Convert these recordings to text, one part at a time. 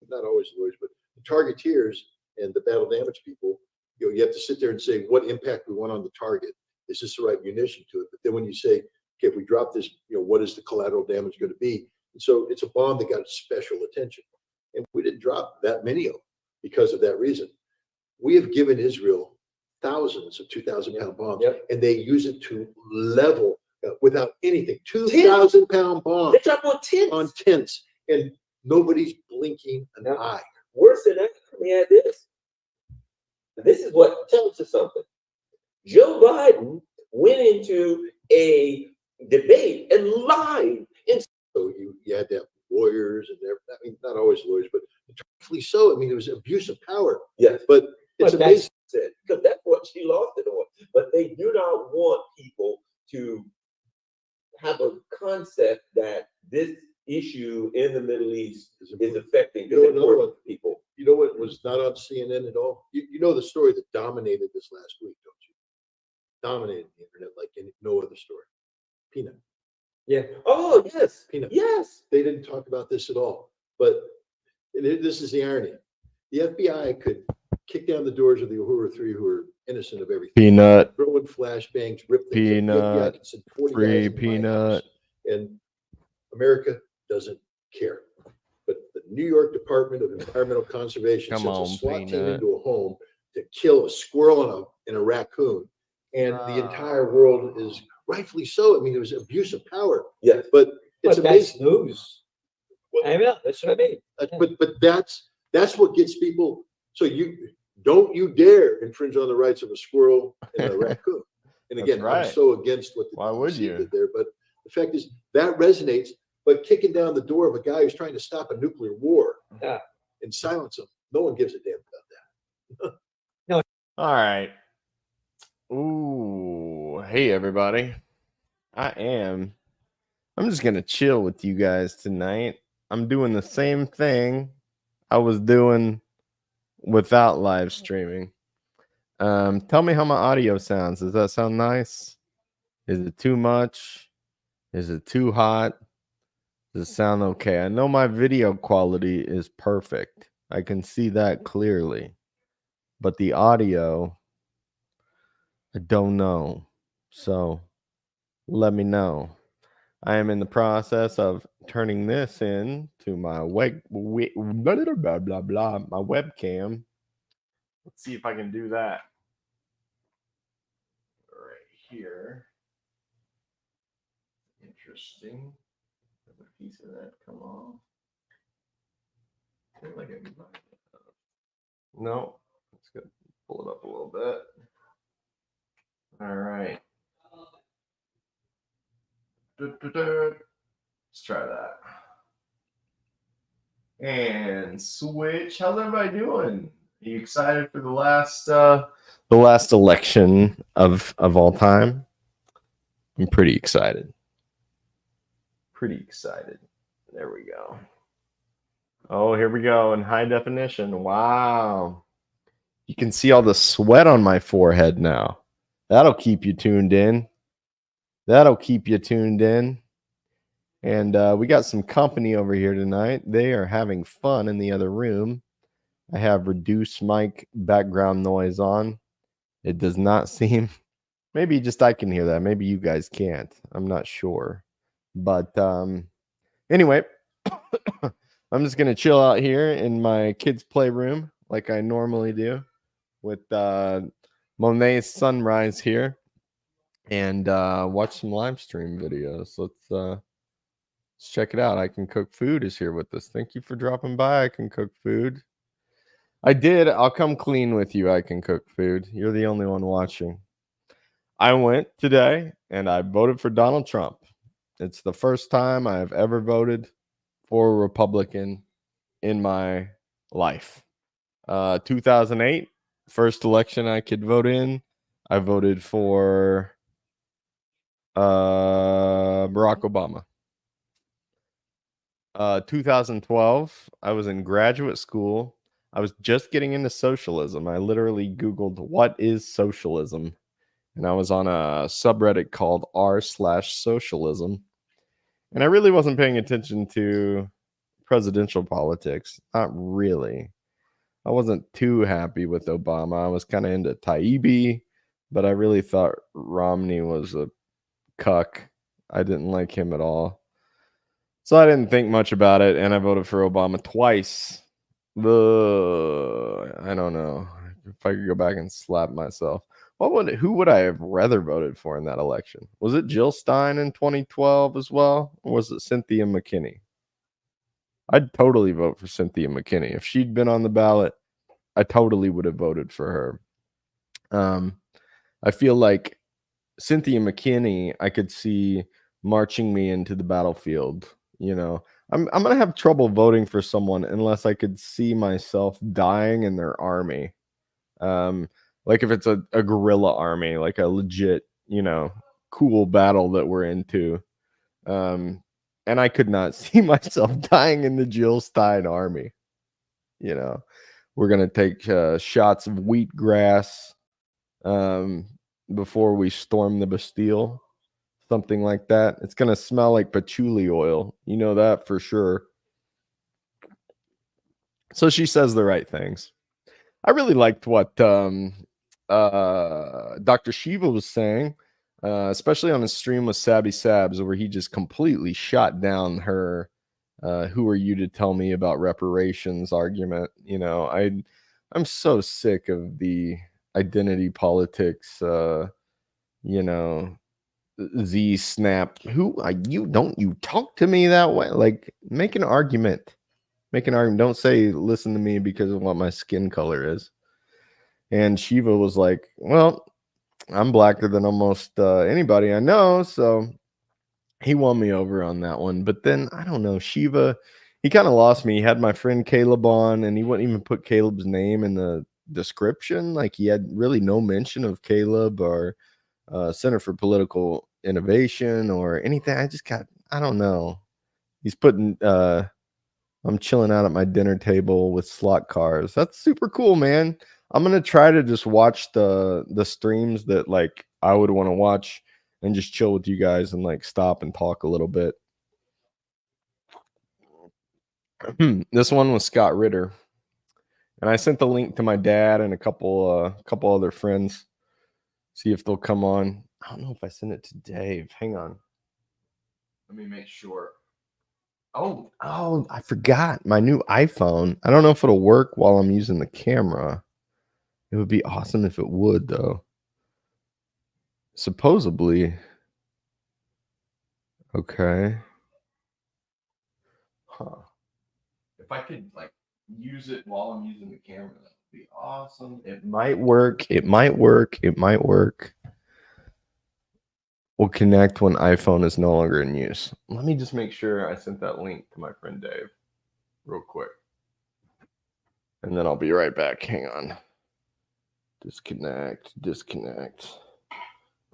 not always lawyers, but the targeteers and the battle damage people, you have to sit there and say what impact we want on the target. Is this the right munition to it? But then when you say, okay, if we drop this, what is the collateral damage going to be? And so it's a bomb that got special attention. And we didn't drop that many of them because of that reason. We have given Israel thousands of 2,000-pound bombs, and they use it to level without anything. 2,000-pound bombs. They drop on tents. On tents, and nobody's blinking an eye. Worse than that, let me add this. This is what tells us something. Joe Biden went into a debate and lied. And so you had to have lawyers and everything. I mean, not always lawyers, but truthfully so. I mean, it was abuse of power. Yes. But it's amazing. Because that's what she lost it on. But they do not want people to have a concept that this issue in the Middle East is affecting people. You know what was not on CNN at all? You know the story that dominated this last week, don't you? Dominated the internet like no other story. Peanut. Yeah. Oh, yes. Peanut. Yes. They didn't talk about this at all. But this is the irony. The FBI could kick down the doors of the Uhuru Three, who are innocent of everything. Peanut. Throw in flashbangs, rip things. Peanut. Free peanut. And America doesn't care. But the New York Department of Environmental Conservation sends a SWAT team into a home to kill a squirrel and a raccoon. And the entire world is rightfully so. I mean, it was abuse of power. Yeah. But it's amazing. That's news. I know, that's what I mean. But that's what gets people. So don't you dare infringe on the rights of a squirrel and a raccoon. And again, I'm so against what the DOGE did there. But the fact is that resonates. But kicking down the door of a guy who's trying to stop a nuclear war and silence him, no one gives a damn about that. No. All right. Ooh, hey everybody. I'm just gonna chill with you guys tonight. I'm doing the same thing I was doing without live streaming. Tell me how my audio sounds. Does that sound nice? Is it too much? Is it too hot? Does it sound okay? I know my video quality is perfect. I can see that clearly. But the audio, I don't know. So let me know. I am in the process of turning this in to my my webcam. Let's see if I can do that. Right here. Interesting. A piece of that come off. Like no, let's go pull it up a little bit. All right. Let's try that. And switch. How's everybody doing? Are you excited for the last election of all time? I'm pretty excited. Pretty excited. There we go. Oh, here we go in high definition. Wow. You can see all the sweat on my forehead now. That'll keep you tuned in. That'll keep you tuned in. And we got some company over here tonight. They are having fun in the other room. I have reduced mic background noise on. It does not seem... Maybe just I can hear that. Maybe you guys can't. I'm not sure. But anyway, I'm just going to chill out here in my kids' playroom like I normally do with Monet's sunrise here and watch some live stream videos. Let's check it out. I Can Cook Food is here with us. Thank you for dropping by. I Can Cook Food. I did. I'll come clean with you. I Can Cook Food. You're the only one watching. I went today and I voted for Donald Trump. It's the first time I've ever voted for a Republican in my life. 2008, first election I could vote in. I voted for Barack Obama. 2012, I was in graduate school. I was just getting into socialism. I literally Googled, what is socialism? And I was on a subreddit called r/socialism. And I really wasn't paying attention to presidential politics. Not really. I wasn't too happy with Obama. I was kind of into Taibbi, but I really thought Romney was a cuck. I didn't like him at all. So I didn't think much about it, and I voted for Obama twice. I don't know if I could go back and slap myself. Who would I have rather voted for in that election? Was it Jill Stein in 2012 as well, or was it Cynthia McKinney? I'd totally vote for Cynthia McKinney. If she'd been on the ballot, I totally would have voted for her. I feel like Cynthia McKinney, I could see marching me into the battlefield. You know, I'm gonna have trouble voting for someone unless I could see myself dying in their army. Like if it's a guerrilla army, like a legit, you know, cool battle that we're into. And I could not see myself dying in the Jill Stein army. You know, we're gonna take shots of wheatgrass before we storm the Bastille. Something like that. It's gonna smell like patchouli oil. You know that for sure. So she says the right things. I really liked what Dr. Shiva was saying, especially on his stream with Sabby Sabs, where he just completely shot down her "who are you to tell me about reparations" argument. You know, I'm so sick of the identity politics. You know, Z snap. Who are you? Don't you talk to me that way? Like, make an argument. Make an argument. Don't say listen to me because of what my skin color is. And Shiva was like, well, I'm blacker than almost anybody I know, so he won me over on that one. But then I don't know, Shiva, he kind of lost me. He had my friend Caleb on, and he wouldn't even put Caleb's name in the description. Like he had really no mention of Caleb or Center for Political Innovation or anything. I don't know. He's putting I'm chilling out at my dinner table with slot cars. That's super cool, man. I'm gonna try to just watch the streams that like I would want to watch and just chill with you guys and like stop and talk a little bit. This one was Scott Ritter, and I sent the link to my dad and a couple other friends. See if they'll come on. I don't know if I sent it to Dave. Hang on. Let me make sure. Oh, I forgot my new iPhone. I don't know if it'll work while I'm using the camera. It would be awesome if it would, though. Supposedly. Okay. Huh. If I could like use it while I'm using the camera, that would be awesome. It might work. It might work. It might work. We'll connect when iPhone is no longer in use. Let me just make sure I sent that link to my friend Dave real quick. And then I'll be right back. Hang on. Disconnect.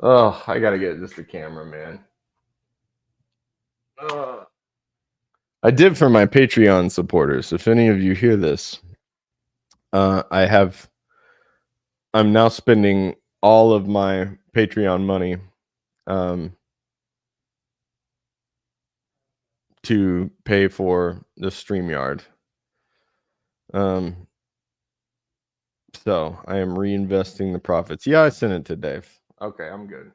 Oh, I gotta get just the camera, man. I did for my Patreon supporters. If any of you hear this, I'm now spending all of my Patreon money to pay for the StreamYard. So I am reinvesting the profits. Yeah, I sent it to Dave. Okay, I'm good.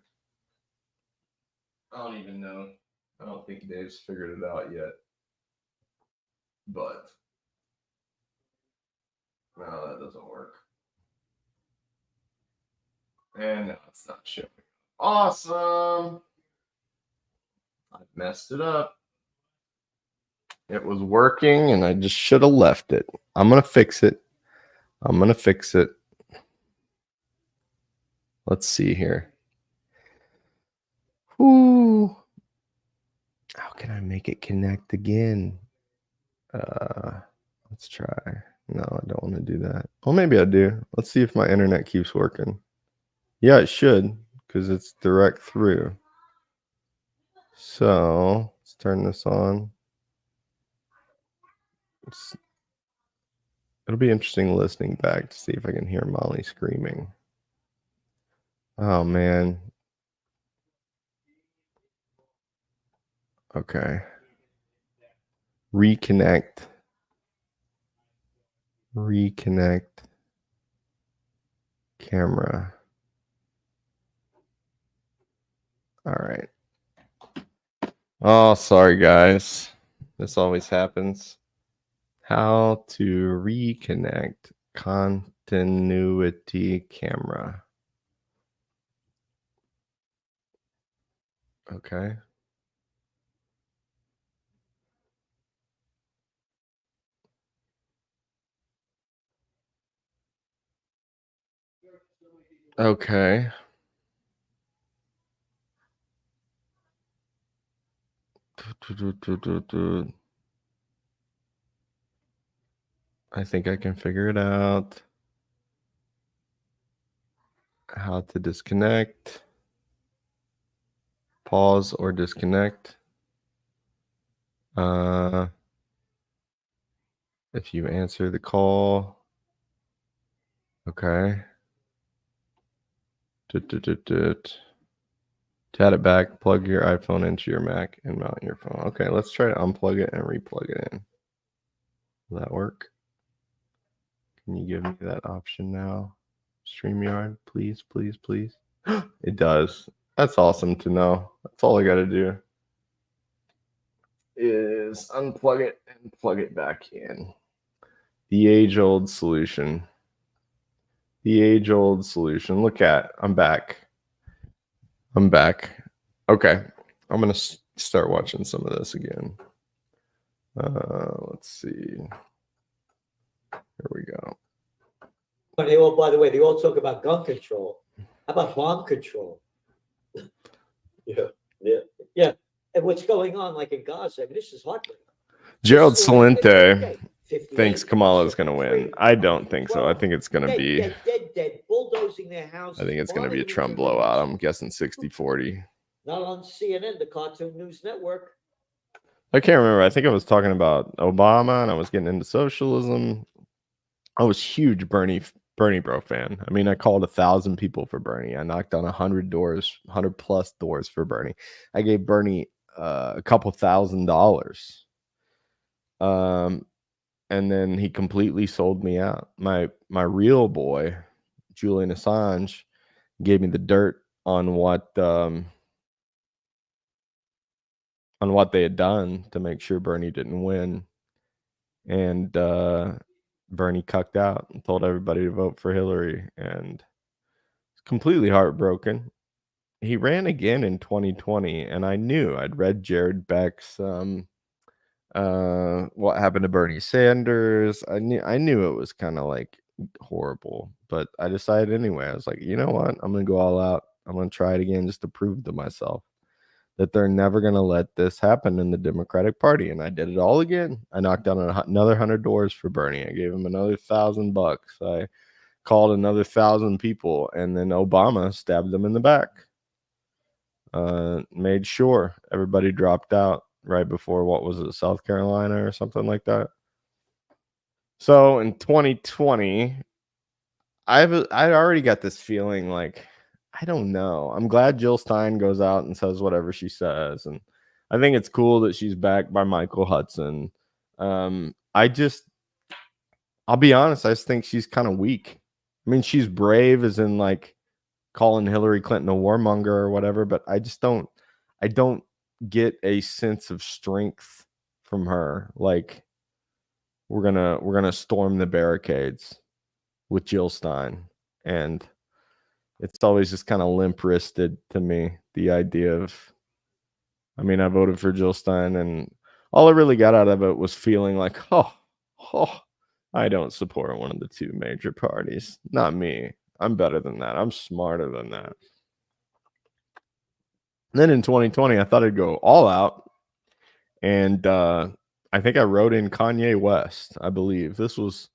I don't even know. I don't think Dave's figured it out yet. But no, that doesn't work. And no, it's not showing. Awesome. I messed it up. It was working and I just should have left it. I'm going to fix it. Let's see here. Ooh. How can I make it connect again? Let's try. No, I don't want to do that. Well, maybe I do. Let's see if my internet keeps working. Yeah, it should, because it's direct through. So let's turn this on. It'll be interesting listening back to see if I can hear Molly screaming. Oh, man. Okay. Reconnect camera. All right. Oh, sorry guys. This always happens. How to reconnect continuity camera. Okay. Okay. I think I can figure it out. How to disconnect. Pause or disconnect. If you answer the call. Okay. Tat it back, plug your iPhone into your Mac and mount your phone. Okay, let's try to unplug it and replug it in. Will that work? Can you give me that option now? StreamYard, please, please, please. It does. That's awesome to know. That's all I got to do is unplug it and plug it back in. The age-old solution. The age-old solution. Look at, I'm back. Okay, I'm going to start watching some of this again. Let's see. Here we go. But they all, by the way, they all talk about gun control. How about bomb control? Yeah. And what's going on, like in Gaza? I mean, this is heartbreaking. Gerald This is what we did the other Salente day. 58, thinks Kamala's going to win. 53, I don't think so. I think it's going to be. dead, bulldozing their houses. I think it's going to be a bombing Trump communities. blowout. I'm guessing 60-40. Not on CNN, the Cartoon News Network. I can't remember. I think I was talking about Obama and I was getting into socialism. I was huge Bernie bro fan. I mean, I called 1,000 people for Bernie. I knocked on 100 doors, 100+ doors for Bernie. I gave Bernie a couple $1,000. And then he completely sold me out. My real boy, Julian Assange, gave me the dirt on what they had done to make sure Bernie didn't win. And Bernie cucked out and told everybody to vote for Hillary, and completely heartbroken. He ran again in 2020, and I knew I'd read Jared Beck's What Happened to Bernie Sanders. I knew it was kind of like horrible, but I decided anyway. I was like, you know what? I'm gonna go all out. I'm gonna try it again just to prove to myself that they're never gonna let this happen in the Democratic Party. And I did it all again. I knocked on another 100 doors for Bernie. I gave him another $1,000. I called another 1,000 people, and then Obama stabbed them in the back. Made sure everybody dropped out right before, what was it, South Carolina or something like that. So in 2020, I'd already got this feeling like, I don't know. I'm glad Jill Stein goes out and says whatever she says, and I think it's cool that she's backed by Michael Hudson. I'll be honest, I just think she's kind of weak. I mean, she's brave as in like calling Hillary Clinton a warmonger or whatever, but I don't get a sense of strength from her. Like we're gonna storm the barricades with Jill Stein, and it's always just kind of limp-wristed to me, the idea of, I mean, I voted for Jill Stein, and all I really got out of it was feeling like, oh, I don't support one of the two major parties. Not me. I'm better than that. I'm smarter than that. And then in 2020, I thought I'd go all out. And I think I wrote in Kanye West, I believe. This was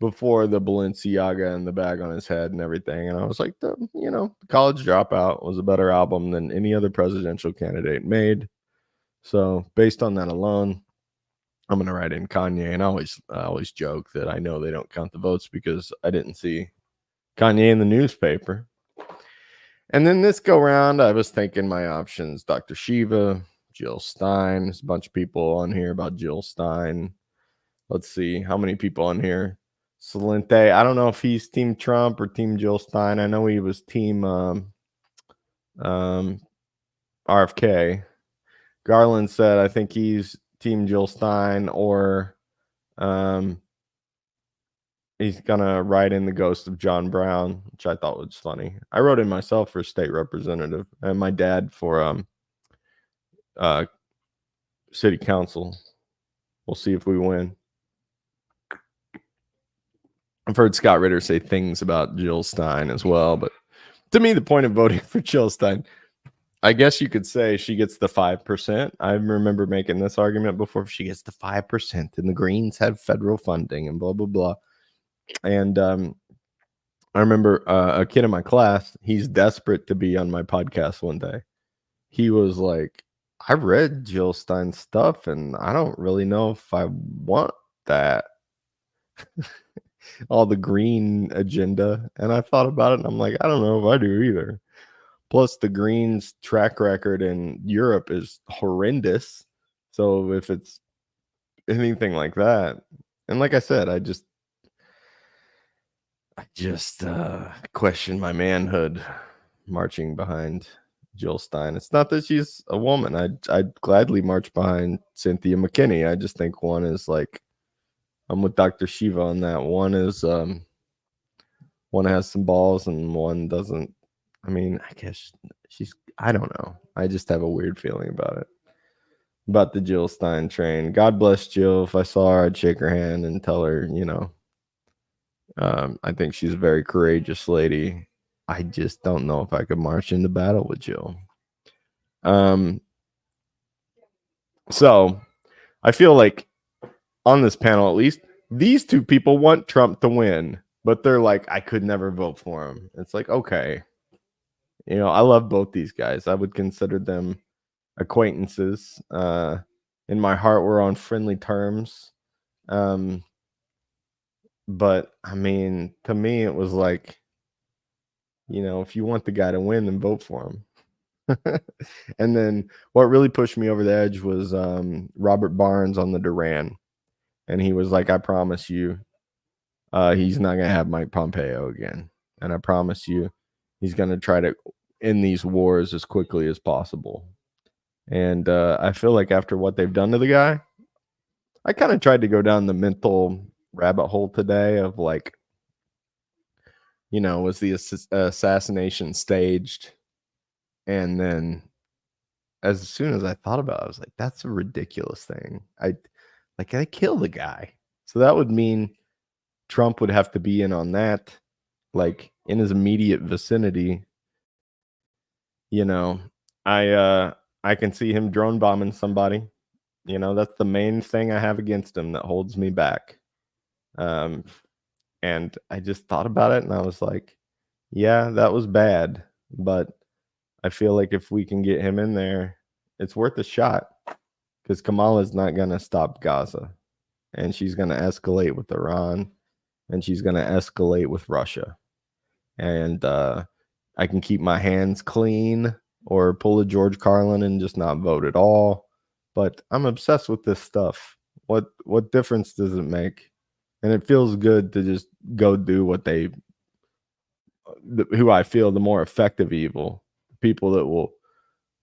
before the Balenciaga and the bag on his head and everything. And I was like, College Dropout was a better album than any other presidential candidate made. So based on that alone, I'm going to write in Kanye. And I always joke that I know they don't count the votes because I didn't see Kanye in the newspaper. And then this go round, I was thinking my options: Dr. Shiva, Jill Stein. There's a bunch of people on here about Jill Stein. Let's see how many people on here. Salente. I don't know if he's Team Trump or Team Jill Stein. I know he was Team RFK. Garland said, I think he's Team Jill Stein, or he's gonna write in the ghost of John Brown, which I thought was funny. I wrote in myself for state representative, and my dad for city council. We'll see if we win. I've heard Scott Ritter say things about Jill Stein as well, but to me, the point of voting for Jill Stein, I guess you could say she gets the 5%. I remember making this argument before. She gets the 5%, and the Greens have federal funding, and blah blah blah. And I remember a kid in my class. He's desperate to be on my podcast one day. He was like, "I read Jill Stein's stuff, and I don't really know if I want that." All the green agenda. And I thought about it, and I'm like, I don't know if I do either. Plus, the Greens' track record in Europe is horrendous. So if it's anything like that, and like I said, I just question my manhood marching behind Jill Stein. It's not that she's a woman. I'd gladly march behind Cynthia McKinney. I just think one is like, I'm with Dr. Shiva on that. One is one has some balls and one doesn't. I mean, I guess I don't know. I just have a weird feeling about it. About the Jill Stein train. God bless Jill. If I saw her, I'd shake her hand and tell her, I think she's a very courageous lady. I just don't know if I could march into battle with Jill. So I feel like on this panel, at least, these two people want Trump to win, but they're like, I could never vote for him. It's like, okay. I love both these guys. I would consider them acquaintances. In my heart, we're on friendly terms. But I mean, to me, it was like, if you want the guy to win, then vote for him. And then what really pushed me over the edge was Robert Barnes on the Duran. And he was like, I promise you, he's not going to have Mike Pompeo again. And I promise you, he's going to try to end these wars as quickly as possible. And I feel like after what they've done to the guy, I kind of tried to go down the mental rabbit hole today of like, was the assassination staged? And then as soon as I thought about it, I was like, that's a ridiculous thing. I killed the guy. So that would mean Trump would have to be in on that, like in his immediate vicinity. I can see him drone bombing somebody. That's the main thing I have against him that holds me back. And I just thought about it and I was like, yeah, that was bad. But I feel like if we can get him in there, it's worth a shot, because Kamala's not going to stop Gaza, and she's going to escalate with Iran, and she's going to escalate with Russia. And I can keep my hands clean or pull a George Carlin and just not vote at all. But I'm obsessed with this stuff. What difference does it make? And it feels good to just go do what who I feel the more effective evil, people that will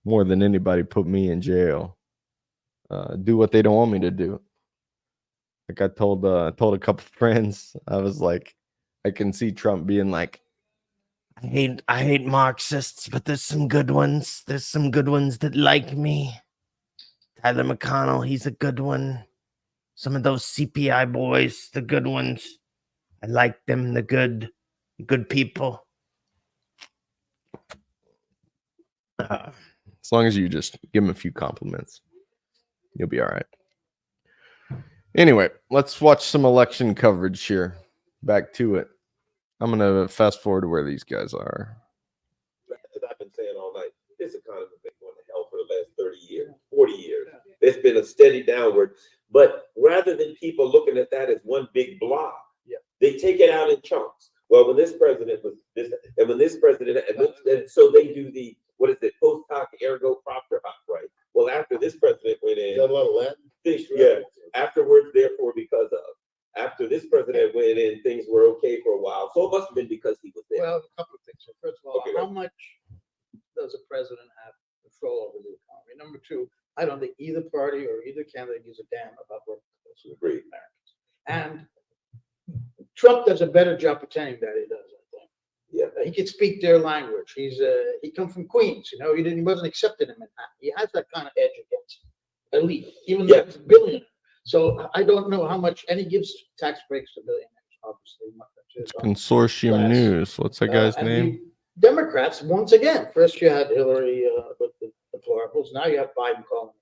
more than anybody put me in jail, do what they don't want me to do. Like I told a couple friends, I was like, I can see Trump being like, I hate Marxists, but there's some good ones. There's some good ones that like me. Tyler McConnell, he's a good one. Some of those CPI boys, the good ones. I like them, the good people. As long as you just give them a few compliments, you'll be all right. Anyway, let's watch some election coverage here. Back to it. I'm going to fast forward to where these guys are. As I've been saying all night, this economy has been going to hell for the last 30 years, 40 years. It's been a steady downward. But rather than people looking at that as one big block, they take it out in chunks. Well, when this president was this, and when this president, and so they do the, what is it, post hoc ergo propter hoc, right? Well, after this president went in, Got a lot of Latin. yeah, afterwards, therefore, because of. After this president went in, things were okay for a while. So it must have been because he was there. Well, a couple of things. So first of all, Okay, how much does a president have control over the economy? Number two, I don't think either party or either candidate gives a damn about working closely with Agreed. Americans. And Trump does a better job pretending that he does, I think. Yeah. He can speak their language. He come from Queens, you know, he wasn't accepted in Manhattan. He has that kind of edge against elite, even though Yeah. he's a billionaire. So I don't know how much, and he gives tax breaks to billionaires, obviously. It's Consortium Class. News. What's that guy's And name? the Democrats, once again, first you had Hillary with the deplorables, now you have Biden calling.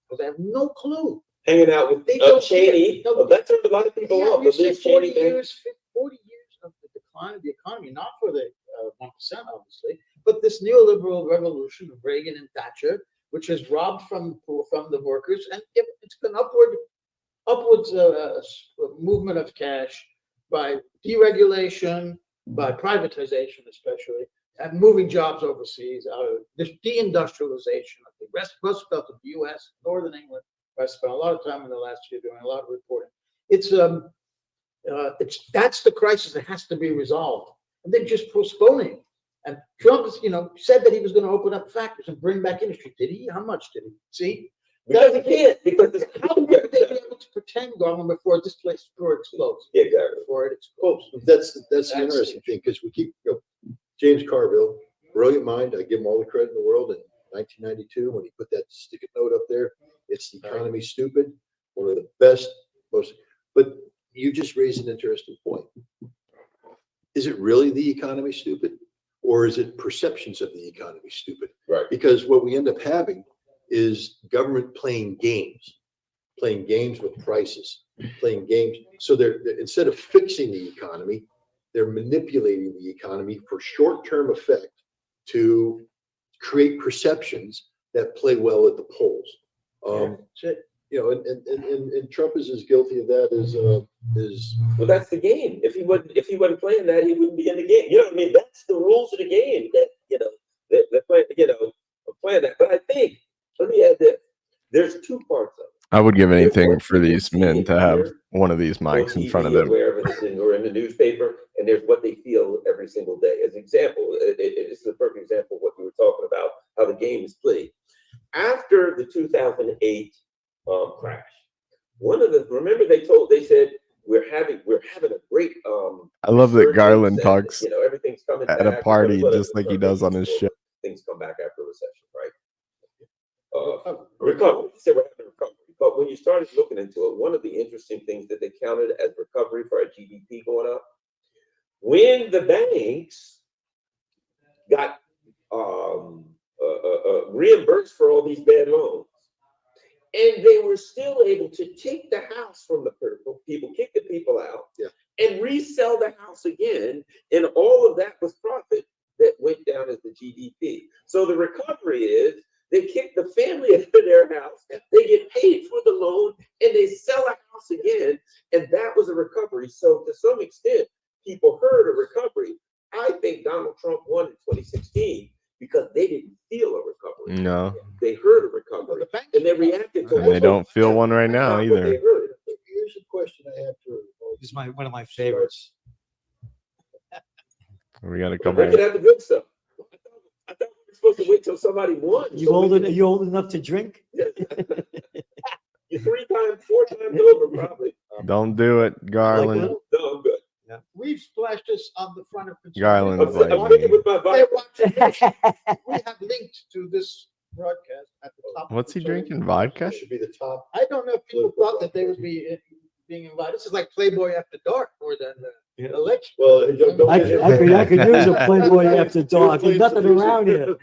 Because they have no clue. Hanging out with They don't Cheney. care. No, That turned a lot of people Yeah, off. you But say this 40 Cheney thing. years, 40 years of the decline of the economy, not for the 1%, obviously, but this neoliberal revolution of Reagan and Thatcher, which has robbed from the workers, and it's been upwards movement of cash by deregulation, by privatization especially, and moving jobs overseas, out of this deindustrialization of the Rust Belt of the U.S., Northern England. I spent a lot of time in the last year doing a lot of reporting. It's that's the crisis that has to be resolved, and they're just postponing. And Trump, said that he was going to open up factories and bring back industry. Did he? How much did he? See, Because he can't. Because it's how would they be able to pretend, Garland, before this place explodes? Yeah, exactly. Before it Well, explodes. that's the interesting thing, because we keep, James Carville, brilliant mind. I give him all the credit in the world. In 1992, when he put that sticky note up there, it's the economy stupid. One of the best, but you just raised an interesting point. Is it really the economy stupid, or is it perceptions of the economy stupid? Right. Because what we end up having is government playing games with prices, playing games. So they're instead of fixing the economy, they're manipulating the economy for short-term effect to create perceptions that play well at the polls. And Trump is as guilty of that as Well, that's the game. If he wasn't playing that, he wouldn't be in the game. You know what I mean? That's the rules of the game. That they're playing. Playing that. But I think, let me add that there's two parts of it. I would give anything what for people these see men and to have hear one of these on mics in TV front of or them. wherever it is or in the newspaper, and there's what they feel every single day. As an example, it's a perfect example of what you were talking about, how the game is played. After the 2008 crash, remember they said we're having a great I love that resurgence Garland and, talks everything's coming at back, a party whatever, just like he does on his show. things come back after a recession, right? Recovery. He said we're having a recovery. But when you started looking into it, one of the interesting things that they counted as recovery for our GDP going up, when the banks got reimbursed for all these bad loans, and they were still able to take the house from the people, kick the people out, and resell the house again, and all of that was profit that went down as the GDP. So the recovery is they kick the family out of their house, they get paid for the loan, and they sell a house again, and that was a recovery. So to some extent, people heard a recovery. I think Donald Trump won in 2016 because they didn't feel a recovery. No, They heard a recovery, and they reacted to it. and they don't feel one right now Not what they either. heard. Here's a question I have for This is one of my favorites. We got a We're couple. looking at the good stuff. I thought we were supposed to wait till somebody won. You old enough to drink? You're 3 times, 4 times over, probably. Don't do it, Garland. No, I'm good. We've splashed this on the front of Garland's I'm like drinking me. with my Hey, vodka. watch this. We have linked to this broadcast at the top. What's he of the drinking? Vodka? that should be the top. I don't know if people thought that they would be being invited. This is like Playboy After Dark more than the election. Well, don't I get could use a Playboy after dark. There's nothing around here.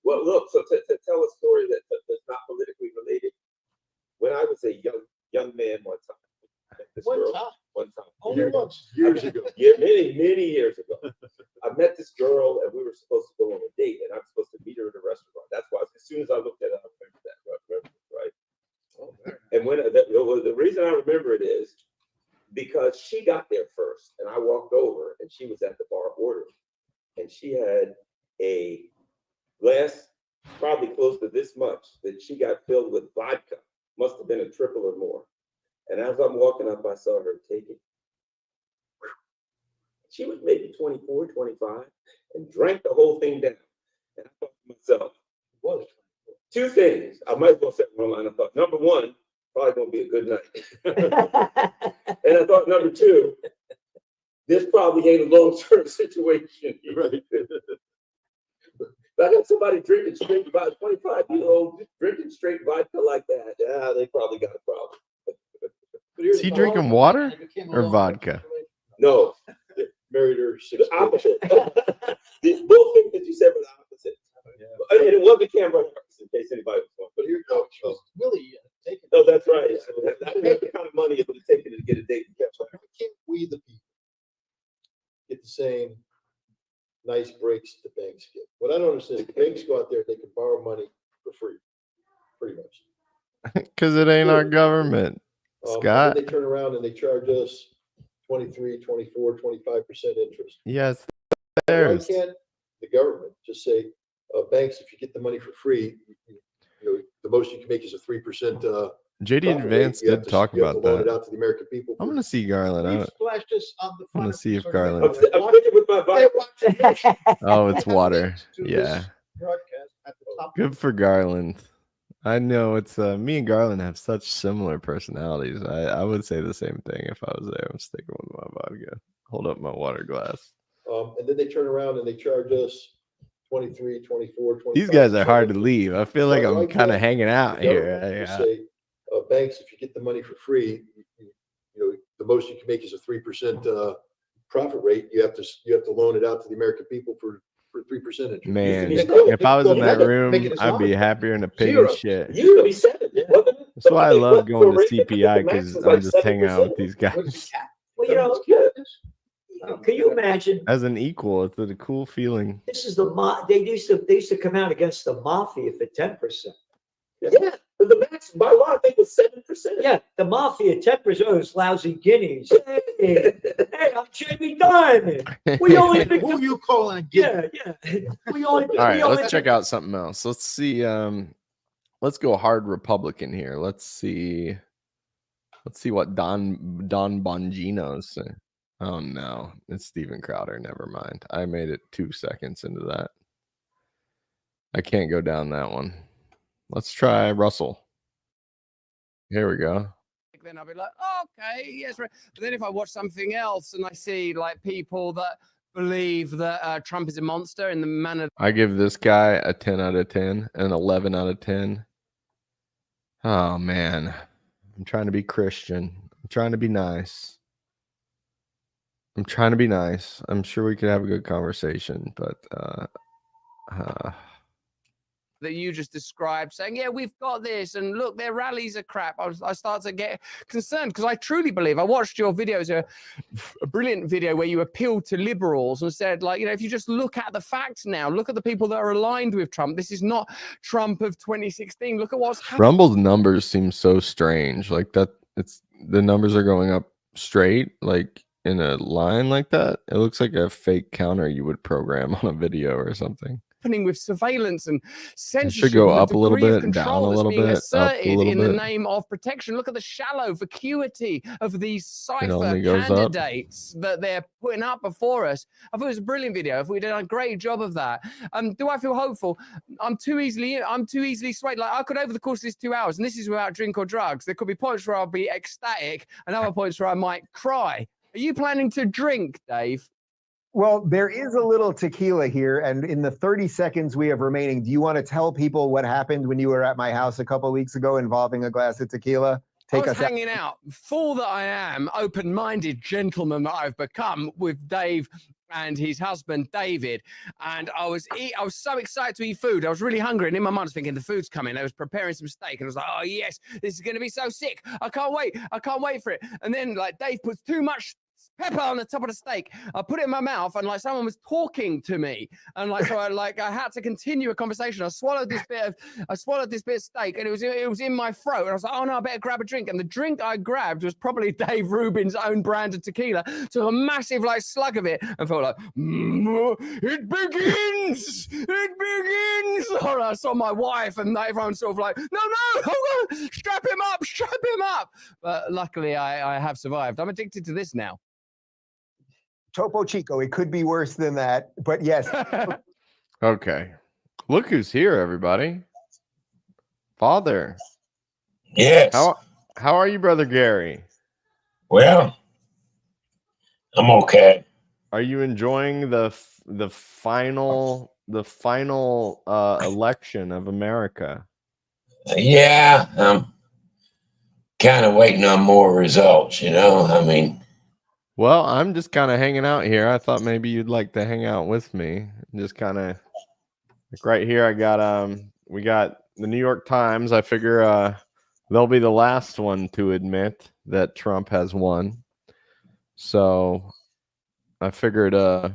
Well, look, so to tell a story that's not politically related, when I was a young man one time, I met this girl one time. Only once. years ago. Yeah, many years ago. I met this girl and we were supposed to go on a date, and I'm supposed to meet her at a restaurant. That's why as soon as I looked at it, I remember that, right? And when the reason I remember it is because she got there first, and I walked over, and she was at the bar ordering, and she had a Last, probably close to this much, that she got filled with vodka. Must have been a triple or more. And as I'm walking up, I saw her take it. She was maybe 24, 25, and drank the whole thing down. And I thought to myself, Whoa. two things. I might as well set one line. I thought, number one, probably gonna be a good night. And I thought, number two, this probably ain't a long-term situation. Right. If I got somebody drinking straight vodka, 25-year-old drinking straight vodka like that, yeah, they probably got a problem. Is he drinking water or vodka? No, Married her the opposite. Both things that you said were the opposite. Yeah. And it wasn't camera reference, in case anybody was wondering. But here goes. She was really taking. No, that's right. That's the kind of money it would have taken to get a date. Why can't we, the people, get the same nice breaks the banks get? What I don't understand is the banks go out there, they can borrow money for free, pretty much. Because it ain't our government, And Scott. then they turn around and they charge us 23, 24, 25% interest. Yes, Why there's. can't the government just say, banks, if you get the money for free, the most you can make is a 3%. JD Advance did talk about loan it that. out to the American people. I'm gonna see Garland. We've out. splashed this on the I'm gonna front. see if Sort of Garland- I'm thinking with my vodka. Oh, it's water. To Yeah, this broadcast at the top. good for Garland. I know it's me and Garland have such similar personalities. I would say the same thing if I was there. I'm sticking with my vodka. Hold up my water glass. And then they turn around and they charge us 23, 24, 25. These guys are hard to leave. I feel like Why I'm kind of can't hanging out the here. government just Yeah. say, banks, if you get the money for free, the most you can make is a 3% profit rate. You have to loan it out to the American people for 3% interest. Man, Used to be if I was in that Make it room, as I'd be long. happier than a pig Zero. in shit. It used to be 7, wasn't it? That's why I love going to For CPI the max because was I'm like just hanging out 7%. with these What is guys. the cap? Well, you know, Yeah. can you imagine? As an equal, it's a cool feeling. This is they used to come out against the mafia for 10%. Yeah, but the max by law I think was 7%. Yeah, the mafia 10%. Oh, those lousy guineas. Hey, I'm Jamie Dimon. We only picked Who up- you calling a gift? Yeah. We only. All right, we only let's check out something else. Let's see. Let's go hard Republican here. Let's see what Don Bongino's say. Oh no, it's Steven Crowder. Never mind. I made it 2 seconds into that. I can't go down that one. Let's try Russell. Here we go. Then I'll be like, okay, yes. Right. But then if I watch something else and I see like people that believe that Trump is a monster in the manner I give this guy a 10 out of 10 and an 11 out of 10. Oh man, I'm trying to be Christian. I'm trying to be nice. I'm sure we could have a good conversation, but that you just described, saying, yeah, we've got this, and look, their rallies are crap. I start to get concerned because I truly believe, I watched your videos, a brilliant video where you appealed to liberals and said, like, if you just look at the facts now, look at the people that are aligned with Trump. This is not Trump of 2016. Look at what's happening. Rumble's numbers seem so strange. Like that, the numbers are going up straight, like in a line like that. It looks like a fake counter you would program on a video or something. With surveillance and censorship. should go and the up a little degree of bit, down control a that's little being bit, up a asserted little in the bit. name of protection. Look at the shallow vacuity of these cipher only goes up. candidates that they're putting up before us. I thought it was a brilliant video. If we did a great job of that, do I feel hopeful? I'm too easily swayed. Like I could, over the course of these 2 hours, and this is without drink or drugs, there could be points where I'll be ecstatic and other points where I might cry. Are you planning to drink, Dave? Well, there is a little tequila here, and in the 30 seconds we have remaining, do you want to tell people what happened when you were at my house a couple of weeks ago involving a glass of tequila? I was hanging out, fool that I am, open-minded gentleman that I've become, with Dave and his husband David, and I was so excited to eat food. I was really hungry, and in my mind I was thinking the food's coming. I was preparing some steak, and I was like, oh yes, this is going to be so sick. I can't wait for it. And then like Dave puts too much pepper on the top of the steak. I put it in my mouth, and like someone was talking to me, and like so I had to continue a conversation. I swallowed this bit of steak, and it was in my throat. And I was like, oh no, I better grab a drink. And the drink I grabbed was probably Dave Rubin's own brand of tequila. Took a massive like slug of it, and felt like it begins. It begins. And I saw my wife, and everyone sort of like, no, hold on, strap him up. But luckily, I have survived. I'm addicted to this now. Topo Chico, it could be worse than that, but yes. Okay. Look who's here, everybody. Father. Yes. How are you, Brother Gary? Well, I'm okay. Are you enjoying the final election of America? Yeah, I'm kind of waiting on more results, you know? I mean, Well, I'm just kind of hanging out here. I thought maybe you'd like to hang out with me. Just kind of like right here. I got we got the New York Times. I figure they'll be the last one to admit that Trump has won. So I figured I'd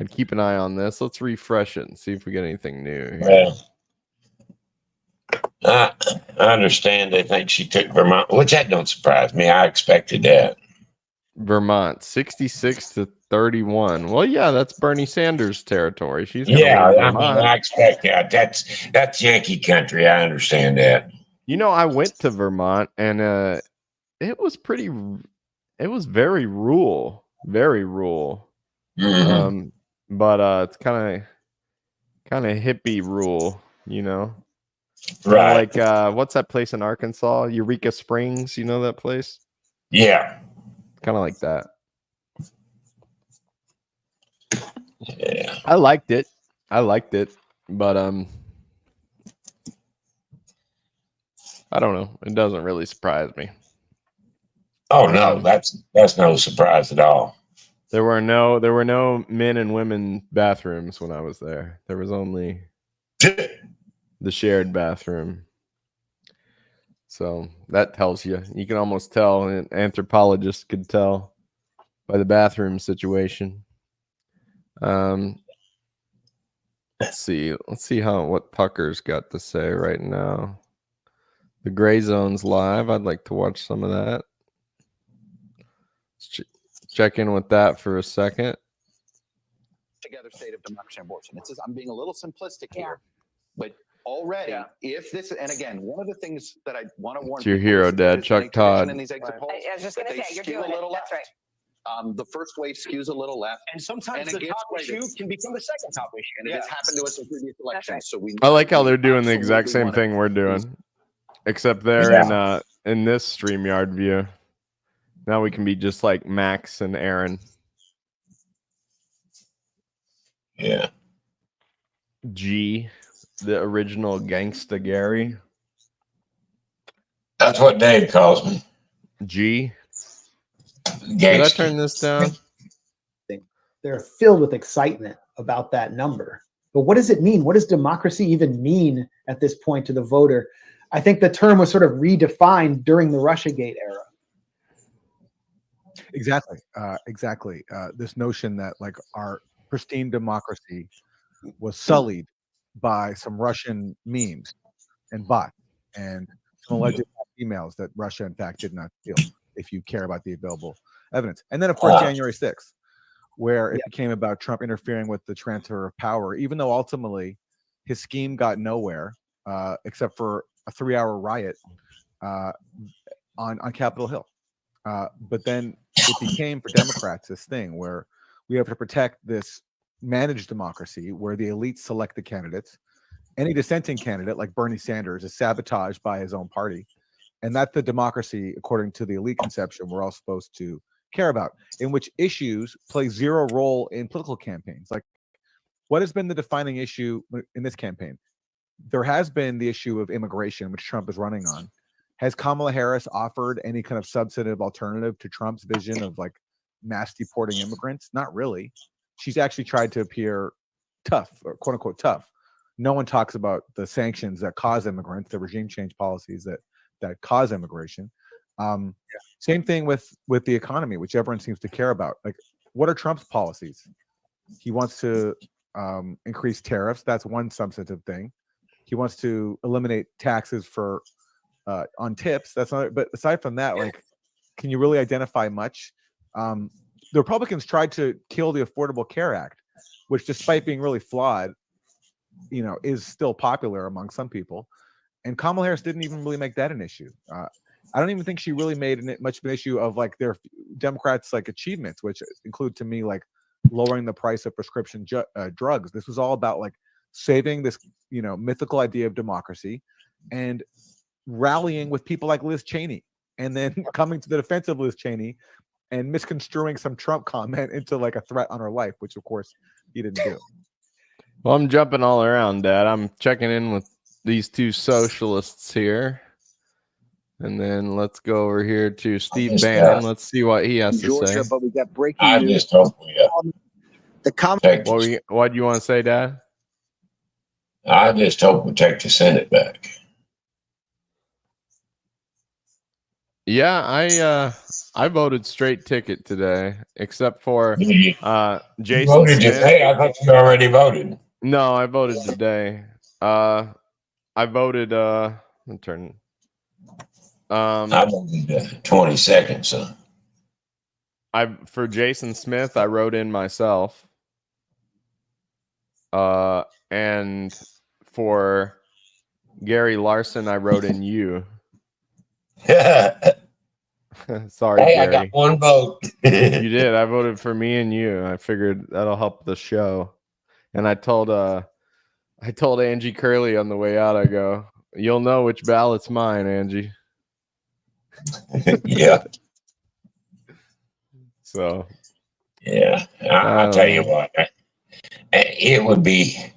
keep an eye on this. Let's refresh it and see if we get anything new here. well, I understand they think she took Vermont, which that don't surprise me. I expected that. Vermont, 66-31. Well, yeah, that's Bernie Sanders territory. She's gonna Yeah, win I mean, Vermont. I expect that. That's Yankee country. I understand that. You know, I went to Vermont, and it was very rural, very rural. Mhm. But it's kind of hippie rural, you know. Right. Like what's that place in Arkansas? Eureka Springs, you know that place? Yeah. Kind of like that. Yeah. I liked it, but I don't know. It doesn't really surprise me. Oh no, that's no surprise at all. There were no men and women bathrooms when I was there. There was only the shared bathroom. So that tells you. You can almost tell, an anthropologist could tell by the bathroom situation. Let's see what Tucker's got to say right now. The Gray Zone's live. I'd like to watch some of that. Let's check in with that for a second. Together state of democracy and abortion. It's just, I'm being a little simplistic here, but already, if this, and again, one of the things that I want to warn It's your people hero, is Dad, there's Chuck any tradition Todd. in these exit polls I was just going that to they say, you're skew doing a little it. That's left. right. The first wave skews a little left, And sometimes and the it top gets issue weighted. can become the second top issue. And it has happened to us in previous elections. right. So we I like how they're doing the absolutely exact same wanna- thing we're doing, except they're in this StreamYard view. Now we can be just like Max and Aaron. Yeah. G, the original Gangsta Gary. That's what Dave calls me. G. Did I Gangster. turn this down? They're filled with excitement about that number. But what does it mean? What does democracy even mean at this point to the voter? I think the term was sort of redefined during the Russiagate era. Exactly. This notion that like our pristine democracy was sullied by some Russian memes and bots and some alleged emails that Russia, in fact, did not steal, if you care about the available evidence. And then, of course, January 6th, where it became about Trump interfering with the transfer of power, even though ultimately his scheme got nowhere except for a 3-hour riot on Capitol Hill. But then it became for Democrats this thing where we have to protect this managed democracy where the elites select the candidates. Any dissenting candidate like Bernie Sanders is sabotaged by his own party. And that's the democracy, according to the elite conception, we're all supposed to care about, in which issues play zero role in political campaigns. Like, what has been the defining issue in this campaign? There has been the issue of immigration, which Trump is running on. Has Kamala Harris offered any kind of substantive alternative to Trump's vision of like mass deporting immigrants? Not really. She's actually tried to appear tough, or quote unquote tough. No one talks about the sanctions that cause immigrants, the regime change policies that cause immigration. Same thing with the economy, which everyone seems to care about. Like, what are Trump's policies? He wants to increase tariffs. That's one substantive thing. He wants to eliminate taxes for on tips. That's not. But aside from that, like, can you really identify much? The Republicans tried to kill the Affordable Care Act, which, despite being really flawed, is still popular among some people. And Kamala Harris didn't even really make that an issue. I don't even think she really made much of an issue of like their Democrats' like achievements, which include to me like lowering the price of prescription drugs. This was all about like saving this mythical idea of democracy and rallying with people like Liz Cheney, and then coming to the defense of Liz Cheney and misconstruing some Trump comment into like a threat on her life, which of course he didn't do. Well, I'm jumping all around, Dad. I'm checking in with these two socialists here. And then let's go over here to Steve Bannon. Let's see what he has to Georgia, say. but we got breaking I news. just hope What do you want to say, Dad? I just hope we take the Senate back. Yeah, I voted straight ticket today, except for Jason Voted Smith. today? I thought you already voted. No, I voted today. I voted I'm turning. I voted 22nd, so for Jason Smith, I wrote in myself. And for Gary Larson, I wrote in you. Sorry, hey, Gary. I got one vote. You did. I voted for me and you. I figured that'll help the show. And I told Angie Curley on the way out, I go, you'll know which ballot's mine, Angie. Yeah. So. Yeah. I'll tell you what. It would be,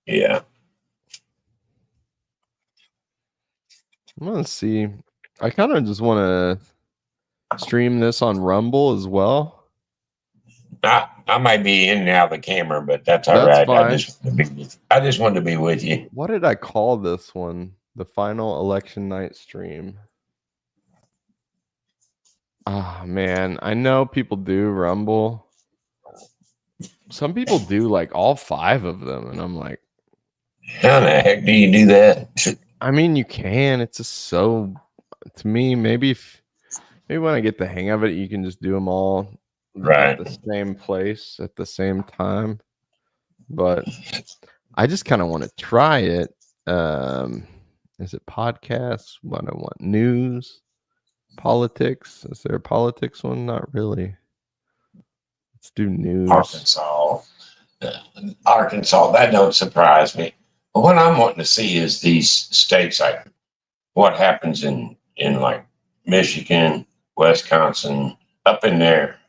yeah. Let's see. I kind of just want to stream this on Rumble as well. I might be in and out of the camera, but that's all That's right. fine. I just wanted to be with you. What did I call this one? The final election night stream. Ah, man. I know people do Rumble. Some people do like all 5 of them, and I'm like, how the heck do you do that? I mean, you can. It's just so, to me, maybe when I get the hang of it, you can just do them all right at the same place at the same time. But I just kind of want to try it. Is it podcasts? What I want? News? Politics? Is there a politics one? Not really. Let's do news. Arkansas. That don't surprise me. But what I'm wanting to see is these states, like what happens in like Michigan, Wisconsin, up in there.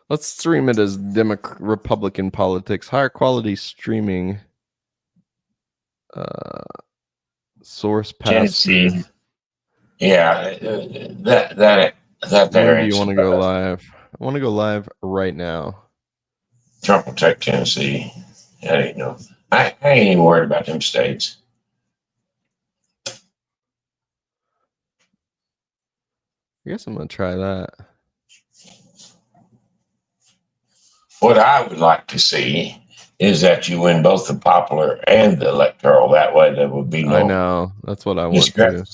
Let's stream it as Republican politics. Higher quality streaming. Source pass. Tennessee. Yeah, that When do you want to go live? I want to go live right now. Trump will take Tennessee. That ain't no. I ain't even worried about them states. I guess I'm gonna try that. What I would like to see is that you win both the popular and the electoral. That way, there would be no. I know that's what I want to.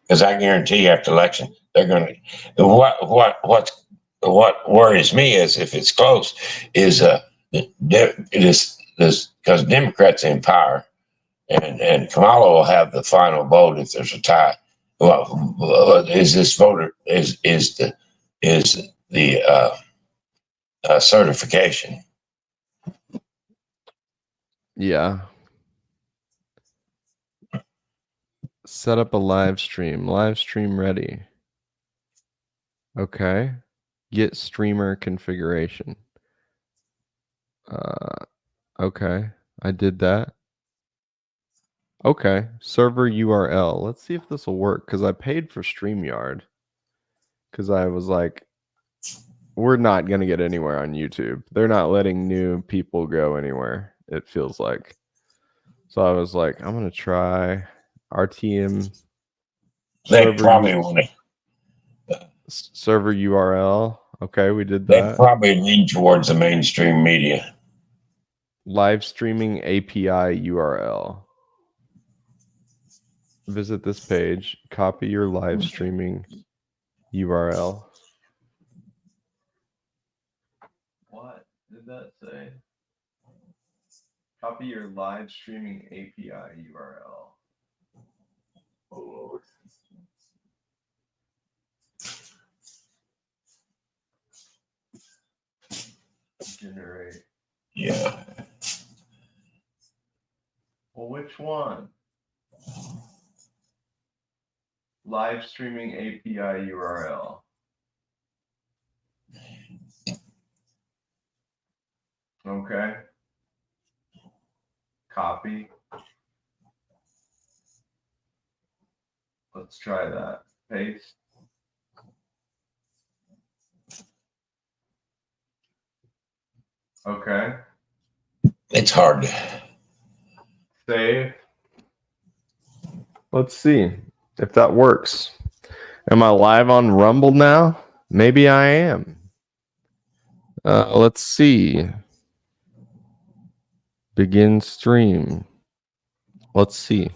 Because I guarantee you, after election, they're going to. What worries me is if it's close, is because Democrats in power, and Kamala will have the final vote if there's a tie. Well, is this voter is the certification? Yeah. Set up a live stream. Live stream ready. Okay. Get streamer configuration. Okay. I did that. Okay, server URL. Let's see if this will work because I paid for StreamYard because I was like, we're not going to get anywhere on YouTube. They're not letting new people go anywhere, it feels like. So I was like, I'm going to try RTM They probably want to. server URL. Okay, we did They that. probably lean towards the mainstream media. Live streaming API URL. Visit this page. Copy your live streaming URL. What did that say? Copy your live streaming API URL. Oh, Generate. yeah. Well, which one? Live streaming API URL. Okay. Copy. Let's try that. Paste. Okay. It's hard. Save. Let's see if that works. Am I live on Rumble now? Maybe I am. Let's see. Begin stream. Let's see.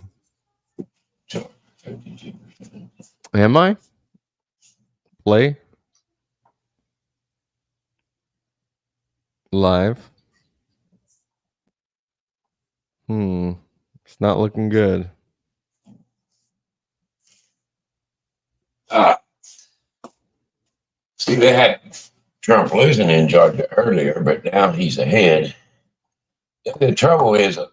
Am I? Play. Live. It's not looking good. See, they had Trump losing in Georgia earlier, but now he's ahead. The trouble is, a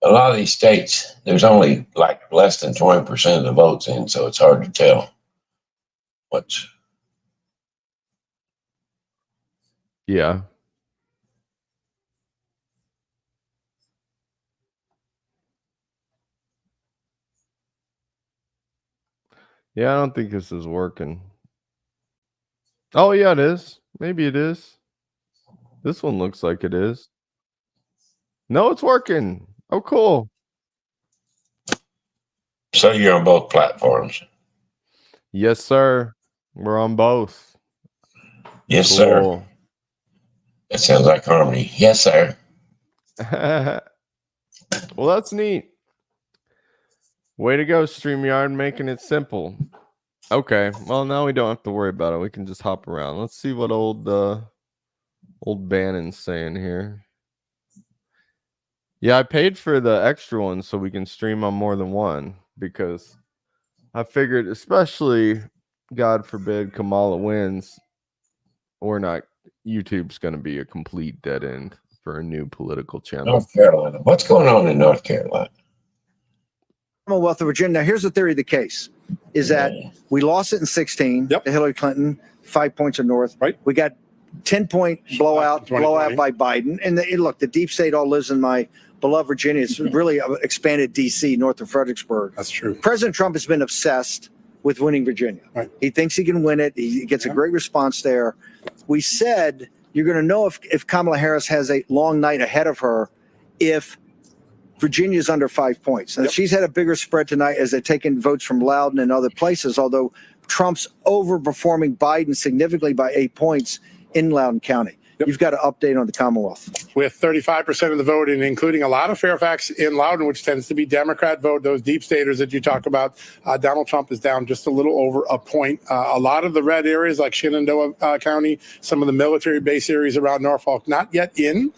lot of these states, there's only like less than 20% of the votes in, so it's hard to tell what's. Yeah. Yeah, I don't think this is working. Oh, yeah, it is. Maybe it is. This one looks like it is. No, it's working. Oh, cool. So you're on both platforms? Yes, sir. We're on both. Yes, Cool. sir. That sounds like harmony. Yes, sir. Well, that's neat. Way to go, StreamYard, making it simple. Okay, well, now we don't have to worry about it. We can just hop around. Let's see what old Bannon's saying here. Yeah, I paid for the extra one so we can stream on more than one because I figured, especially, God forbid, Kamala wins, YouTube's going to be a complete dead end for a new political channel. North Carolina. What's going on in North Carolina? Commonwealth of Virginia. Now, here's the theory of the case: is that we lost it in 16 to Hillary Clinton, 5 points or north. Right. We got 10-point blowout by Biden. And look, the deep state all lives in my beloved Virginia. It's really expanded D.C. north of Fredericksburg. That's true. President Trump has been obsessed with winning Virginia. Right. He thinks he can win it. He gets a great response there. We said you're going to know if Kamala Harris has a long night ahead of her if Virginia's under 5 points. And she's had a bigger spread tonight as they're taking votes from Loudoun and other places, although Trump's overperforming Biden significantly by 8 points in Loudoun County. You've got an update on the Commonwealth. With 35% of the vote, and including a lot of Fairfax in Loudoun, which tends to be Democrat vote, those deep staters that you talk about, Donald Trump is down just a little over a point. A lot of the red areas like Shenandoah County, some of the military base areas around Norfolk, not yet in.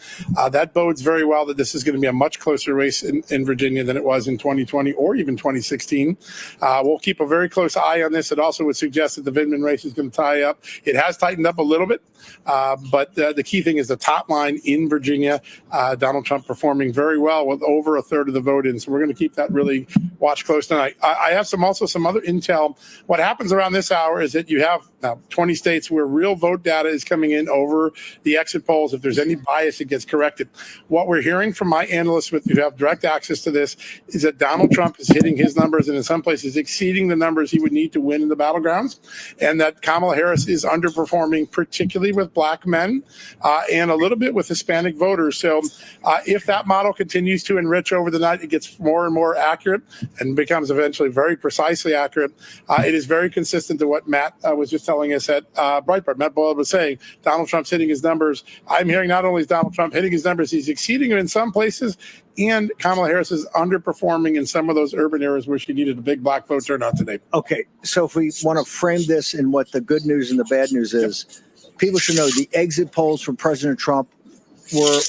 That bodes very well that this is going to be a much closer race in Virginia than it was in 2020 or even 2016. We'll keep a very close eye on this. It also would suggest that the Vindman race is going to tie up. It has tightened up a little bit, but the key thing is the top line in Virginia. Donald Trump performing very well with over a third of the vote in. So we're going to keep that really watch close tonight. I have some other intel. What happens around this hour is that you have Now, 20 states where real vote data is coming in over the exit polls. If there's any bias, it gets corrected. What we're hearing from my analysts who have direct access to this is that Donald Trump is hitting his numbers and in some places exceeding the numbers he would need to win in the battlegrounds, and that Kamala Harris is underperforming, particularly with black men and a little bit with Hispanic voters. So if that model continues to enrich over the night, it gets more and more accurate and becomes eventually very precisely accurate. It is very consistent to what Matt was just telling us at Breitbart. Matt Boyle was saying Donald Trump's hitting his numbers. I'm hearing not only is Donald Trump hitting his numbers, he's exceeding them in some places, and Kamala Harris is underperforming in some of those urban areas where she needed a big black vote turnout today. Okay, so if we want to frame this in what the good news and the bad news is, people should know the exit polls for President Trump were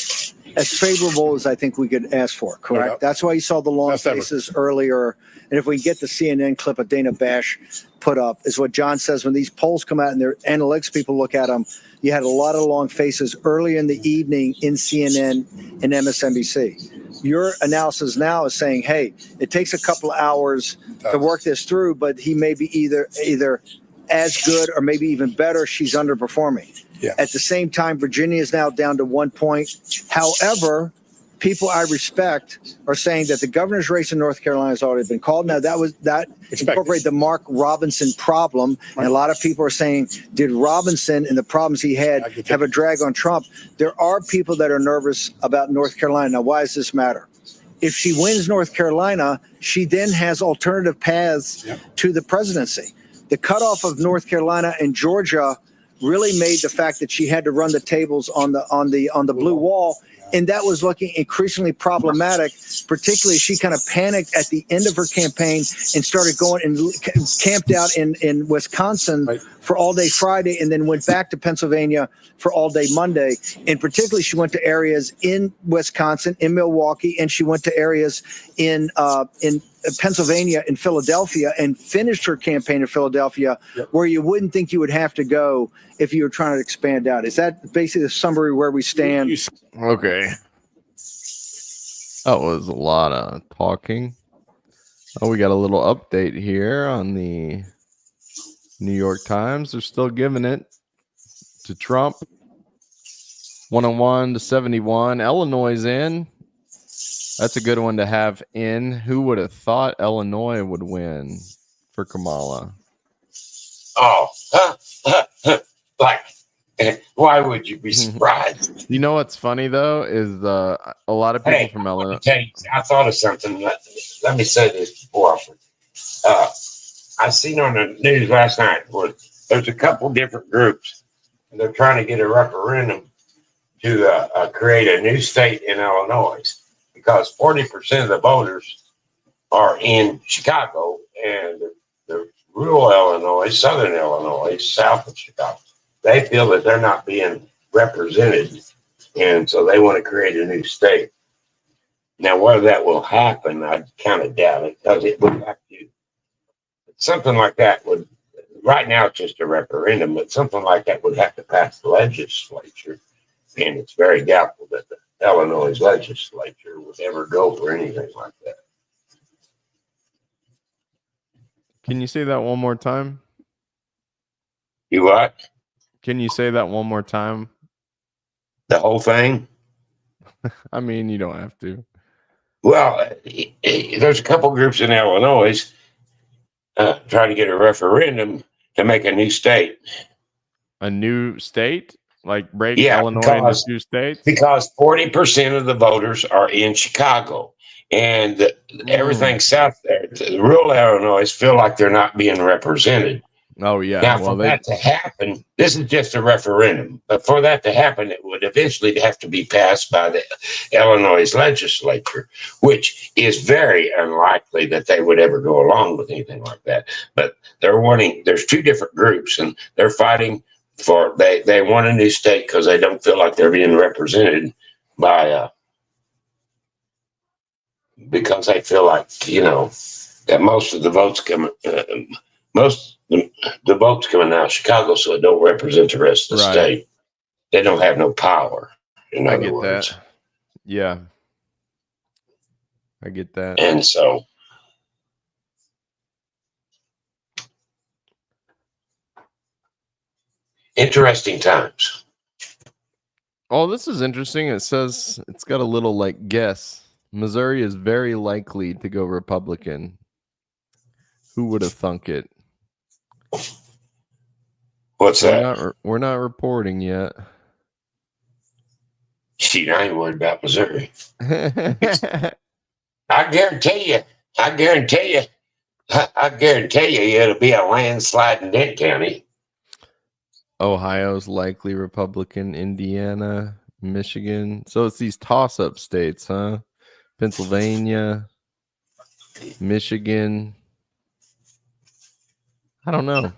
as favorable as I think we could ask for, correct? No. That's why you saw the long Best ever. faces earlier. And if we get the CNN clip of Dana Bash put up, is what John says, when these polls come out and their analytics people look at them, you had a lot of long faces early in the evening in CNN and MSNBC. Your analysis now is saying, hey, it takes a couple of hours to work this through, but he may be either as good or maybe even better. She's underperforming. Yeah. At the same time, Virginia is now down to 1 point. However, people I respect are saying that the governor's race in North Carolina has already been called. Now, that incorporated the Mark Robinson problem. And a lot of people are saying, did Robinson and the problems he had have a drag on Trump? There are people that are nervous about North Carolina. Now, why does this matter? If she wins North Carolina, she then has alternative paths to the presidency. The cutoff of North Carolina and Georgia really made the fact that she had to run the tables on the blue wall, and that was looking increasingly problematic. Particularly, she kind of panicked at the end of her campaign and started going and camped out in Wisconsin for all day Friday, and then went back to Pennsylvania for all day Monday. And particularly, she went to areas in Wisconsin, in Milwaukee, and she went to areas in Pennsylvania and Philadelphia, and finished her campaign in Philadelphia, where you wouldn't think you would have to go if you were trying to expand out. Is that basically the summary where we stand? Okay. That was a lot of talking. Oh, we got a little update here on the New York Times. They're still giving it to Trump. 101 to 71. Illinois is in. That's a good one to have in. Who would have thought Illinois would win for Kamala? Oh, like, why would you be surprised? You know what's funny though is a lot of people from Illinois. I thought of something. Let me say this before I seen on the news last night where there's a couple different groups and they're trying to get a referendum to create a new state in Illinois, because 40% of the voters are in Chicago, and the rural Illinois, southern Illinois, south of Chicago, they feel that they're not being represented, and so they want to create a new state. Now, whether that will happen, I kind of doubt it, because it would have to. Something like that would, right now it's just a referendum, but something like that would have to pass the legislature, and it's very doubtful that the Illinois legislature would ever go for anything like that. Can you say that one more time? You what? Can you say that one more time? The whole thing? I mean, you don't have to. Well, there's a couple groups in Illinois trying to get a referendum to make a new state. A new state? Like break Yeah, Illinois into two states? Because 40% of the voters are in Chicago, and everything south there, the rural Illinois, feel like they're not being represented. Oh, yeah. Now, for that to happen, this is just a referendum, but for that to happen, it would eventually have to be passed by the Illinois legislature, which is very unlikely that they would ever go along with anything like that. But they're wanting, there's two different groups, and they're fighting for, they want a new state because they don't feel like they're being represented by, because they feel like, you know, that most of the votes come, the votes coming out of Chicago, so it don't represent the rest of the state. They don't have no power, in other words. That. Yeah. I get that. And so Interesting times. Oh, this is interesting. It says it's got a little like guess. Missouri is very likely to go Republican. Who would have thunk it? What's that? We're not reporting yet. Shit, I ain't worried about Missouri. I guarantee you, it'll be a landslide in Dent County. Ohio's likely Republican. Indiana, Michigan. So it's these toss-up states, huh? Pennsylvania, Michigan. I don't know.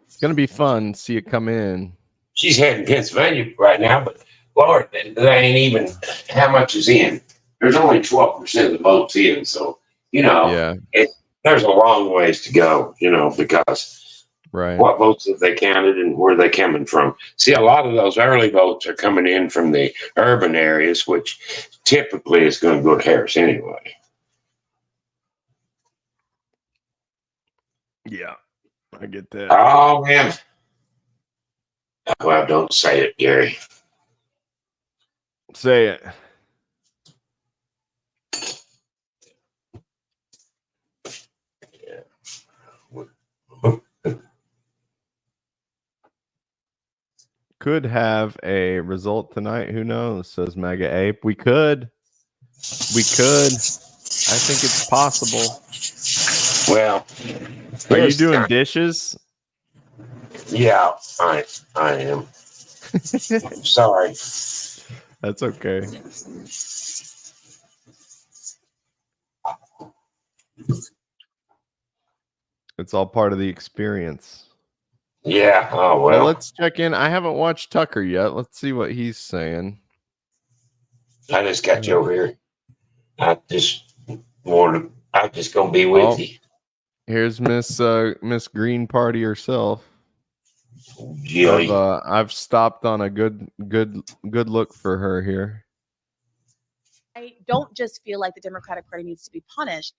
It's gonna be fun to see it come in. She's heading Pennsylvania right now, but Lord, that ain't even how much is in. There's only 12% of the votes in, so Yeah. There's a long ways to go, because Right. what votes have they counted and where are they coming from? See, a lot of those early votes are coming in from the urban areas, which typically is going to go to Harris anyway. Yeah, I get that. Oh, man. Well, don't say it, Gary. Say it. Could have a result tonight. Who knows? Says Mega Ape. We could. I think it's possible. Well, are you doing dishes? Yeah, I am. I'm sorry. That's okay. It's all part of the experience. Yeah. Oh, well. Let's check in. I haven't watched Tucker yet. Let's see what he's saying. I just got you over here. I'm just gonna be with you. Here's Miss Green Party herself. I've stopped on a good look for her here. I don't just feel like the Democratic Party needs to be punished.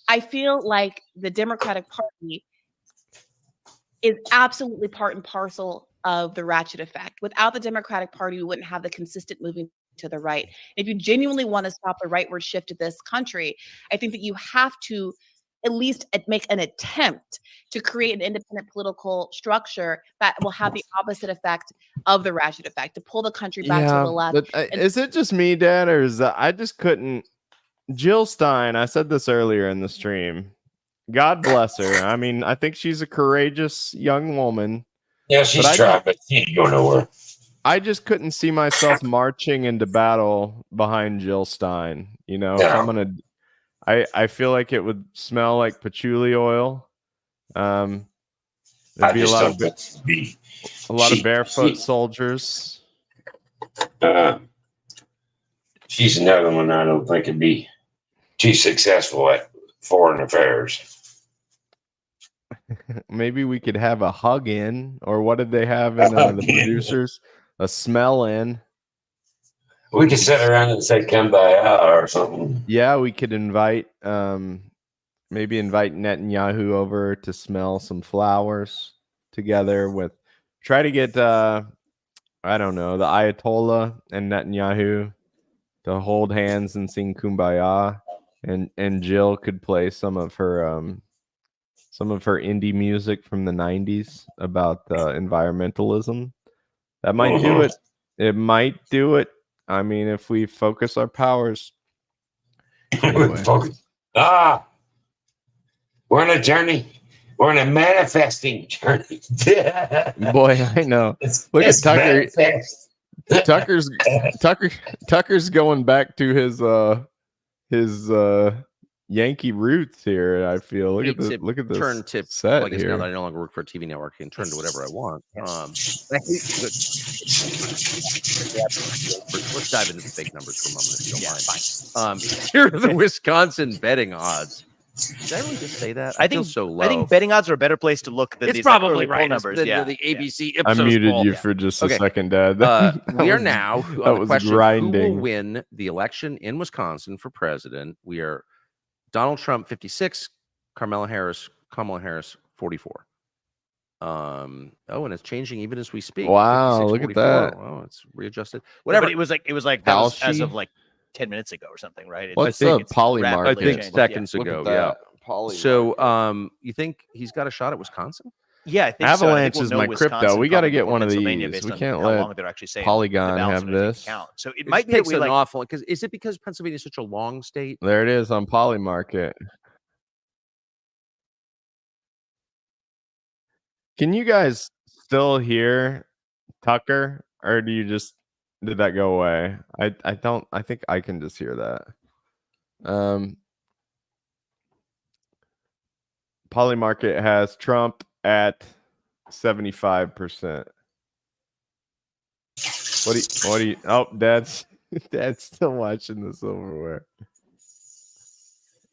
I feel like the Democratic Party is absolutely part and parcel of the ratchet effect. Without the Democratic Party, we wouldn't have the consistent moving to the right. If you genuinely want to stop the rightward shift of this country, I think that you have to at least make an attempt to create an independent political structure that will have the opposite effect of the ratchet effect, to pull the country back to the left. But is it just me, Dad, or is that I just couldn't? Jill Stein, I said this earlier in the stream. God bless her. I mean, I think she's a courageous young woman. Yeah, she's trying, but she ain't going nowhere. I just couldn't see myself marching into battle behind Jill Stein. If I'm gonna, I feel like it would smell like patchouli oil. There'd be a lot of barefoot soldiers. She's another one I don't think would be too successful at foreign affairs. Maybe we could have a hug in, or what did they have in the producers? A smell in. We could sit around and say "Kumbaya" or something. Yeah, we could invite, maybe invite Netanyahu over to smell some flowers together with. Try to get, I don't know, the Ayatollah and Netanyahu to hold hands and sing "Kumbaya," and Jill could play some of her indie music from the 90s about environmentalism. That might do it. It might do it. I mean, if we focus our powers. Anyway. We're on a journey. We're on a manifesting journey. Boy, I know. Look at Tucker. Tucker's going back to his Yankee roots here. I feel. Look at this. Turn tip. Set I guess here. now that I no longer work for a TV network, I can turn to whatever I want. Let's dive into the fake numbers for a moment, if you don't mind. Here are the Wisconsin betting odds. Did I really just say that? I think so low. I think betting odds are a better place to look than It's these probably poll right. numbers. The ABC Ipsos I muted poll. you for just a Okay. second, Dad. We are now that on the was question: grinding. who will win the election in Wisconsin for president? We are Donald Trump 56, Kamala Harris 44. Oh, and it's changing even as we speak. Wow, look at 56.44. that. Oh, it's readjusted. Yeah, Whatever. but it was like that was as Kalshi? of like 10 minutes ago or something, right? What's think the it's poly I market? rapidly think changing. seconds Look ago. at Yeah. that. Poly So, market. you think he's got a shot at Wisconsin? Yeah, I think so. And I Avalanche think we'll is know my crypto. Wisconsin We got to probably get before one of Pennsylvania these. based We on can't how let long they're actually saying the Polygon ballots have are gonna take this. account. So it It might be that takes we an like awful because is it because Pennsylvania is such a long state? There it is on Poly Market. Can you guys still hear Tucker, or do you just did that go away? I don't. I think I can just hear that. Poly Market has Trump at 75%. What do you? Oh, Dad's still watching the silverware.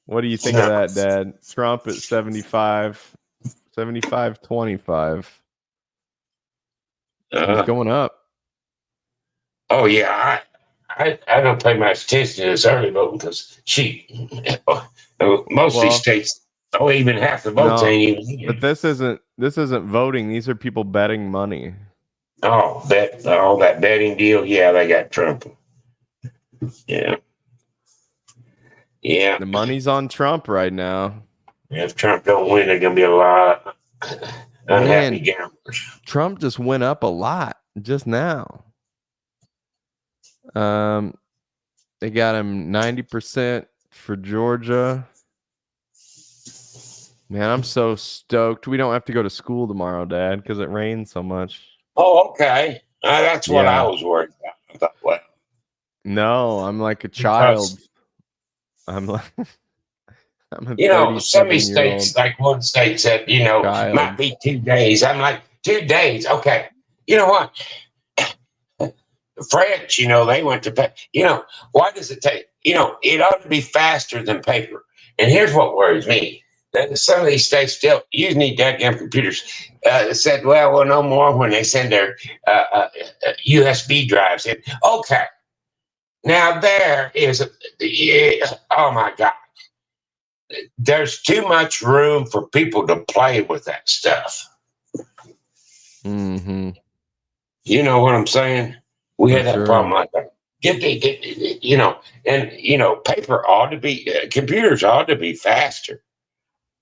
What do you think of that, Dad? Trump at 75, 25. He's going up. Oh yeah, I don't pay much attention to this early voting because most of these states, even half the votes ain't even. But this isn't voting. These are people betting money. Oh, that betting deal. Yeah, they got Trump. Yeah. Yeah. The money's on Trump right now. If Trump don't win, there's gonna be a lot of unhappy gamblers. Trump just went up a lot just now. They got him 90% for Georgia. Man, I'm so stoked. We don't have to go to school tomorrow, Dad, because it rained so much. Oh, okay. That's what I was worried about. I thought, well, no, I'm like a child. I'm like, I'm a some of these 37-year-old states, like one state said, might be 2 days. I'm like, 2 days. Okay. You know what? The French, they went to, why does it take, it ought to be faster than paper. And here's what worries me. That some of these states still use need dadgum computers. Said, well, no more when they send their USB drives in. Okay. Now there is, oh my God. There's too much room for people to play with that stuff. Mm-hmm. You know what I'm saying? We had that problem like that. Paper ought to be, computers ought to be faster.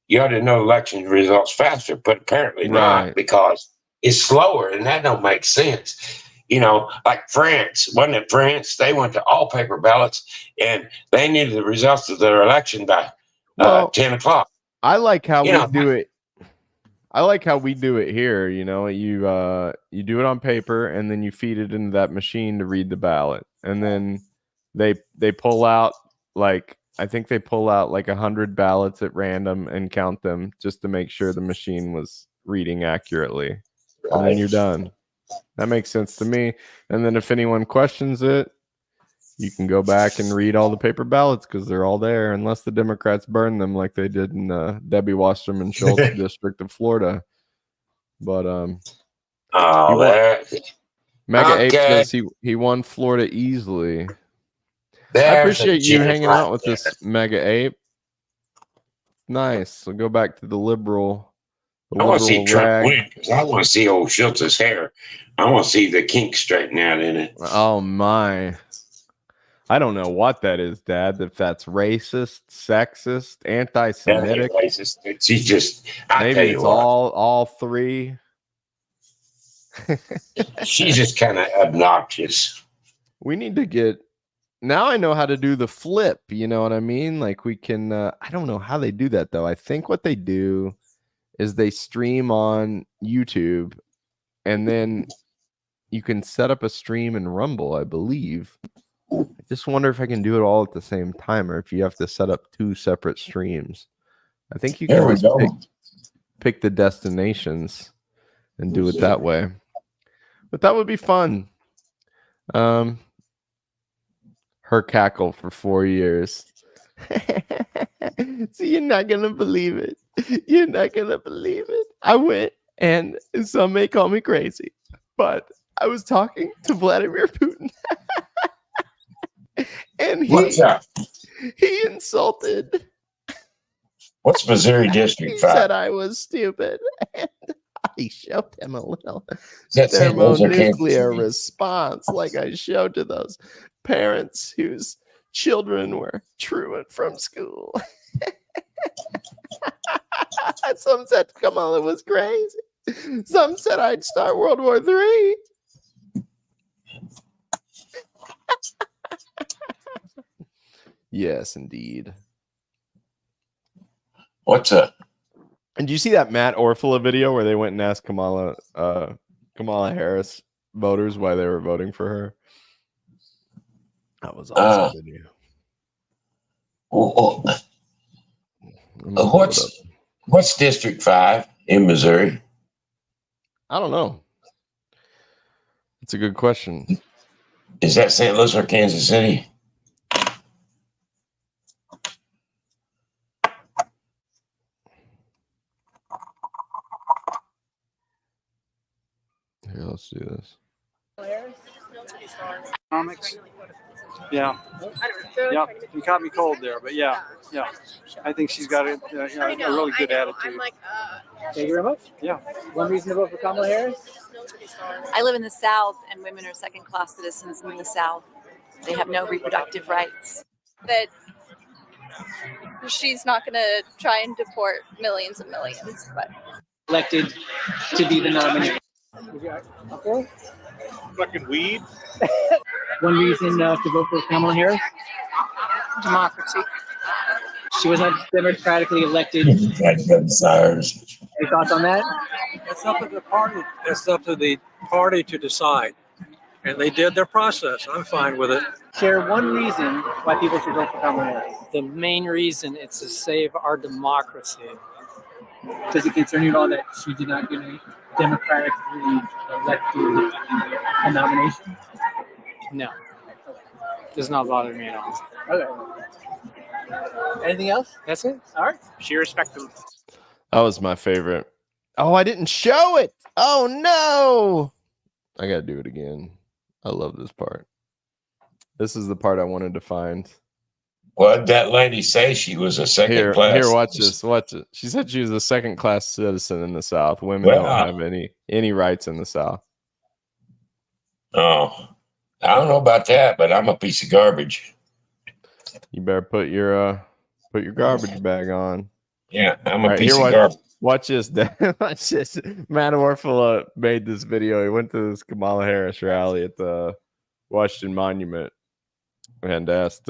You ought to know election results faster, but apparently not because it's slower, and that don't make sense. Like France, wasn't it France? They went to all paper ballots, and they knew the results of their election by 10 o'clock. I like how we do it. I like how we do it here. You do it on paper, and then you feed it into that machine to read the ballot, and then they pull out I think they pull out 100 ballots at random and count them just to make sure the machine was reading accurately, and then you're done. That makes sense to me. And then if anyone questions it, you can go back and read all the paper ballots because they're all there, unless the Democrats burn them like they did in Debbie Wasserman Schultz district of Florida. But Mega Ape says he won Florida easily. I appreciate you hanging out with this Mega Ape. Nice. So go back to the liberal. I want to see Trump win because I want to see old Schultz's hair. I want to see the kinks straighten out in it. Oh my. I don't know what that is, Dad. If that's racist, sexist, anti-Semitic. Racist. She's just. Maybe it's all three. She's just kind of obnoxious. We need to get. Now I know how to do the flip. You know what I mean? Like we can. I don't know how they do that though. I think what they do is they stream on YouTube, and then you can set up a stream in Rumble, I believe. I just wonder if I can do it all at the same time, or if you have to set up 2 separate streams. I think you can just pick the destinations and do it that way. But that would be fun. Her cackle for 4 years. So you're not gonna believe it. You're not gonna believe it. I went, and some may call me crazy, but I was talking to Vladimir Putin. And he insulted. What's Missouri District 5? He said I was stupid. And I I showed them a little That's St. Louis or Kansas thermonuclear City? response, like I showed to those parents whose children were truant from school. Some said Kamala was crazy. Some said I'd start World War III. Yes, indeed. What's up? And do you see that Matt Orfila video where they went and asked Kamala Harris voters why they were voting for her? That was awesome video. What's District 5 in Missouri? I don't know. It's a good question. Is that St. Louis or Kansas City? Here, let's do this. Comics. Yeah. Yeah. You caught me cold there, but yeah. I think she's got a really good attitude. Thank you very much. Yeah. One reason to vote for Kamala Harris? I live in the South, and women are second-class citizens in the South. They have no reproductive rights. That she's not going to try and deport millions and millions, but Elected to be the nominee. Okay. Fucking weed. One reason to vote for Kamala Harris? democracy. She was not democratically elected. Any thoughts on that? It's up to the party. It's up to the party to decide. And they did their process. I'm fine with it. Share one reason why people should vote for Kamala Harris. The main reason is to save our democracy. Does it concern you at all that she did not get a democratically elected nomination? No. Does not bother me at all. Okay. Anything else? That's it. All right. She respects them. That was my favorite. Oh, I didn't show it. Oh, no. I got to do it again. I love this part. This is the part I wanted to find. What did that lady say? She was a second class. Here, watch this. Watch it. She said she was a second class citizen in the South. Women don't have any rights in the South. Oh, I don't know about that, but I'm a piece of garbage. You better put your garbage bag on. Yeah, I'm a piece of garbage. Watch this. Watch this. Matt Orfila made this video. He went to this Kamala Harris rally at the Washington Monument and asked.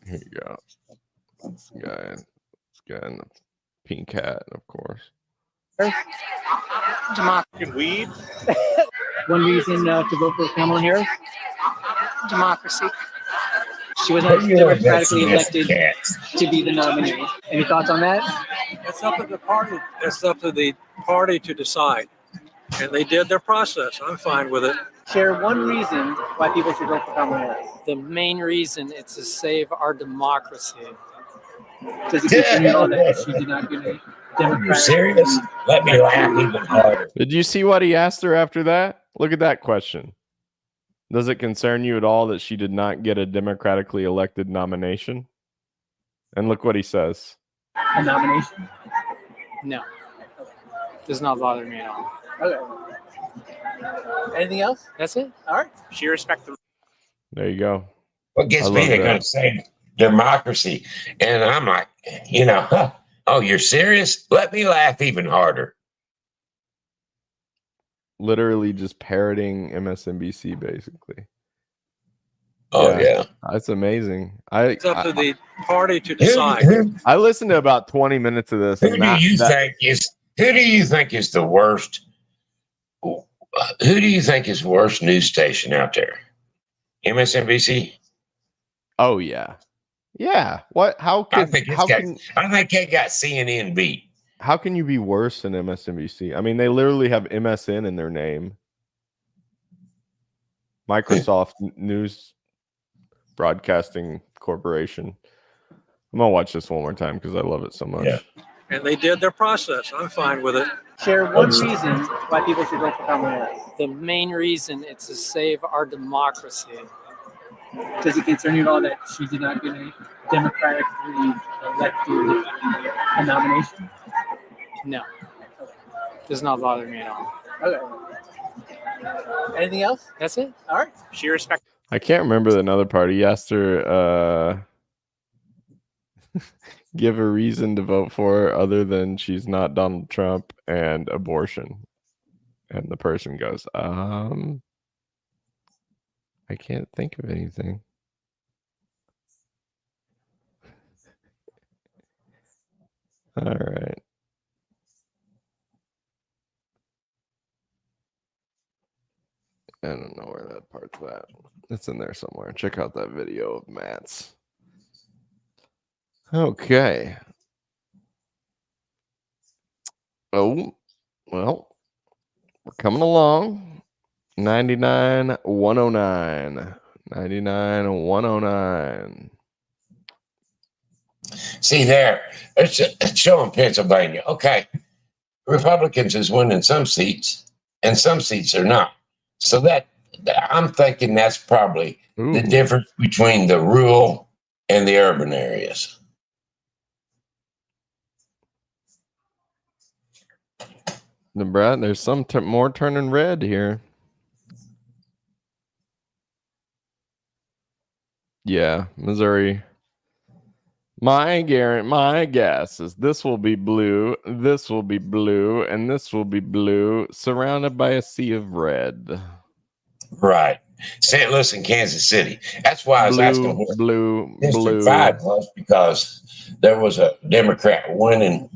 Here you go. This guy in the pink hat, of course. Democracy. Weed. One reason to vote for Kamala Harris? Democracy. She was not democratically elected to be the nominee. Any thoughts on that? It's up to the party. It's up to the party to decide. And they did their process. I'm fine with it. Share one reason why people should vote for Kamala Harris. The main reason is to save our democracy. Does it concern you at all that she did not get a democratic? You serious? Let me laugh even harder. Did you see what he asked her after that? Look at that question. Does it concern you at all that she did not get a democratically elected nomination? And look what he says. A nomination? No. Does not bother me at all. Okay. Anything else? That's it. All right. She respects them. There you go. What gets me, they're going to say democracy. And I'm like, oh, you're serious? Let me laugh even harder. Literally just parroting MSNBC, basically. Oh, yeah. That's amazing. It's up to the party to decide. I listened to about 20 minutes of this. Who do you think is the worst? Who do you think is the worst news station out there? MSNBC? Oh, yeah. Yeah. What? How can? I think they got CNN beat. How can you be worse than MSNBC? I mean, they literally have MSN in their name. Microsoft News Broadcasting Corporation. I'm gonna watch this one more time because I love it so much. Yeah. And they did their process. I'm fine with it. Share one reason why people should vote for Kamala Harris. The main reason is to save our democracy. Does it concern you at all that she did not get a democratically elected nomination? No. Does not bother me at all. Okay. Anything else? That's it. All right. She respects. I can't remember another part. He asked her give a reason to vote for her other than she's not Donald Trump and abortion. And the person goes, I can't think of anything. All right. I don't know where that part's at. It's in there somewhere. Check out that video of Matt's. Okay. Oh, well, we're coming along. 99,109. 99,109. See there, it's showing Pennsylvania. Okay, Republicans is winning some seats, and some seats are not. So that I'm thinking that's probably the difference between the rural and the urban areas. Nebraska, there's some more turning red here. Yeah, Missouri. My guess is this will be blue, this will be blue, and this will be blue, surrounded by a sea of red. Right. St. Louis and Kansas City. That's why I was asking what District 5 was, because there was a Democrat winning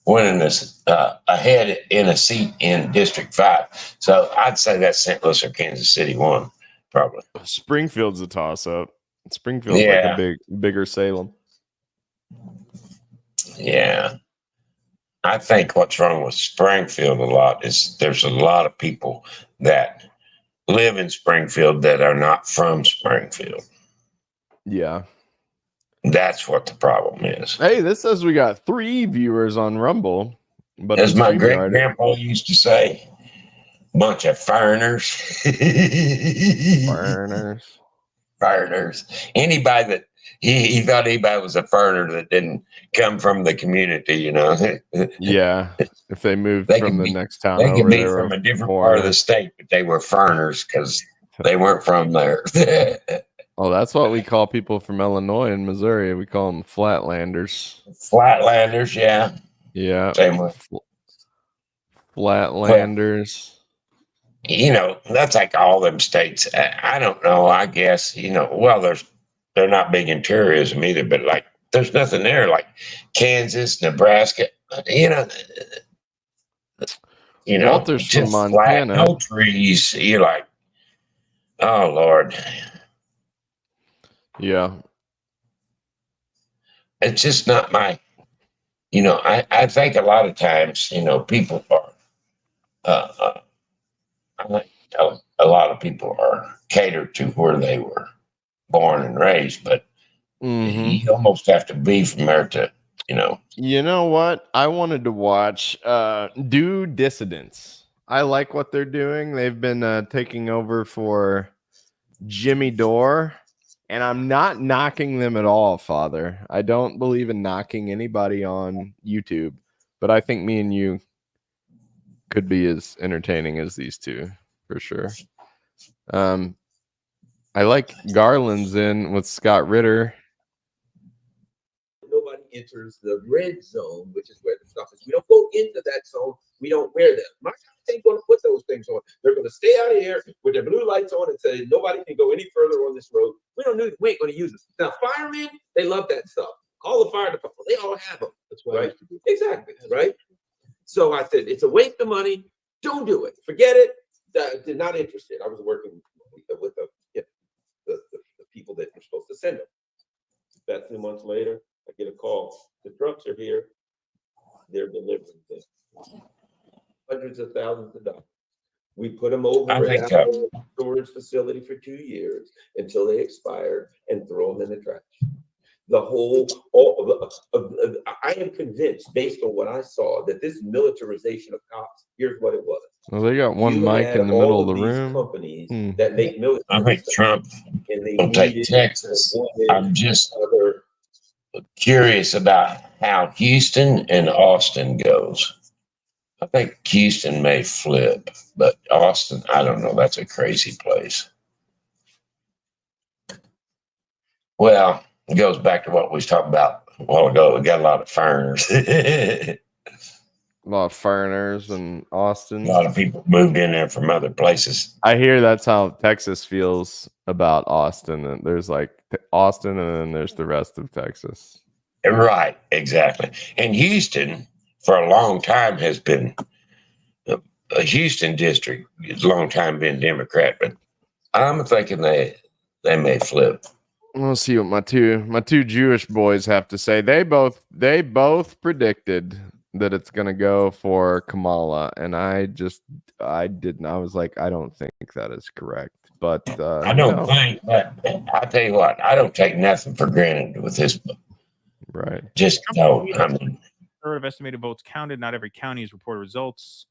this ahead in a seat in District 5. So I'd say that's St. Louis or Kansas City won, probably. Springfield's a toss-up. Springfield's like a bigger Salem. Yeah. I think what's wrong with Springfield a lot is there's a lot of people that live in Springfield that are not from Springfield. Yeah. That's what the problem is. Hey, this says we got 3 viewers on Rumble. But as my great-grandpa used to say, bunch of foreigners. Foreigners. Anybody that he thought anybody was a foreigner that didn't come from the community, you know. Yeah, if they moved from the next town they over, could be from a different part of the state, but they were foreigners because they weren't from there. Oh, that's what we call people from Illinois and Missouri. We call them flatlanders. Flatlanders, yeah. Yeah. Same way. Flatlanders. You know, that's like all them states. I don't know. I guess, you know, well, they're not big in tourism either, but like there's nothing there like Kansas, Nebraska, you know, Walter's from just Montana. flat, no trees. You're like, oh Lord. Yeah. It's just not my, you know, I think a lot of times, you know, people are, a lot of people are catered to where they were born and raised, but you almost have to be from there to, you know. You know what? I wanted to watch Do Dissidents. I like what they're doing. They've been taking over for Jimmy Dore, and I'm not knocking them at all, Father. I don't believe in knocking anybody on YouTube, but I think me and you could be as entertaining as these two for sure. I like Garland's in with Scott Ritter. Nobody enters the red zone, which is where the stuff is. We don't go into that zone. We don't wear them. My guys ain't going to put those things on. They're going to stay out of here with their blue lights on and say nobody can go any further on this road. We ain't going to use it. Now, firemen, they love that stuff. All the fire department, they all have them. That's right. Exactly. Right. So I said it's a waste of money. Don't do it. Forget it. They're not interested. I was working with the people that were supposed to send them. About 2 months later, I get a call. The trucks are here. They're delivering things. Hundreds of thousands of dollars. We put them over at our storage facility for 2 years until they expired and throw them in the trash. I am convinced, based on what I saw, that this militarization of cops, here's what it was. Well, they got one mic in the middle of the room. Companies that make military. I think Trump will take Texas. I'm just curious about how Houston and Austin goes. I think Houston may flip, but Austin, I don't know. That's a crazy place. Well, it goes back to what we was talking about a while ago. We got a lot of foreigners. A lot of foreigners in Austin. A lot of people moved in there from other places. I hear that's how Texas feels about Austin. And there's like Austin, and then there's the rest of Texas. Right, exactly. And Houston, for a long time, has been a Houston district. It's a long time been Democrat, but I'm thinking they may flip. We'll see what my two Jewish boys have to say. They both predicted that it's gonna go for Kamala, and I didn't. I was like, I don't think that is correct. But I don't think. But I tell you what, I don't take nothing for granted with this. Right. Just no. I mean, third of estimated votes counted. Not every county has reported results.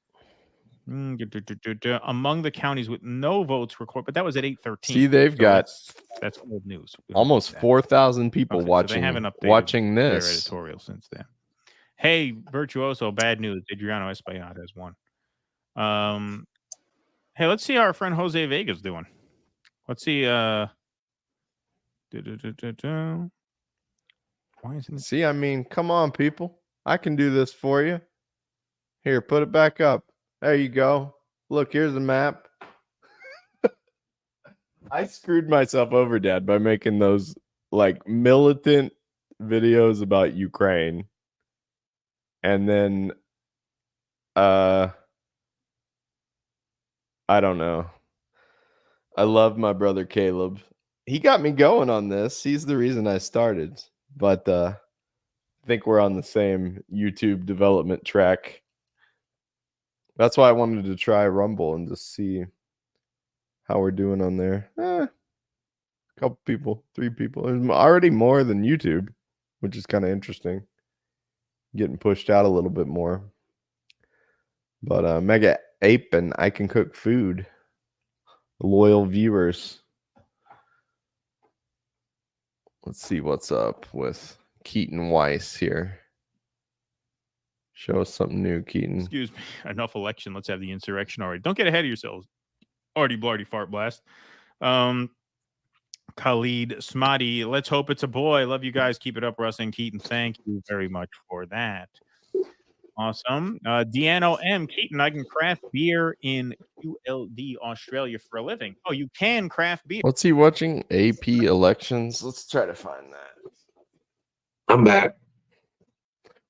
Among the counties with no votes recorded, but that was at 8:13. See, they've got that's old news. Almost 4,000 people watching. So they haven't updated watching their this editorial since then. Hey, Virtuoso, bad news. Adriano Espaillat has won. Hey, let's see how our friend Jose Vega's doing. Let's see. Why isn't it? See, I mean, come on, people. I can do this for you. Here, put it back up. There you go. Look, here's a map. I screwed myself over, Dad, by making those like militant videos about Ukraine. And then I don't know. I love my brother Caleb. He got me going on this. He's the reason I started. But I think we're on the same YouTube development track. That's why I wanted to try Rumble and just see how we're doing on there. A couple people, 3 people. There's already more than YouTube, which is kind of interesting. Getting pushed out a little bit more. But Mega Ape and I Can Cook Food. Loyal viewers. Let's see what's up with Keaton Weiss here. Show us something new, Keaton. Excuse me. Enough election. Let's have the insurrection already. Don't get ahead of yourselves. Arty blarty fart blast. Khalid Smati. Let's hope it's a boy. Love you guys. Keep it up, Russ and Keaton. Thank you very much for that. Awesome. Deanno M. Keaton, I can craft beer in ULD, Australia for a living. Oh, you can craft beer. What's he watching? AP elections. Let's try to find that. I'm back.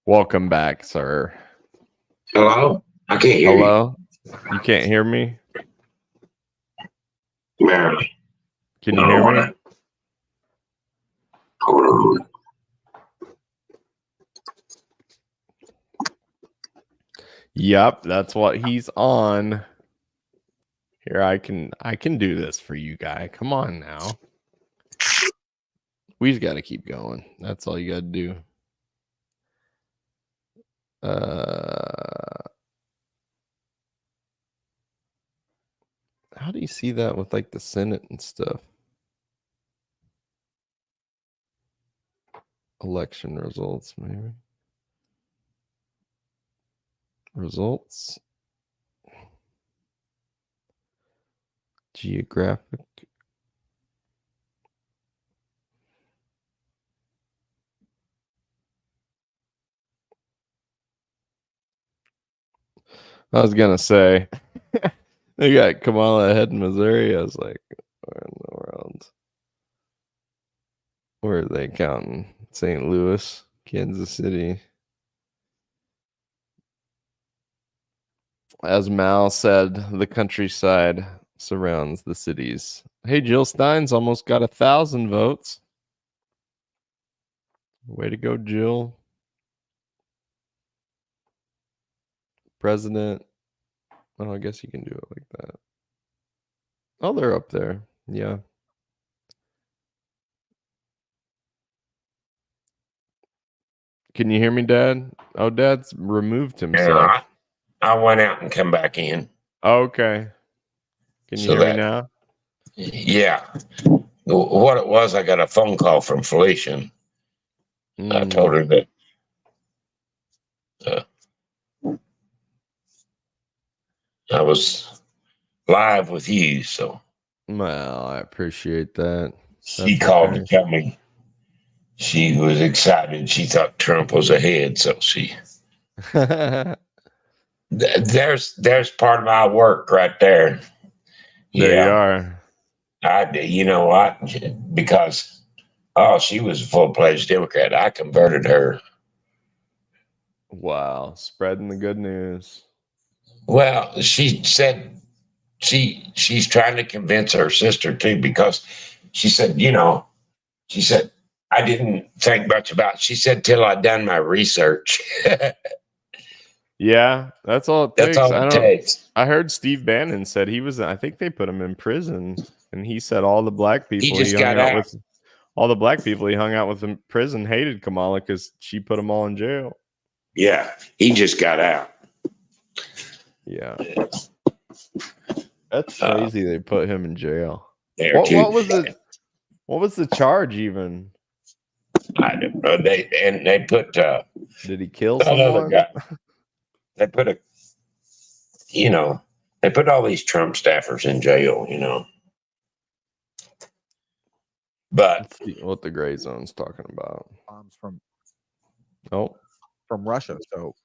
Welcome back, sir. Hello? I can't hear Hello? You can't hear me? Barely. Can you hear me? Hold on. Yep, that's what he's on. Here, I can do this for you, guy. Come on now. We just got to keep going. That's all you got to do. How do you see that with like the Senate and stuff? Election results, maybe. Results. Geographic. I was gonna say they got Kamala ahead in Missouri. I was like, where in the world? Where are they counting? St. Louis, Kansas City. As Mal said, the countryside surrounds the cities. Hey, Jill Stein's almost got 1,000 votes. Way to go, Jill. President. Oh, I guess you can do it like that. Oh, they're up there. Yeah. Can you hear me, Dad? Oh, Dad's removed himself. Yeah, I went out and come back in. Okay. Can you hear me now? Yeah. What it was, I got a phone call from Felicia. I told her that I was live with you, so Well, I appreciate that. she That's called okay. to tell me she was excited. She thought Trump was ahead, so she. There's part of my work right there. There you are. You know what? Because she was a full-fledged Democrat. I converted her. Wow, spreading the good news. Well, she said she's trying to convince her sister too, because she said, she said, I didn't think much about it. She said, till I'd done my research. Yeah, that's all it That's takes. all it takes. I heard Steve Bannon said he was. I think they put him in prison, and he said all the black people just hung got out out. with, all the black people he hung out with in prison hated Kamala because she put them all in jail. Yeah, he just got out. Yeah, that's crazy. They put him in jail. There, too. What was it? What was the charge even? I don't know. They put. Did he kill another someone? guy. They put they put all these Trump staffers in jail. But Let's see what the gray zone's talking about. Bombs from from Russia. So,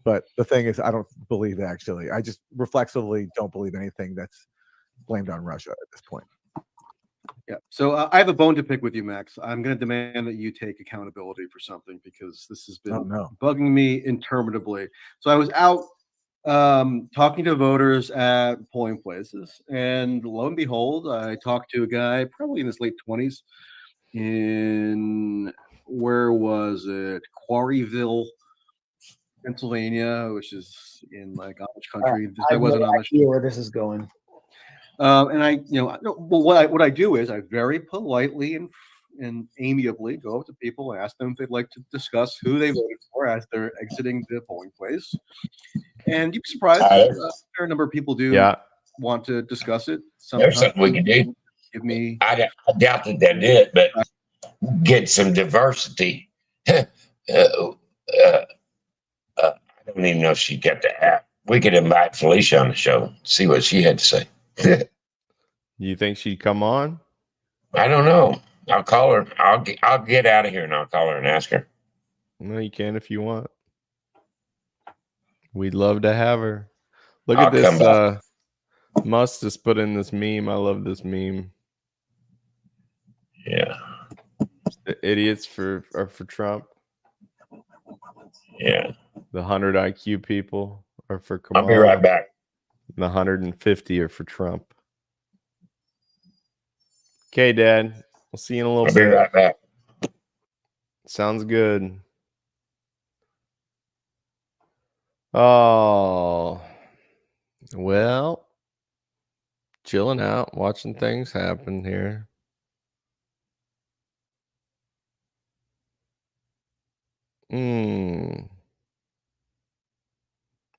but the thing is, I don't believe actually. I just reflexively don't believe anything that's blamed on Russia at this point. Yeah. So I have a bone to pick with you, Max. I'm going to demand that you take accountability for something because this has been bugging me interminably. So I was out talking to voters at polling places, and lo and behold, I talked to a guy probably in his late 20s in, where was it? Quarryville, Pennsylvania, which is in like Amish country. This guy wasn't Amish. idea where this is going. And I, what I do is I very politely and amiably go up to people and ask them if they'd like to discuss who they voted for as they're exiting the polling place. And you'd be surprised, a fair number of people do want to discuss it. There's something we can do. Give me. I doubt that they did, but get some diversity. I don't even know if she got the app. We could invite Felicia on the show, see what she had to say. You think she'd come on? I don't know. I'll call her. I'll get out of here and I'll call her and ask her. No, you can if you want. We'd love to have her. Look I'll at this. come back. Must just put in this meme. I love this meme. Yeah. The idiots are for Trump. Yeah. The 100 IQ people are for Kamala. I'll be right back. The 150 are for Trump. Okay, Dad. We'll see you in a little bit. I'll be right back. Sounds good. Oh, well, chilling out, watching things happen here.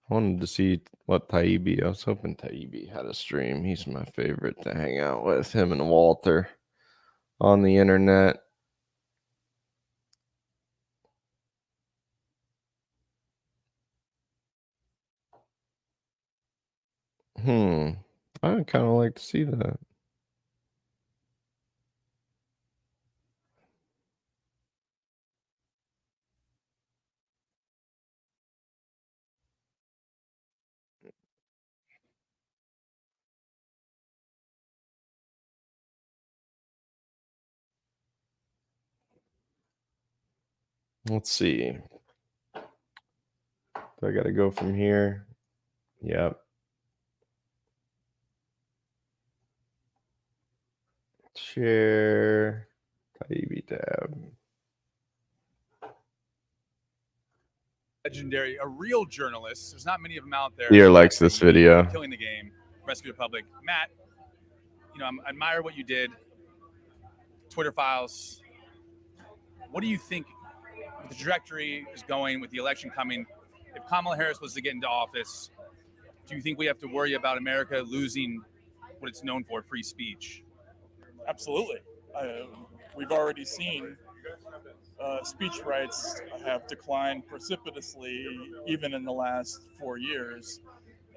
I wanted to see what Taibbi. I was hoping Taibbi had a stream. He's my favorite to hang out with, him and Walter on the internet. I'd kind of like to see that. Let's see. Do I got to go from here? Yep. Share. Taibbi tab. Legendary, a real journalist. There's not many of them out there. Lear likes this video. Killing the game, Rescue Republic. Matt, I admire what you did. Twitter files. What do you think the trajectory is going with the election coming? If Kamala Harris was to get into office, do you think we have to worry about America losing what it's known for, free speech? Absolutely. We've already seen speech rights have declined precipitously even in the last 4 years.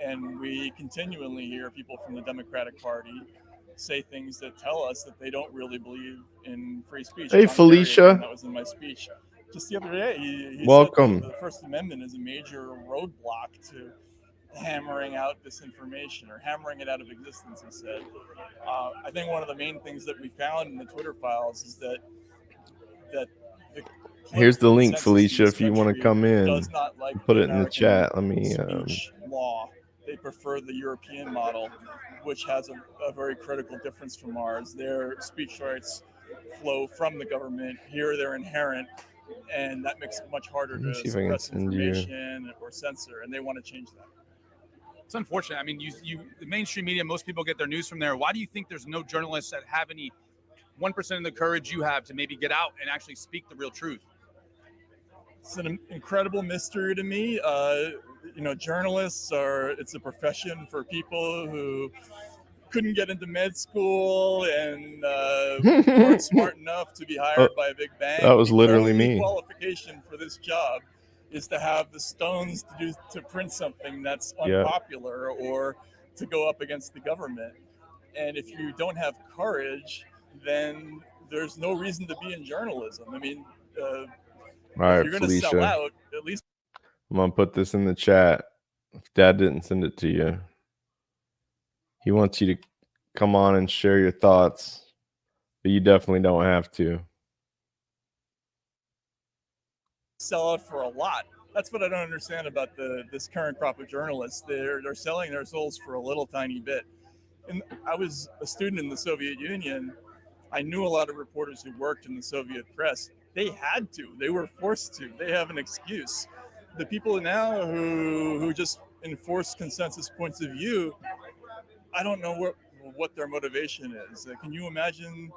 And we continually hear people from the Democratic Party say things that tell us that they don't really believe in free speech. Hey, John Kerry, Felicia. again, that was in my speech just the other day. He Welcome. said the First Amendment is a major roadblock to hammering out this information, or hammering it out of existence, he said. I think one of the main things that we found in the Twitter files is that the Here's the link, consensus in Felicia, this if you want to country come in. does not like Put the it in the American chat. Let me. speech law. They prefer the European model, which has a very critical difference from ours. Their speech rights flow from the government. Here, they're inherent, and that makes it much harder Let me to see if I can suppress send you. information or censor, and they want to change that. It's unfortunate. I mean, the mainstream media, most people get their news from there. Why do you think there's no journalists that have any 1% of the courage you have to maybe get out and actually speak the real truth? It's an incredible mystery to me. Journalists it's a profession for people who couldn't get into med school and weren't smart enough to be hired by a big bank. That was literally The only me. qualification for this job is to have the stones to print something that's Yeah. unpopular or to go up against the government. And if you don't have courage, then there's no reason to be in journalism. I mean, All if right, you're going to sell Felicia. out, at least. I'm gonna put this in the chat. If Dad didn't send it to you, he wants you to come on and share your thoughts, but you definitely don't have to. Sell out for a lot. That's what I don't understand about this current crop of journalists. They're selling their souls for a little tiny bit. And I was a student in the Soviet Union. I knew a lot of reporters who worked in the Soviet press. They had to. They were forced to. They have an excuse. The people now who just enforce consensus points of view, I don't know what their motivation is. Can you imagine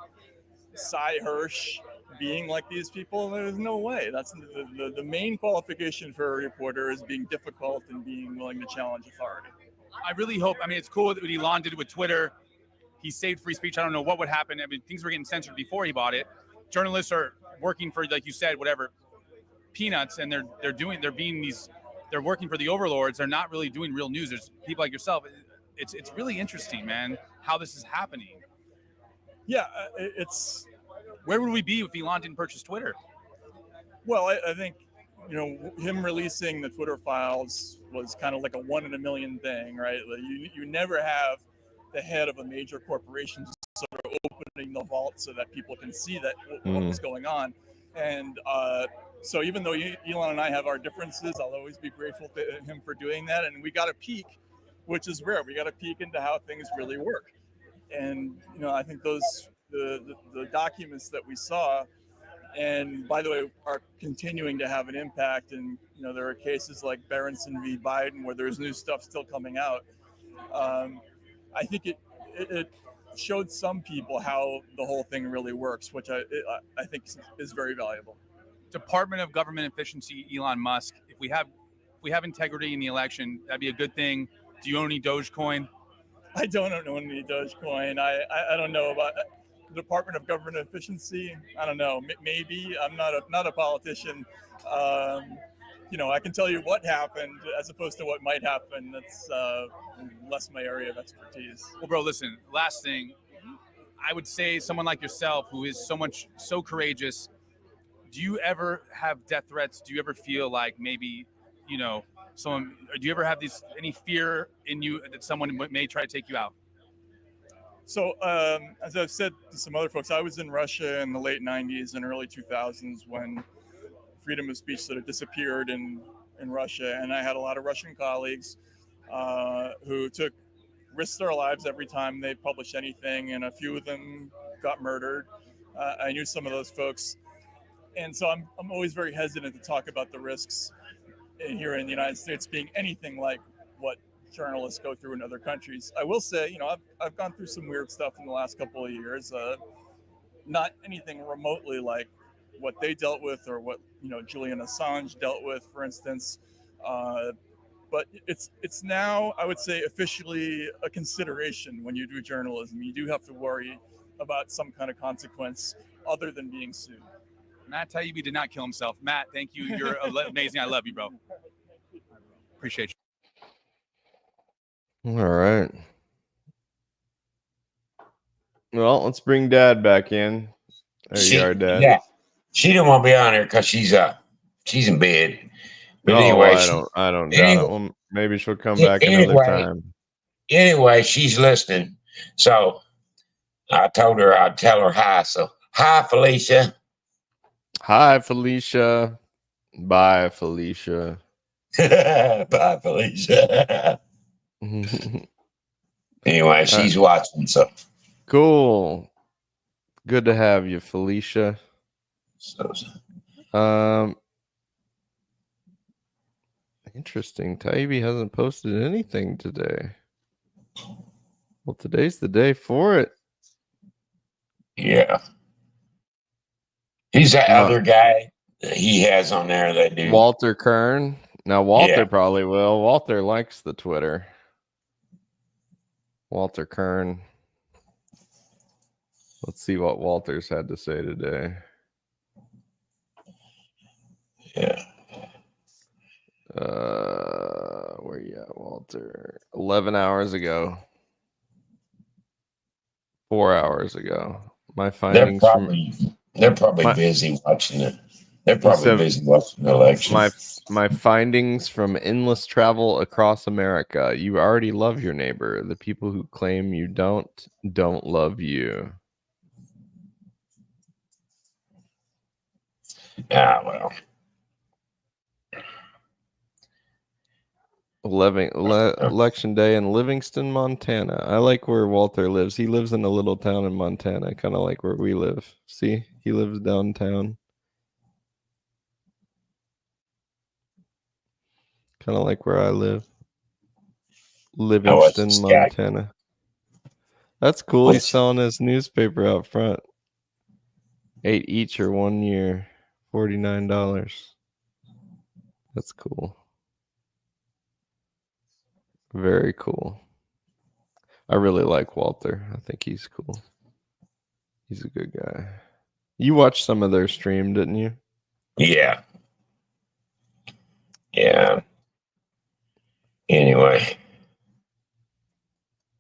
Cy Hirsch being like these people? There's no way. That's the main qualification for a reporter is being difficult and being willing to challenge authority. I really hope. I mean, it's cool what Elon did with Twitter. He saved free speech. I don't know what would happen. I mean, things were getting censored before he bought it. Journalists are working for, like you said, whatever, peanuts, and they're working for the overlords. They're not really doing real news. There's people like yourself. It's really interesting, man, how this is happening. Yeah, where would we be if Elon didn't purchase Twitter? Well, I think, him releasing the Twitter files was kind of like a 1 in a million thing, right? Like you never have the head of a major corporation sort of opening the vault so that people can see that what was going on. And so even though Elon and I have our differences, I'll always be grateful to him for doing that. And we got a peek, which is rare. We got a peek into how things really work. And, I think the documents that we saw, and by the way, are continuing to have an impact. And, there are cases like Berenson v. Biden where there's new stuff still coming out. I think it showed some people how the whole thing really works, which I think is very valuable. Department of Government Efficiency, Elon Musk. If we have integrity in the election, that'd be a good thing. Do you own any Dogecoin? I don't own any Dogecoin. I don't know about the Department of Government Efficiency. I don't know. Maybe. I'm not a politician. I can tell you what happened as opposed to what might happen. That's less my area of expertise. Well, bro, listen, last thing. I would say someone like yourself who is so courageous, do you ever have death threats? Do you ever feel like maybe, do you ever have any fear in you that someone may try to take you out? So, as I've said to some other folks, I was in Russia in the late 90s and early 2000s when freedom of speech sort of disappeared in Russia. And I had a lot of Russian colleagues who risked their lives every time they published anything. And a few of them got murdered. I knew some of those folks. And so I'm always very hesitant to talk about the risks here in the United States being anything like what journalists go through in other countries. I will say, I've gone through some weird stuff in the last couple of years. Not anything remotely like what they dealt with or what Julian Assange dealt with, for instance. But it's now, I would say, officially a consideration when you do journalism. You do have to worry about some kind of consequence other than being sued. Matt Taibbi did not kill himself. Matt, thank you. You're amazing. I love you, bro. Appreciate you. All right. Well, let's bring Dad back in. There you are, Dad. Yeah, she didn't want to be on here because she's in bed. But Oh, anyway, I don't doubt it. Well, maybe she'll come back another time. Anyway, she's listening. So I told her I'd tell her hi. So hi, Felicia. Hi, Felicia. Bye, Felicia. Bye, Felicia. Anyway, she's watching. So cool. Good to have you, Felicia. Interesting. Taibbi hasn't posted anything today. Well, today's the day for it. Yeah. He's that other guy that he has on there that do. Walter Kern. Now, Walter probably will. Walter likes the Twitter. Walter Kern. Let's see what Walter's had to say today. Yeah. Where you at, Walter? 11 hours ago. 4 hours ago. My findings they're probably busy watching it. They're probably busy watching the election. My findings from endless travel across America. You already love your neighbor. The people who claim you don't love you. Yeah, well. Election day in Livingston, Montana. I like where Walter lives. He lives in a little town in Montana, kind of like where we live. See, he lives downtown. Kind of like where I live. Livingston, Montana. That's cool. He's selling his newspaper out front. 8 each or 1 year. $49. That's cool. Very cool. I really like Walter. I think he's cool. He's a good guy. You watched some of their stream, didn't you? Yeah. Yeah. Anyway.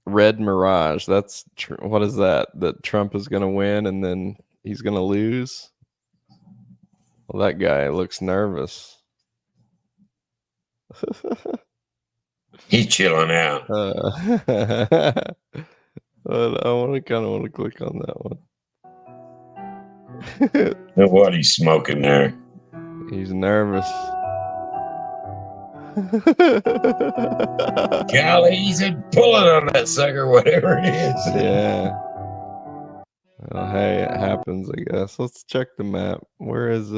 Red Mirage. That's what is that? That Trump is going to win and then he's going to lose? Well, that guy looks nervous. He's chilling out. I want to click on that one. What he's smoking there? He's nervous. Golly, he's pulling on that sucker, whatever it is. Yeah. Well, hey, it happens, I guess. Let's check the map. Where is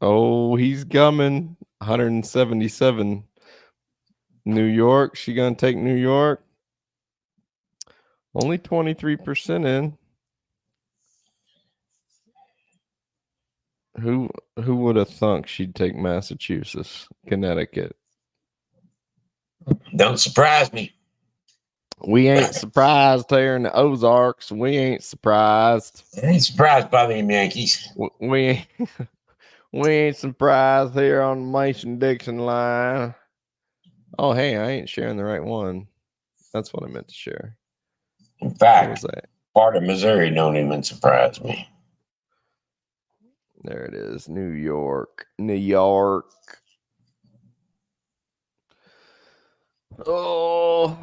Oh, he's coming. 177. New York. She gonna take New York. Only 23% in. Who would have thunk she'd take Massachusetts, Connecticut? Don't surprise me. We ain't surprised here in the Ozarks. We ain't surprised. I ain't surprised by them Yankees. We ain't surprised here on the Mason-Dixon line. Oh, hey, I ain't sharing the right one. That's what I meant to share. In fact, part of Missouri don't even surprise me. There it is. New York. New York. Oh.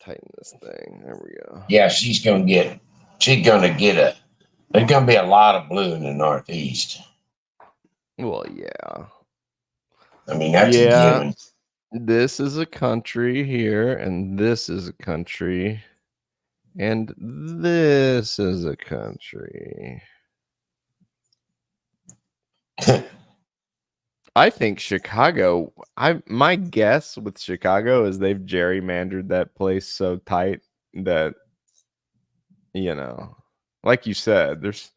Tighten this thing. There we go. Yeah, there's gonna be a lot of blue in the Northeast. Well, yeah. I mean, that's a given. This is a country here, and this is a country, and this is a country. I think Chicago, my guess with Chicago is they've gerrymandered that place so tight that, you know, like you said, there's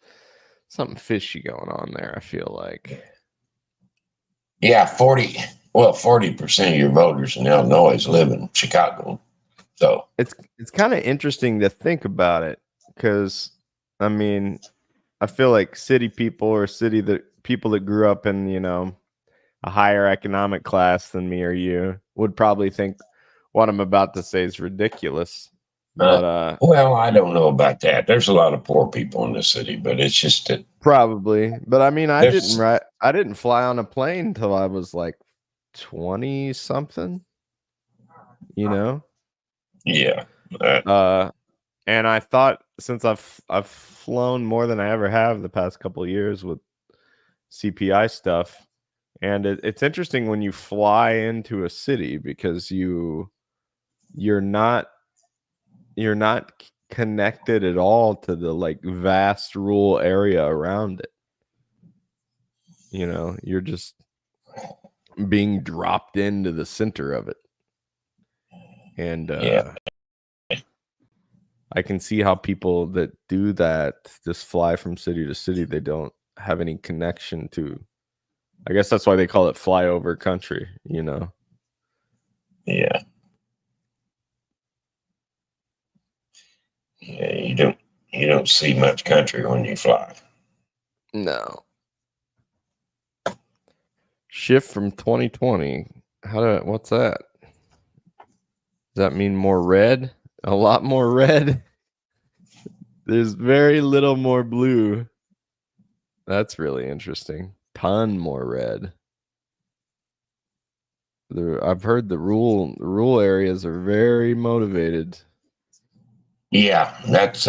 something fishy going on there, I feel like. Yeah, 40% of your voters in Illinois live in Chicago. So it's kind of interesting to think about it, because I mean, I feel like city people or people that grew up in, you know, a higher economic class than me or you would probably think what I'm about to say is ridiculous. But well, I don't know about that. There's a lot of poor people in the city, but it's just that probably. But I mean, I there's- didn't fly on a plane until I was like 20 something. You know? Yeah. And I thought since I've flown more than I ever have the past couple of years with CPI stuff, and it's interesting when you fly into a city because you're not connected at all to the like vast rural area around it. You know, you're just being dropped into the center of it. And I can see how people that do that just fly from city to city, they don't have any connection to. I guess that's why they call it flyover country, you know. Yeah. Yeah, you don't see much country when you fly. No. Shift from 2020. What's that? Does that mean more red? A lot more red? There's very little more blue. That's really interesting. Ton more red. I've heard the rural areas are very motivated. Yeah, that's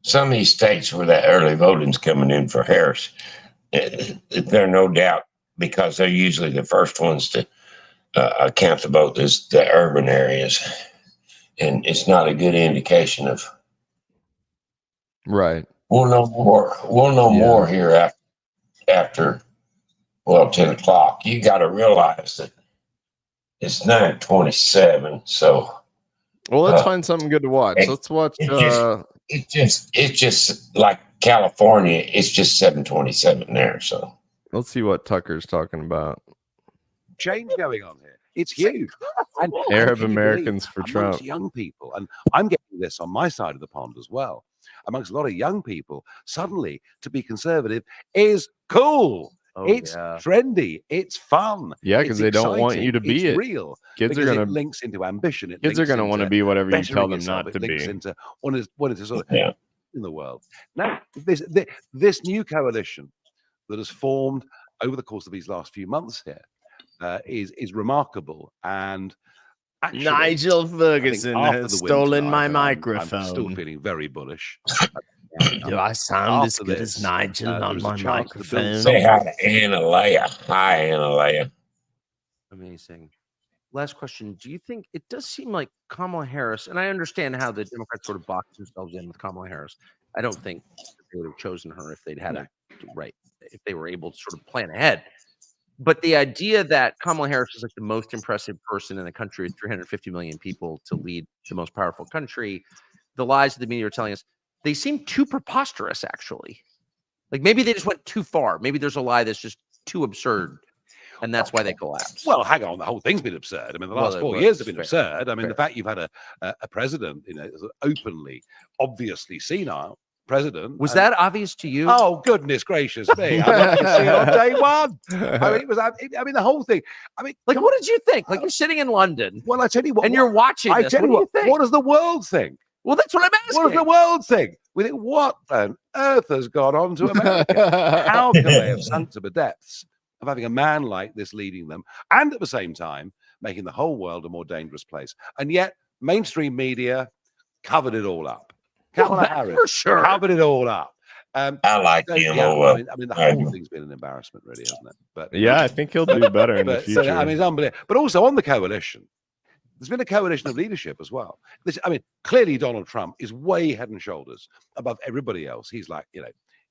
some of these states where that early voting's coming in for Harris. There are no doubt because they're usually the first ones to count the vote is the urban areas, and it's not a good indication of. Right. We'll know more. We'll know more here after 10 o'clock. You got to realize that it's 9:27. So. Well, let's find something good to watch. Let's watch. It's just like California. It's just 7:27 there. So let's see what Tucker's talking about. Change going on here. It's huge. And Arab Americans for amongst Trump. young people, and I'm getting this on my side of the pond as well. Amongst a lot of young people, suddenly to be conservative is cool. It's trendy. It's fun. Yeah, because they don't want exciting, you to be it's it. real. Kids are because gonna it links into ambition. Kids are gonna want to be whatever you tell them yourself, not to it links be. into what is sort of in the world. Now, this new coalition that has formed over the course of these last few months here is remarkable. And actually, Nigel Ferguson after has the win stolen tonight, my I'm microphone. still feeling very bullish. Do I sound as After good this, as Nigel on there's a my chance to build microphone? say hi to Analea. Hi, Analea. Amazing. Last question. Do you think it does seem like Kamala Harris, and I understand how the Democrats sort of box themselves in with Kamala Harris. I don't think they would have chosen her if they'd had if they were able to sort of plan ahead. But the idea that Kamala Harris is like the most impressive person in a country with 350 million people to lead the most powerful country, the lies that the media are telling us, they seem too preposterous, actually. Like maybe they just went too far. Maybe there's a lie that's just too absurd, and that's why they collapse. Well, hang on, the whole thing's been absurd. I mean, the last 4 years have been absurd. I mean, the fact you've had a president, openly, obviously senile president. Was that obvious to you? Oh, goodness gracious me! I wanted to see it on day one. I mean, it was. I mean, the whole thing. I mean, like, what did you think? Like, you're sitting in London. Well, I tell you what, and you're watching. I This. tell What you do what. you think? What does the world think? Well, that's what I'm asking. What does the world think? We think, what on earth has gone on to America? How can they have sunk to the depths of having a man like this leading them, and at the same time making the whole world a more dangerous place? And yet, mainstream media covered it all up. Kamala Harris for sure covered it all up. I like him. I mean, the whole thing's been an embarrassment, really, hasn't it? But yeah, I think he'll do better in the future. So, I mean, it's unbelievable. But also on the coalition, there's been a coalition of leadership as well. I mean, clearly Donald Trump is way head and shoulders above everybody else. He's like,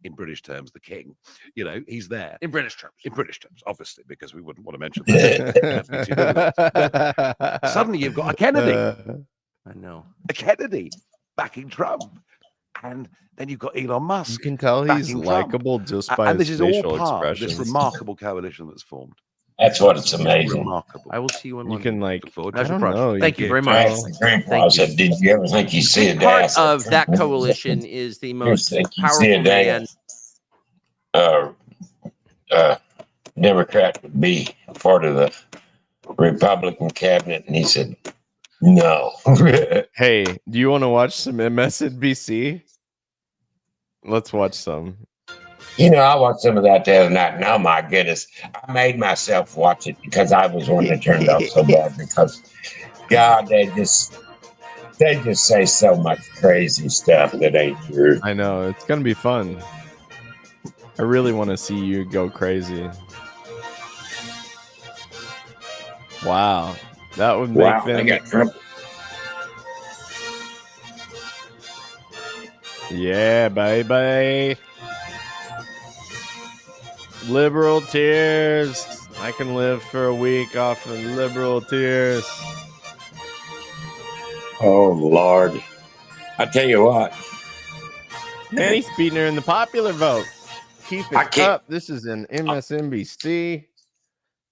in British terms, the king. He's there. In British terms. In British terms, obviously, because we wouldn't want to mention that. But suddenly you've got a Kennedy. I know. A Kennedy backing Trump. And then you've got Elon Musk. You can tell he's likable just by his facial expressions. This remarkable coalition that's formed. That's what it's amazing. Remarkable. I will see you in You can like. I don't know. Thank you very much. Grandpa said, "Did you ever think you see a Part dad?" of that coalition is the most think you powerful see a man. dad? Democrat would be part of the Republican cabinet, and he said, no. Hey, do you want to watch some MSNBC? Let's watch some. You know, I watched some of that the other night, and oh my goodness, I made myself watch it because I was one that turned out so bad because, God, they just say so much crazy stuff that ain't true. I know, it's going to be fun. I really want to see you go crazy. Wow. That would make them... I got trouble. Yeah, baby. Liberal tears. I can live for a week off of liberal tears. Oh, Lord. I tell you what. Man, he's beating her in the popular vote. Keep it up. This is an MSNBC.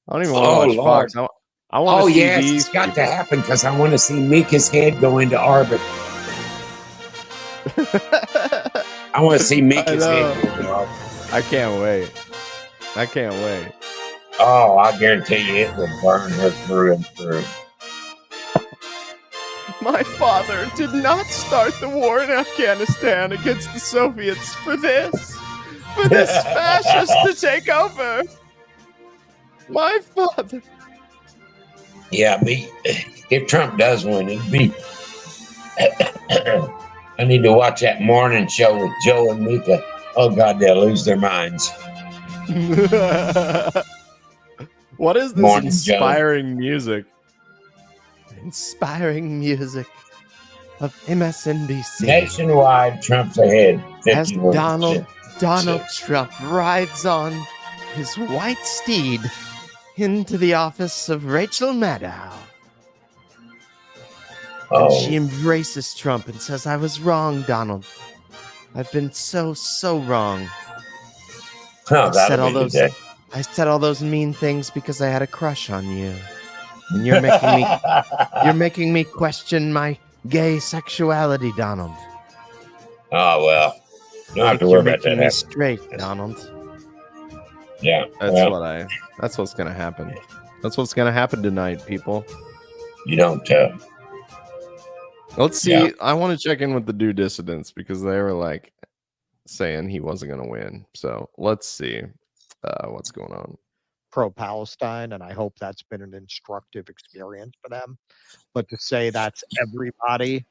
I don't even want to watch Lord. Fox. I want to see these. It's got to happen because I want to see Mika's head go into orbit. I want to see Mika's head go into orbit. I can't wait. I can't wait. Oh, I guarantee you it will burn her through and through. My father did not start the war in Afghanistan against the Soviets for this fascist to take over. My father. Yeah, if Trump does win, it'd be. I need to watch that morning show with Joe and Mika. Oh God, they'll lose their minds. What is this Morning, inspiring music? Inspiring music of MSNBC. Nationwide, Trump's ahead. As 51%. Donald Trump rides on his white steed into the office of Rachel Maddow. And she embraces Trump and says, I was wrong, Donald. I've been so wrong. Oh, I said all those mean things because I had a crush on you. And you're making me question my gay sexuality, Donald. Oh well. You don't have to worry about that. You're making me straight, Donald. Yeah. That's what's gonna happen. That's what's gonna happen tonight, people. You don't tell. Let's see. Yeah. I want to check in with the Due Dissidents because they were like saying he wasn't gonna win. So let's see what's going on. Pro-Palestine, and I hope that's been an instructive experience for them. But to say that's everybody,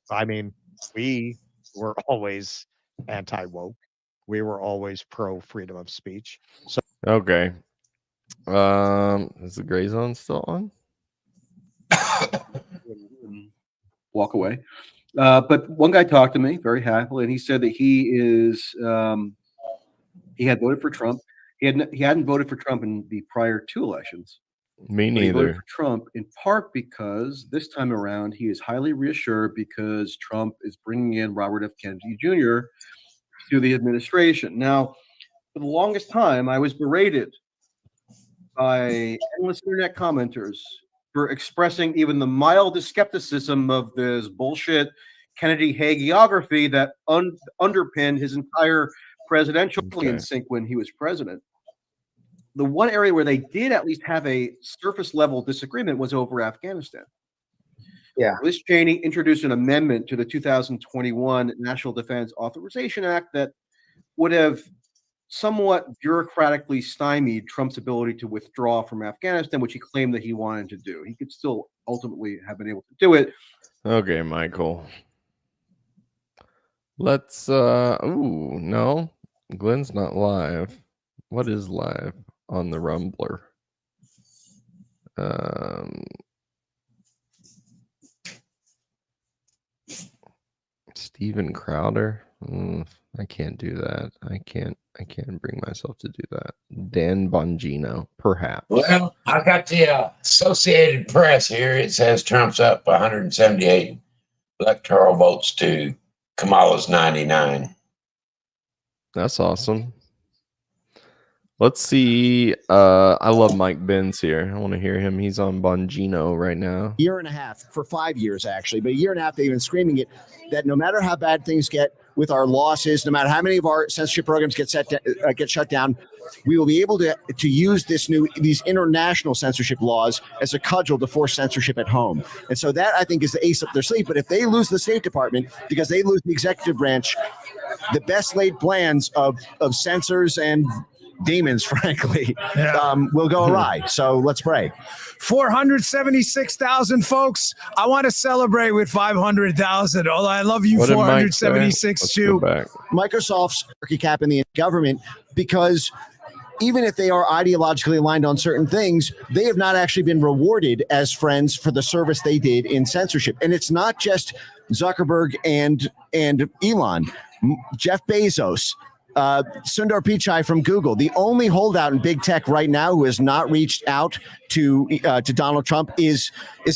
I mean, we were always anti-woke. We were always pro-freedom of speech. So Okay. Is the gray zone still on? Walk away. But one guy talked to me very happily, and he said that he had voted for Trump. He hadn't voted for Trump in the prior two elections. Me But he voted neither. for Trump in part because this time around he is highly reassured because Trump is bringing in Robert F. Kennedy Jr. to the administration. Now, for the longest time, I was berated by endless internet commenters for expressing even the mildest skepticism of this bullshit Kennedy hagiography that underpinned his entire presidential in sync when he was president. The one area where they did at least have a surface level disagreement was over Afghanistan. Yeah. Liz Cheney introduced an amendment to the 2021 National Defense Authorization Act that would have somewhat bureaucratically stymied Trump's ability to withdraw from Afghanistan, which he claimed that he wanted to do. He could still ultimately have been able to do it. Okay, Michael. Let's no. Glenn's not live. What is live on the Rumbler? Steven Crowder. I can't do that. I can't bring myself to do that. Dan Bongino, perhaps. Well, I got the Associated Press here. It says Trump's up 178 electoral votes to Kamala's 99. That's awesome. Let's see. I love Mike Benz here. I want to hear him. He's on Bongino right now. Year and a half, for 5 years actually, but a year and a half they've been screaming it, that no matter how bad things get with our losses, no matter how many of our censorship programs get shut down, we will be able to use these international censorship laws as a cudgel to force censorship at home. And so that, I think, is the ace up their sleeve. But if they lose the State Department because they lose the executive branch, the best laid plans of censors and demons, frankly, will go awry. So let's pray. 476,000 folks. I want to celebrate with 500,000. Although I love you, What did Mike 476 say? too. Let's go back. Microsoft's market cap in the government, because even if they are ideologically aligned on certain things, they have not actually been rewarded as friends for the service they did in censorship. And it's not just Zuckerberg and Elon. Jeff Bezos, Sundar Pichai from Google, the only holdout in big tech right now who has not reached out to Donald Trump is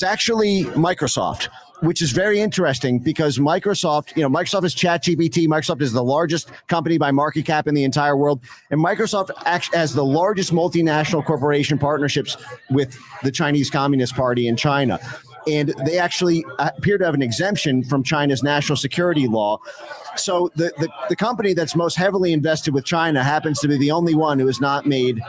actually Microsoft, which is very interesting because Microsoft is ChatGPT. Microsoft is the largest company by market cap in the entire world. And Microsoft actually has the largest multinational corporation partnerships with the Chinese Communist Party in China. And they actually appear to have an exemption from China's national security law. So the company that's most heavily invested with China happens to be the only one who has not cozied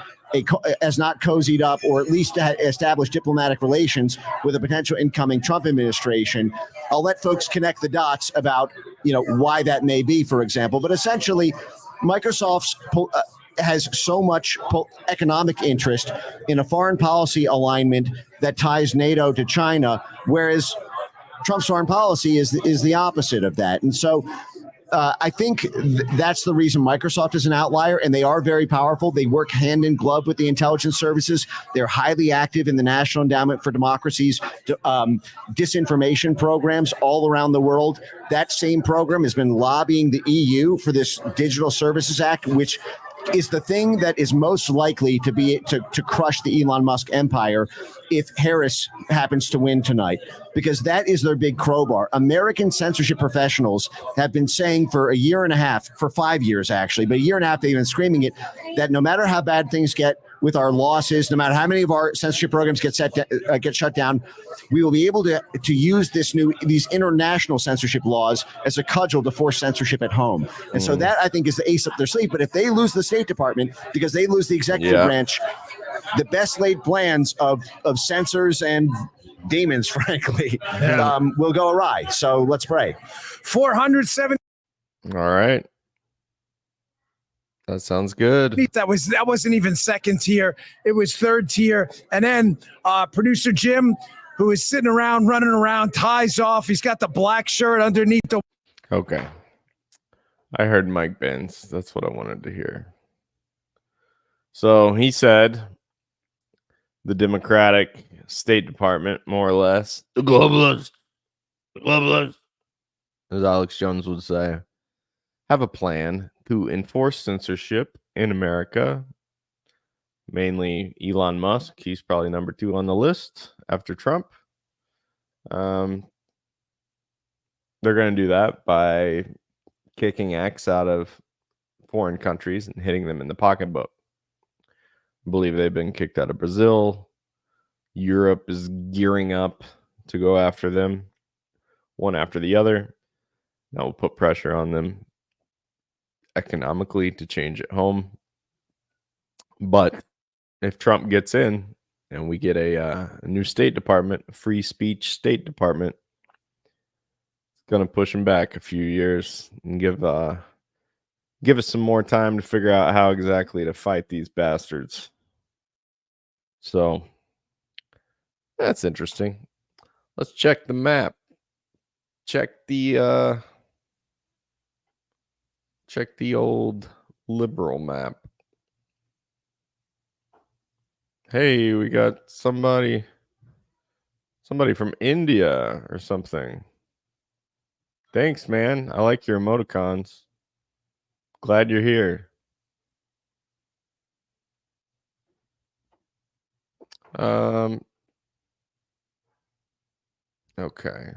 up or at least established diplomatic relations with a potential incoming Trump administration. I'll let folks connect the dots about why that may be, for example. But essentially, Microsoft's has so much economic interest in a foreign policy alignment that ties NATO to China, whereas Trump's foreign policy is the opposite of that. And so I think that's the reason Microsoft is an outlier, and they are very powerful. They work hand in glove with the intelligence services. They're highly active in the National Endowment for Democracy's disinformation programs all around the world. That same program has been lobbying the EU for this Digital Services Act, which is the thing that is most likely to crush the Elon Musk empire if Harris happens to win tonight, because that is their big crowbar. American censorship professionals have been saying for a year and a half, for 5 years actually, but a year and a half they've been screaming it, that no matter how bad things get with our losses, no matter how many of our censorship programs get shut down, we will be able to use these international censorship laws as a cudgel to force censorship at home. And so that, I think, is the ace up their sleeve. But if they lose the State Department because they lose the executive branch, the best laid plans of censors and demons, frankly, will go awry. So let's pray. 470. All right. That sounds good. That wasn't even second tier. It was third tier. And then producer Jim, who is sitting around, running around, ties off. He's got the black shirt underneath the. Okay. I heard Mike Benz. That's what I wanted to hear. So he said the Democratic State Department, more or less, the globalists, as Alex Jones would say, have a plan to enforce censorship in America. Mainly Elon Musk. He's probably number 2 on the list after Trump. They're going to do that by kicking X out of foreign countries and hitting them in the pocketbook. I believe they've been kicked out of Brazil. Europe is gearing up to go after them, one after the other. That will put pressure on them economically to change at home. But if Trump gets in and we get a new State Department, a free speech State Department, it's going to push him back a few years and give us some more time to figure out how exactly to fight these bastards. So that's interesting. Let's check the map. Check the old liberal map. Hey, we got somebody from India or something. Thanks, man. I like your emoticons. Glad you're here. Okay.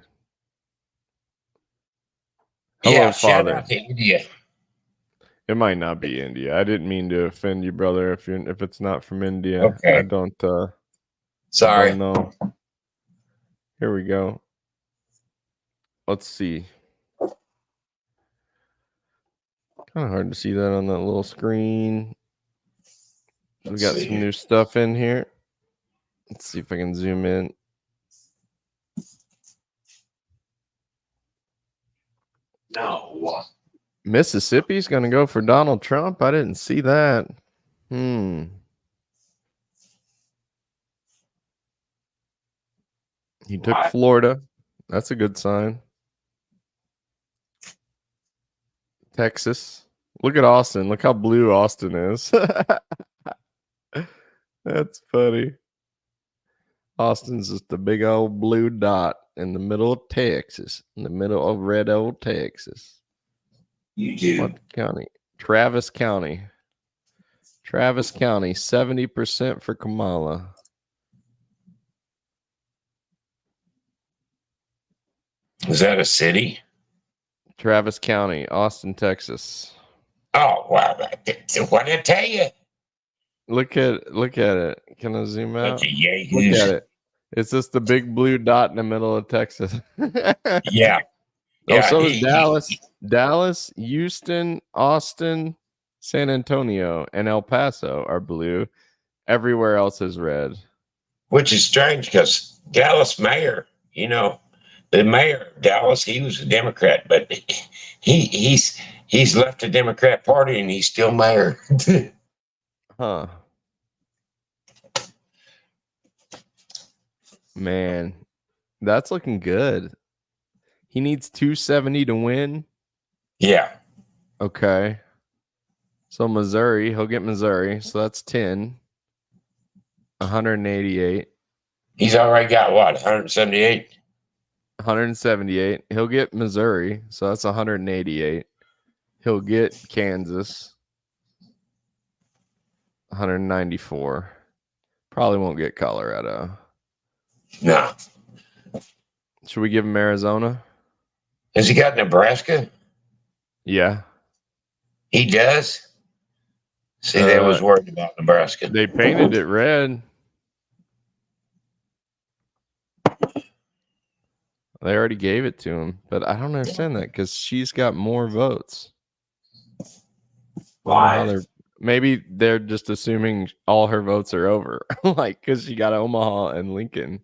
Hello, Yeah, shout Father. out to India. It might not be India. I didn't mean to offend you, brother. If it's not from India, Okay. I don't. Sorry. Don't know. Here we go. Let's see. Kind of hard to see that on that little screen. We got some new stuff in here. Let's see if I can zoom in. No. Mississippi's going to go for Donald Trump. I didn't see that. He took Florida. That's a good sign. Texas. Look at Austin. Look how blue Austin is. That's funny. Austin's just a big old blue dot in the middle of Texas. In the middle of red old Texas. You do. What county? Travis County. Travis County, 70% for Kamala. Is that a city? Travis County, Austin, Texas. Oh, wow. What did I tell you? Look at it. Can I zoom out? Bunch of yahoos. Look at it. It's just the big blue dot in the middle of Texas. Yeah. Oh, so is Dallas. Dallas, Houston, Austin, San Antonio, and El Paso are blue. Everywhere else is red. Which is strange because Dallas mayor, the mayor of Dallas, he was a Democrat, but he's left the Democrat Party and he's still mayor. Huh. Man, that's looking good. He needs 270 to win. Yeah. Okay. So Missouri, he'll get Missouri. So that's 10. 188. He's already got what? 178? 178. He'll get Missouri. So that's 188. He'll get Kansas. 194. Probably won't get Colorado. No. Should we give him Arizona? Has he got Nebraska? Yeah. He does? See, they was worried about Nebraska. They painted it red. They already gave it to him, but I don't understand that because she's got more votes. Why? Maybe they're just assuming all her votes are over, like because she got Omaha and Lincoln.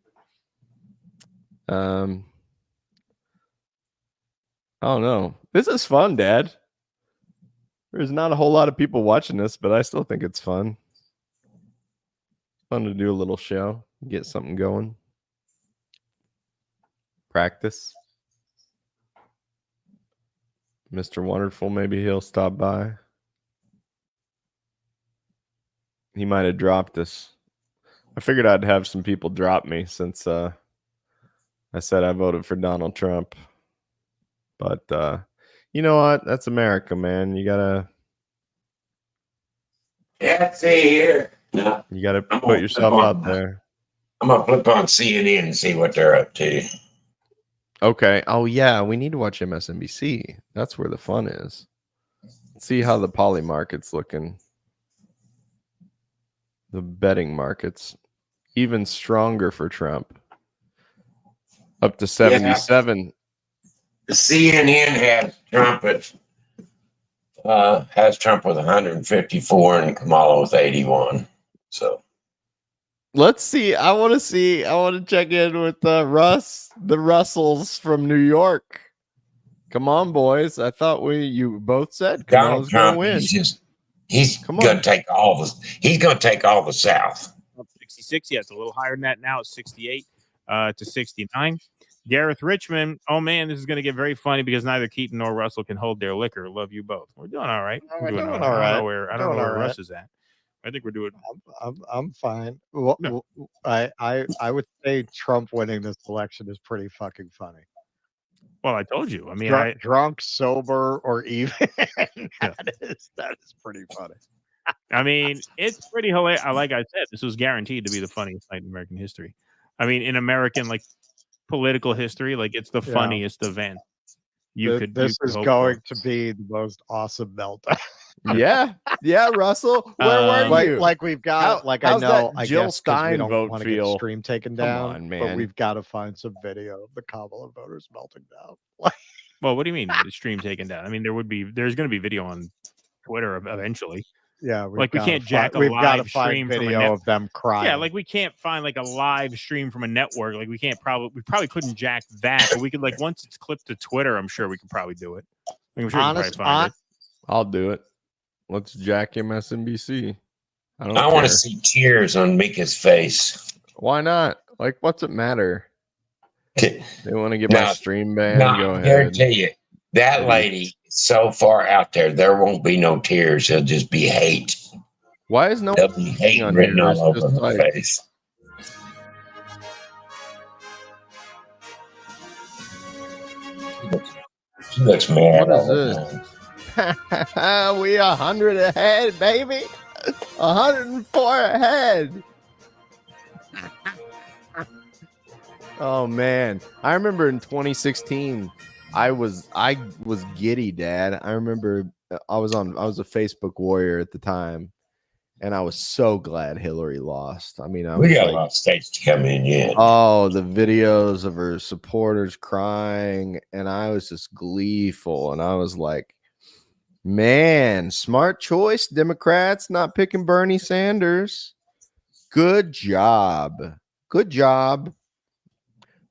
I don't know. This is fun, Dad. There's not a whole lot of people watching this, but I still think it's fun. Fun to do a little show, get something going. Practice. Mr. Wonderful, maybe he'll stop by. He might have dropped us. I figured I'd have some people drop me since I said I voted for Donald Trump. But you know what? That's America, man. You gotta. Yeah, see here. No, you gotta put yourself out there. I'm gonna flip on CNN and see what they're up to. Okay. Oh yeah, we need to watch MSNBC. That's where the fun is. Let's see how the poly market's looking. The betting markets even stronger for Trump. Up to 77. Yeah. The CNN has Trump with 154 and Kamala with 81. So let's see. I want to check in with the Russells from New York. Come on, boys. I thought you both said Kamala's going to win. He's going to take all the South. 66. Yeah, it's a little higher than that now. It's 68 to 69. Gareth Richmond. Oh man, this is going to get very funny because neither Keaton nor Russell can hold their liquor. Love you both. We're doing all right. We're doing all I right. don't know where Russ is at. I think we're doing. I'm fine. Well, No. I would say Trump winning this election is pretty fucking funny. Well, I told you. I mean, drunk, sober, or even. that is pretty funny. I mean, it's pretty hilarious. Like I said, this was guaranteed to be the funniest night in American history. I mean, in American political history, it's the funniest event. This is going to be the most awesome meltdown. Yeah, yeah, Russell. Where were like, you? like we've got, like I how's know, that I Jill guess 'cause we Stein don't vote want to get feel? stream taken Come down, on, but man. we've got to find some video of the Kamala voters melting down. Well, what do you mean the stream taken down? I mean, there's going to be video on Twitter eventually. Yeah, Like we can't jack a we've got to live find stream from a video net. of them crying. Yeah, like we can't find like a live stream from a network. Like we probably couldn't jack that, but we could like once it's clipped to Twitter, I'm sure we could probably do it. I'm sure we can probably find it. I'll do it. Let's jack MSNBC. I don't I want to care. see tears on Mika's face. Why not? Like, what's it matter? They want to get my Now- stream banned. No, Go I ahead. guarantee you, that lady is so far out there won't be no tears. It'll just be hate. Why is no There'll be hate on written here? all It's over just her like- face. She looks mad. What is all the this? time. We 100 ahead, baby. 104 ahead. Oh man, I remember in 2016, I was giddy, Dad. I remember I was a Facebook warrior at the time, and I was so glad Hillary lost. I mean, We got a lot of states to come in yet. Oh, the videos of her supporters crying, and I was just gleeful, and I was like, man, smart choice, Democrats, not picking Bernie Sanders. Good job. Good job.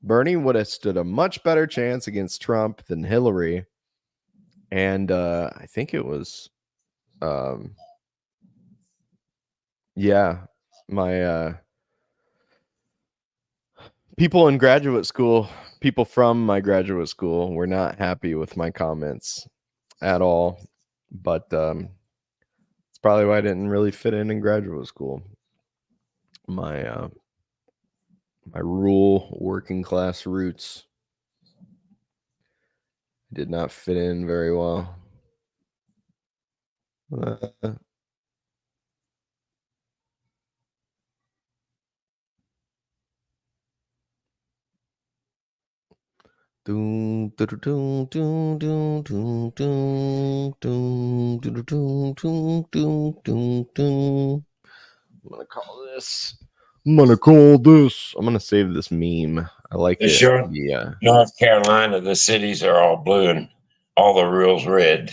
Bernie would have stood a much better chance against Trump than Hillary. And I think it was yeah, my people in graduate school, people from my graduate school were not happy with my comments at all. But it's probably why I didn't really fit in graduate school. My my rural working class roots did not fit in very well. I'm gonna call this. I'm gonna save this meme. I like it. Sure. Yeah. North Carolina, the cities are all blue and all the rules red.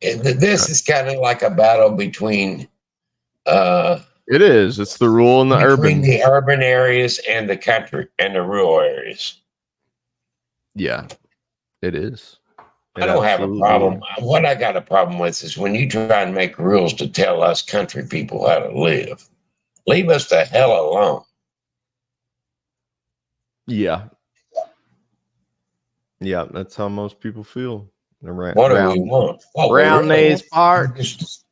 This is kind of like a battle between It is. It's the rural and the urban. the urban areas and the country and the rural areas. Yeah, it is. I don't have a problem. What I got a problem with is when you try and make rules to tell us country people how to live. Leave us the hell alone. Yeah. Yeah, that's how most people feel. Right. What do we want? What we Round really these want parts.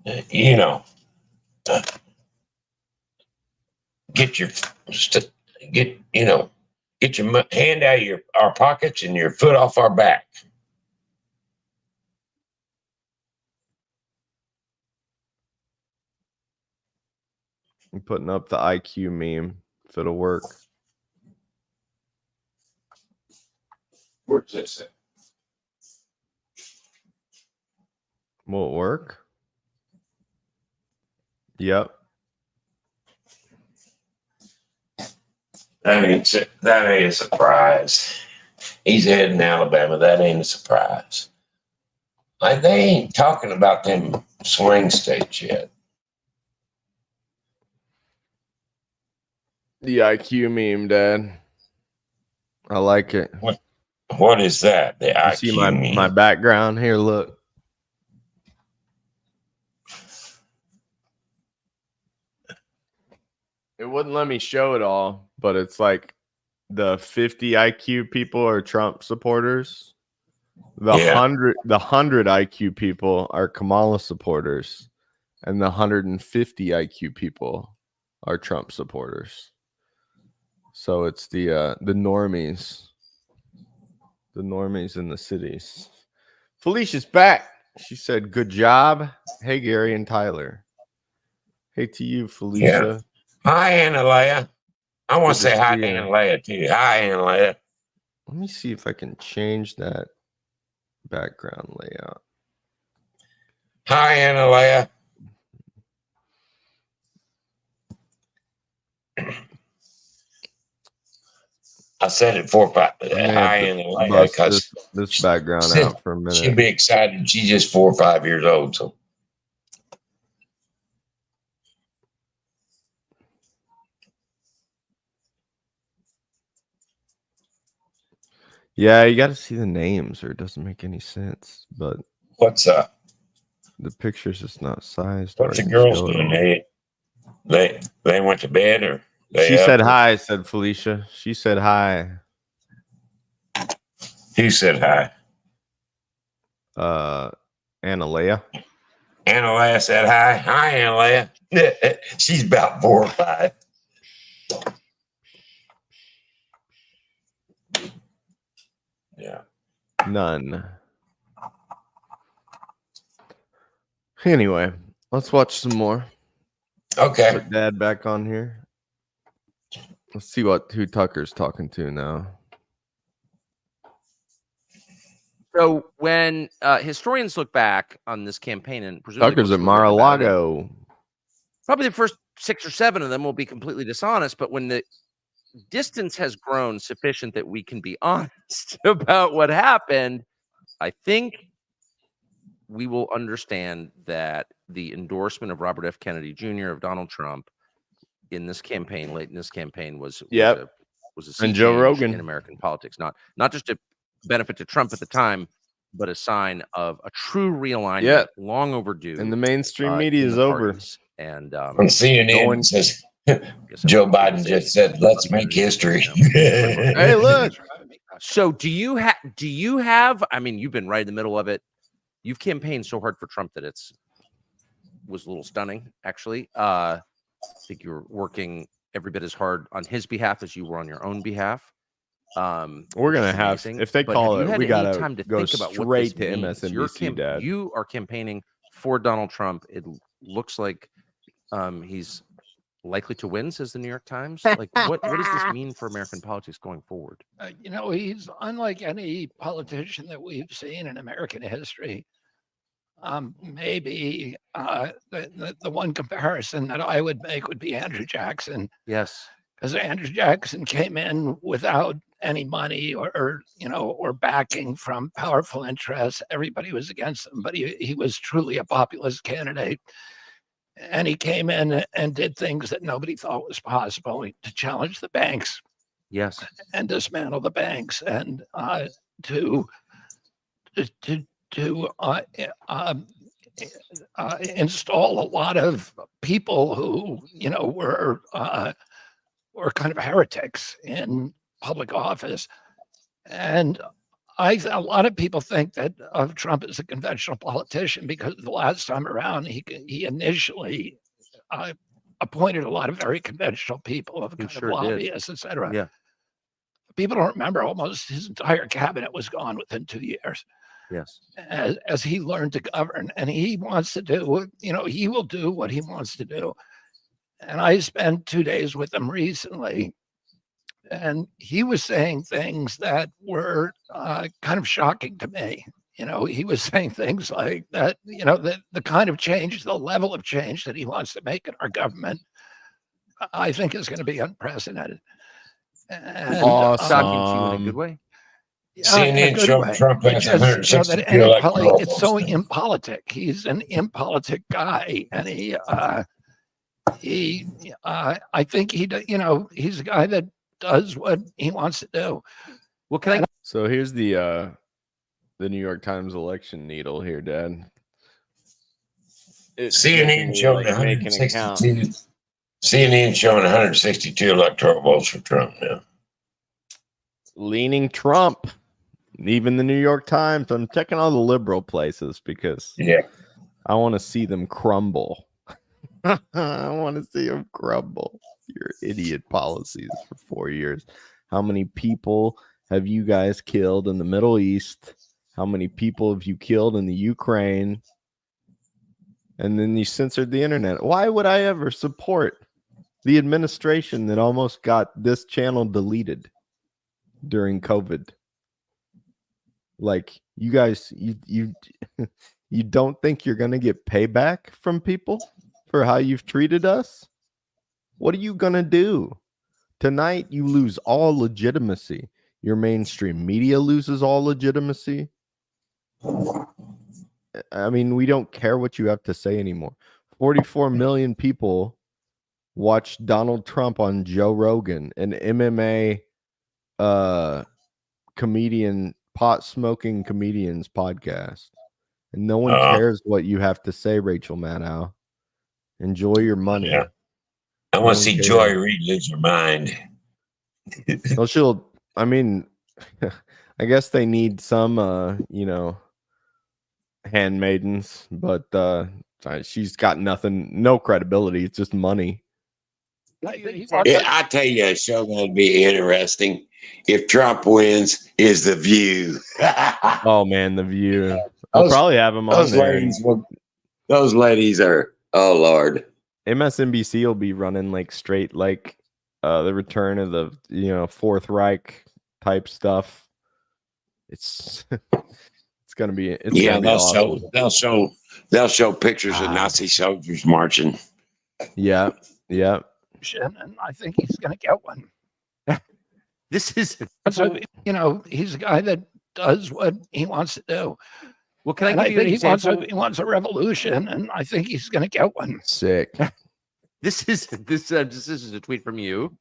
is, you know, get your hand out of our pockets and your foot off our back. I'm putting up the IQ meme if it'll work. Where's this at? Will it work? Yep. That ain't a surprise. He's heading to Alabama. That ain't a surprise. Like they ain't talking about them swing states yet. The IQ meme, Dad. I like it. What is that? The You IQ see my meme? background here. Look. It wouldn't let me show it all, but it's like the 50 IQ people are Trump supporters. The 100 IQ people are Kamala supporters, and the 150 IQ people are Trump supporters. So it's the normies. The normies in the cities. Felicia's back. She said, "Good job." Hey, Gary and Tyler. Hey to you, Felicia. Hi, Annalea. I want Good to to say hi see to you. Annalea too. Hi, Annalea. Let me see if I can change that background layout. Hi, Analea. I said it 4 or 5. I may have Hi, to Analea, bust because this background out for a she'll minute. be excited. She's just 4 or 5 years old. So Yeah, you got to see the names, or it doesn't make any sense. But what's the picture's just not sized what's right the to girls show it doing? all. They went to bed, or they She up, said or- hi, said Felicia. She said hi. Who said hi? Analea. Analea said hi. Hi, Analea. She's about 4 or 5. Yeah. None. Anyway, let's watch some more. Okay. Put Dad back on here. Let's see who Tucker's talking to now. So when historians look back on this campaign, and presumably Tucker's most at will write about it, Mar-a-Lago. probably the first 6 or 7 of them will be completely dishonest, but when the distance has grown sufficient that we can be honest about what happened, I think we will understand that the endorsement of Robert F. Kennedy Jr., of Donald Trump, in this campaign, late in this campaign, was a sea And Joe change Rogan in American politics. Not just a benefit to Trump at the time, but a sign of a true realignment, long overdue. And the mainstream media in is the over. parties. And On CNN says Joe Biden just said, "Let's make history." Hey, look. So do you have? I mean, you've been right in the middle of it. You've campaigned so hard for Trump that was a little stunning, actually. I think you were working every bit as hard on his behalf as you were on your own behalf. We're gonna have, if they call it, we gotta go straight to MSNBC, Dad. You are campaigning for Donald Trump. It looks like he's likely to win, says the New York Times. Like, what does this mean for American politics going forward? He's unlike any politician that we've seen in American history. Maybe the one comparison that I would make would be Andrew Jackson. Yes, because Andrew Jackson came in without any money or backing from powerful interests. Everybody was against him, but he was truly a populist candidate. And he came in and did things that nobody thought was possible to challenge the banks. Yes. And dismantle the banks and to install a lot of people who, were kind of heretics in public office. And a lot of people think that of Trump as a conventional politician because the last time around he initially appointed a lot of very conventional people, of kind of lobbyists, etc. Yeah. People don't remember almost his entire cabinet was gone within 2 years. Yes. As he learned to govern, and he wants to do, he will do what he wants to do. And I spent 2 days with him recently, and he was saying things that were kind of shocking to me. He was saying things like that, the kind of change, the level of change that he wants to make in our government, I think is going to be unprecedented. And, shocking to you in a good way. CNN showed Trump has 162 electoral it's so impolitic. He's an impolitic guy, and I think he's a guy that does what he wants to do. Well, can I? So here's the New York Times election needle here, Dad. CNN showing 162. CNN showing 162 electoral votes for Trump now. Leaning Trump. Even the New York Times. I'm checking all the liberal places because I want to see them crumble. I want to see them crumble. Your idiot policies for 4 years. How many people have you guys killed in the Middle East? How many people have you killed in the Ukraine? And then you censored the internet. Why would I ever support the administration that almost got this channel deleted during COVID? Like, you guys, you You don't think you're going to get payback from people for how you've treated us? What are you going to do? Tonight, you lose all legitimacy. Your mainstream media loses all legitimacy. I mean, we don't care what you have to say anymore. 44 million people watched Donald Trump on Joe Rogan, an MMA comedian, pot-smoking comedian's podcast. And no one cares what you have to say, Rachel Maddow. Enjoy your money. Yeah. I want to see Joy Reid lose her mind. Well, she'll, I mean, I guess they need some, you know, handmaidens, but she's got nothing, no credibility. It's just money. Yeah, I tell you, a show that'd be interesting if Trump wins is The View. Oh man, The View. I'll probably have them on there. Those ladies are, oh Lord. MSNBC will be running like straight, like the return of the, you know, Fourth Reich type stuff. It's it's gonna be, it's Yeah, gonna be awesome. They'll show pictures of Nazi soldiers marching. Yeah, yeah. And I think he's going to get one. This is, so, you know, he's a guy that does what he wants to do. Well, can I give you an example? He wants a revolution, and I think he's going to get one. Sick. This is a tweet from you.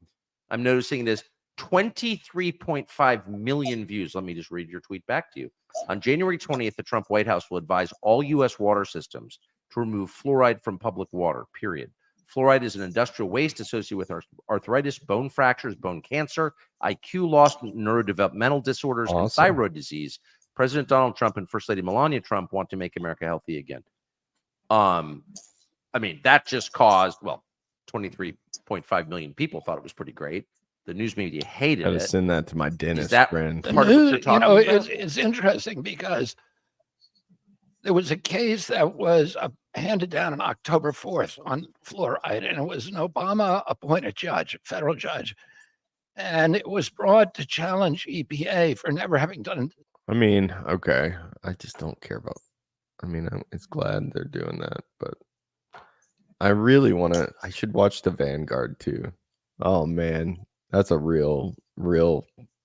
I'm noticing this 23.5 million views. Let me just read your tweet back to you. On January 20th, the Trump White House will advise all U.S. water systems to remove fluoride from public water, period. Fluoride is an industrial waste associated with arthritis, bone fractures, bone cancer, IQ loss, neurodevelopmental disorders, and thyroid disease. President Donald Trump and First Lady Melania Trump want to make America healthy again. I mean, that just caused, well, 23.5 million people thought it was pretty great. The news media hated I it. gotta send that to my dentist friend. You know, it's interesting because there was a case that was handed down on October 4th on fluoride, and it was an Obama-appointed judge, federal judge, and it was brought to challenge EPA for never having done. I mean, okay, I just don't care about. I mean, it's glad they're doing that, but I really want to. I should watch The Vanguard too. Oh man, that's a real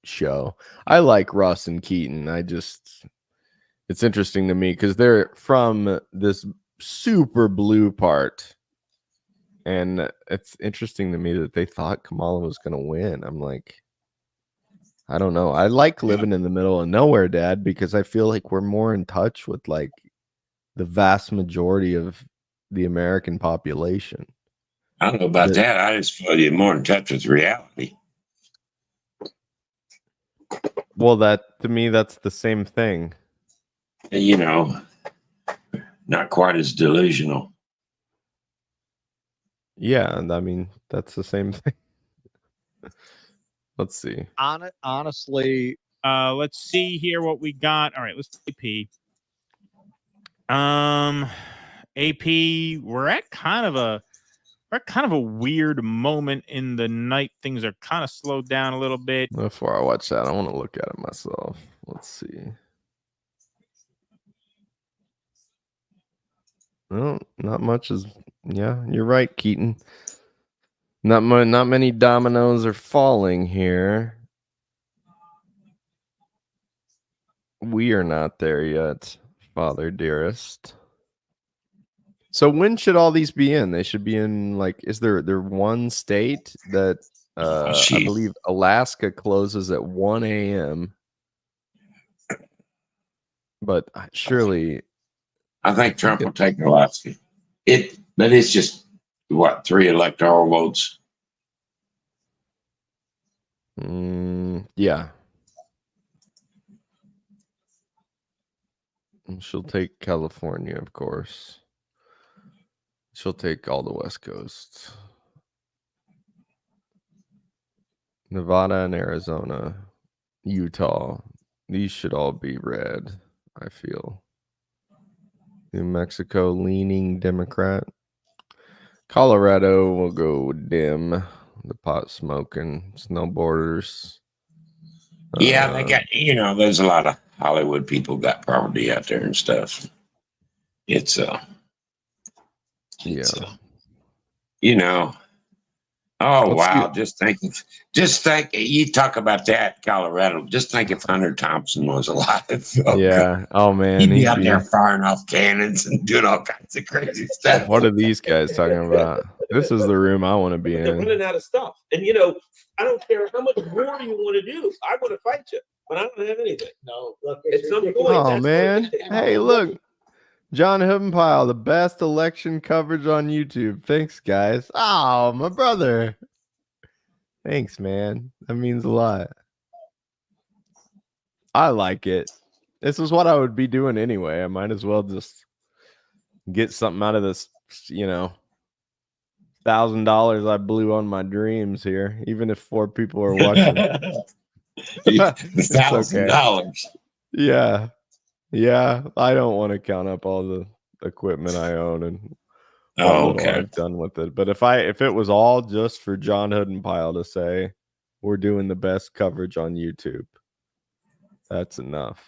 show. I like Russ and Keaton. It's interesting to me because they're from this super blue part, and it's interesting to me that they thought Kamala was going to win. I'm like, I don't know. I like living in the middle of nowhere, Dad, because I feel like we're more in touch with like the vast majority of the American population. I don't know about that. I just feel you're more in touch with reality. Well, that to me, that's the same thing. You know, not quite as delusional. Yeah, and I mean, that's the same thing. Let's see. Honestly, let's see here what we got. All right, let's AP. AP, we're at kind of a weird moment in the night. Things are kind of slowed down a little bit. Before I watch that, I want to look at it myself. Let's see. Well, not much is. Yeah, you're right, Keaton. Not many dominoes are falling here. We are not there yet, Father dearest. So when should all these be in? They should be in, like, is there one state that I believe Alaska closes at 1 a.m. But surely I think Trump will take Alaska. But it's just what, 3 electoral votes? Yeah. And she'll take California, of course. She'll take all the West Coast. Nevada and Arizona, Utah. These should all be red, I feel. New Mexico leaning Democrat. Colorado will go dim. The pot smoking. It's no borders. Yeah, they got, there's a lot of Hollywood people got property out there and stuff. it's Yeah. you know. Oh Let's wow! Just think, you talk about that, Colorado. Just think if Hunter Thompson was alive. Oh, Yeah. Oh man, he'd be he'd out be. there firing off cannons and doing all kinds of crazy stuff. What are these guys talking about? This is the room I want to be They're in. running out of stuff. And you know, I don't care how much more you want to do. I want to fight you, but I don't have anything. No, look, At some point, Oh that's man. what Hey, look. John Hoodenpile, the best election coverage on YouTube. Thanks, guys. Oh, my brother. Thanks, man. That means a lot. I like it. This is what I would be doing anyway. I might as well just get something out of this, you know, $1,000 I blew on my dreams here, even if 4 people are watching. It's okay. $1,000. Yeah. Yeah. I don't want to count up all the equipment I own and what little I've done with it. But if it was all just for John Hoodenpile to say we're doing the best coverage on YouTube, that's enough.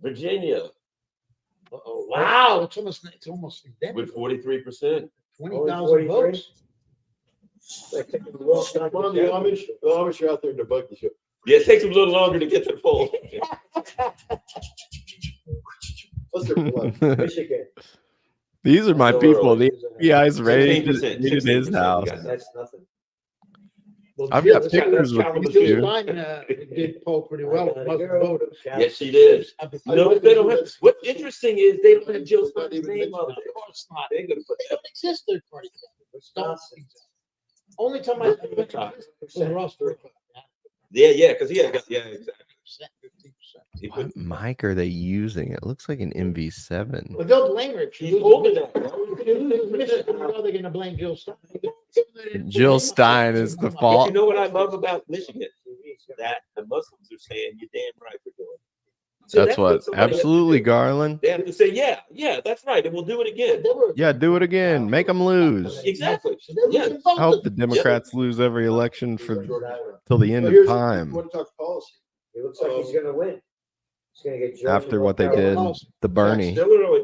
Virginia. Oh wow! It's almost identical. With 43%. 20,000 votes. Come on, the Amish are out there to bug the show. Yeah, it takes them a little longer to get to the poll. Michigan. These are my So people. early. The FBI's ready to 16%, meet at his 16%, house. That's nothing. I've got pictures with Jill Stein did poll pretty well. Muslim voters. Yes, she did. No, they don't have. What's interesting is they don't have Jill Stein's name on it. Of course not. They're gonna put They don't exist third party candidates. Don't exist. Only time I was Ross Perot. Yeah, because he had exactly. 15%. What mic are they using? It looks like an MV7. Well, they'll blame her. She's holding that. How are they going to blame Jill Stein? Jill Stein is the But fault. you know what I love about Michigan? That the Muslims are saying you're damn right for doing it. So That's what absolutely, Garland. They have to say, yeah, that's right, and we'll do it again. Yeah, do it again. Make them lose. Exactly. Yeah. I hope the Democrats lose every election for till the end But of here's time. You want to talk policy? It looks like he's going to win. He's going to get After what they did, the Bernie,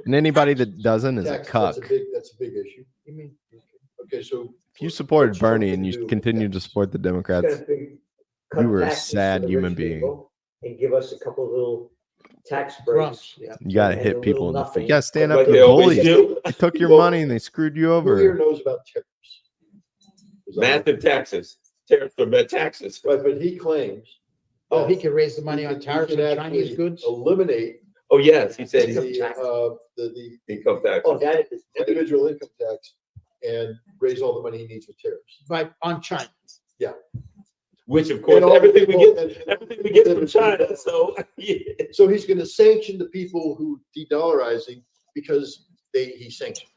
and anybody that doesn't is a cuck. That's a big issue. You mean? Okay, so If you supported Bernie and you continue to support the Democrats, you were a sad human being. And give us a couple little tax breaks. You gotta and hit a people little in the nothing. face. Yeah, stand up Like to they the always bullies. do. They took your Well, money and they screwed you who here over. knows about tariffs? Massive taxes. Tariffs for bad taxes. Right, but he claims. Oh, he can raise the money on he tariffs can on Chinese actually goods. Eliminate Oh, yes, he said the the income tax. Oh, that is. individual income tax and raise all the money he needs with tariffs. Right, on China. Yeah. Which, of course, And all the everything people- we get from China. So, yeah. So he's going to sanction the people who de-dollarizing because he sanctioned.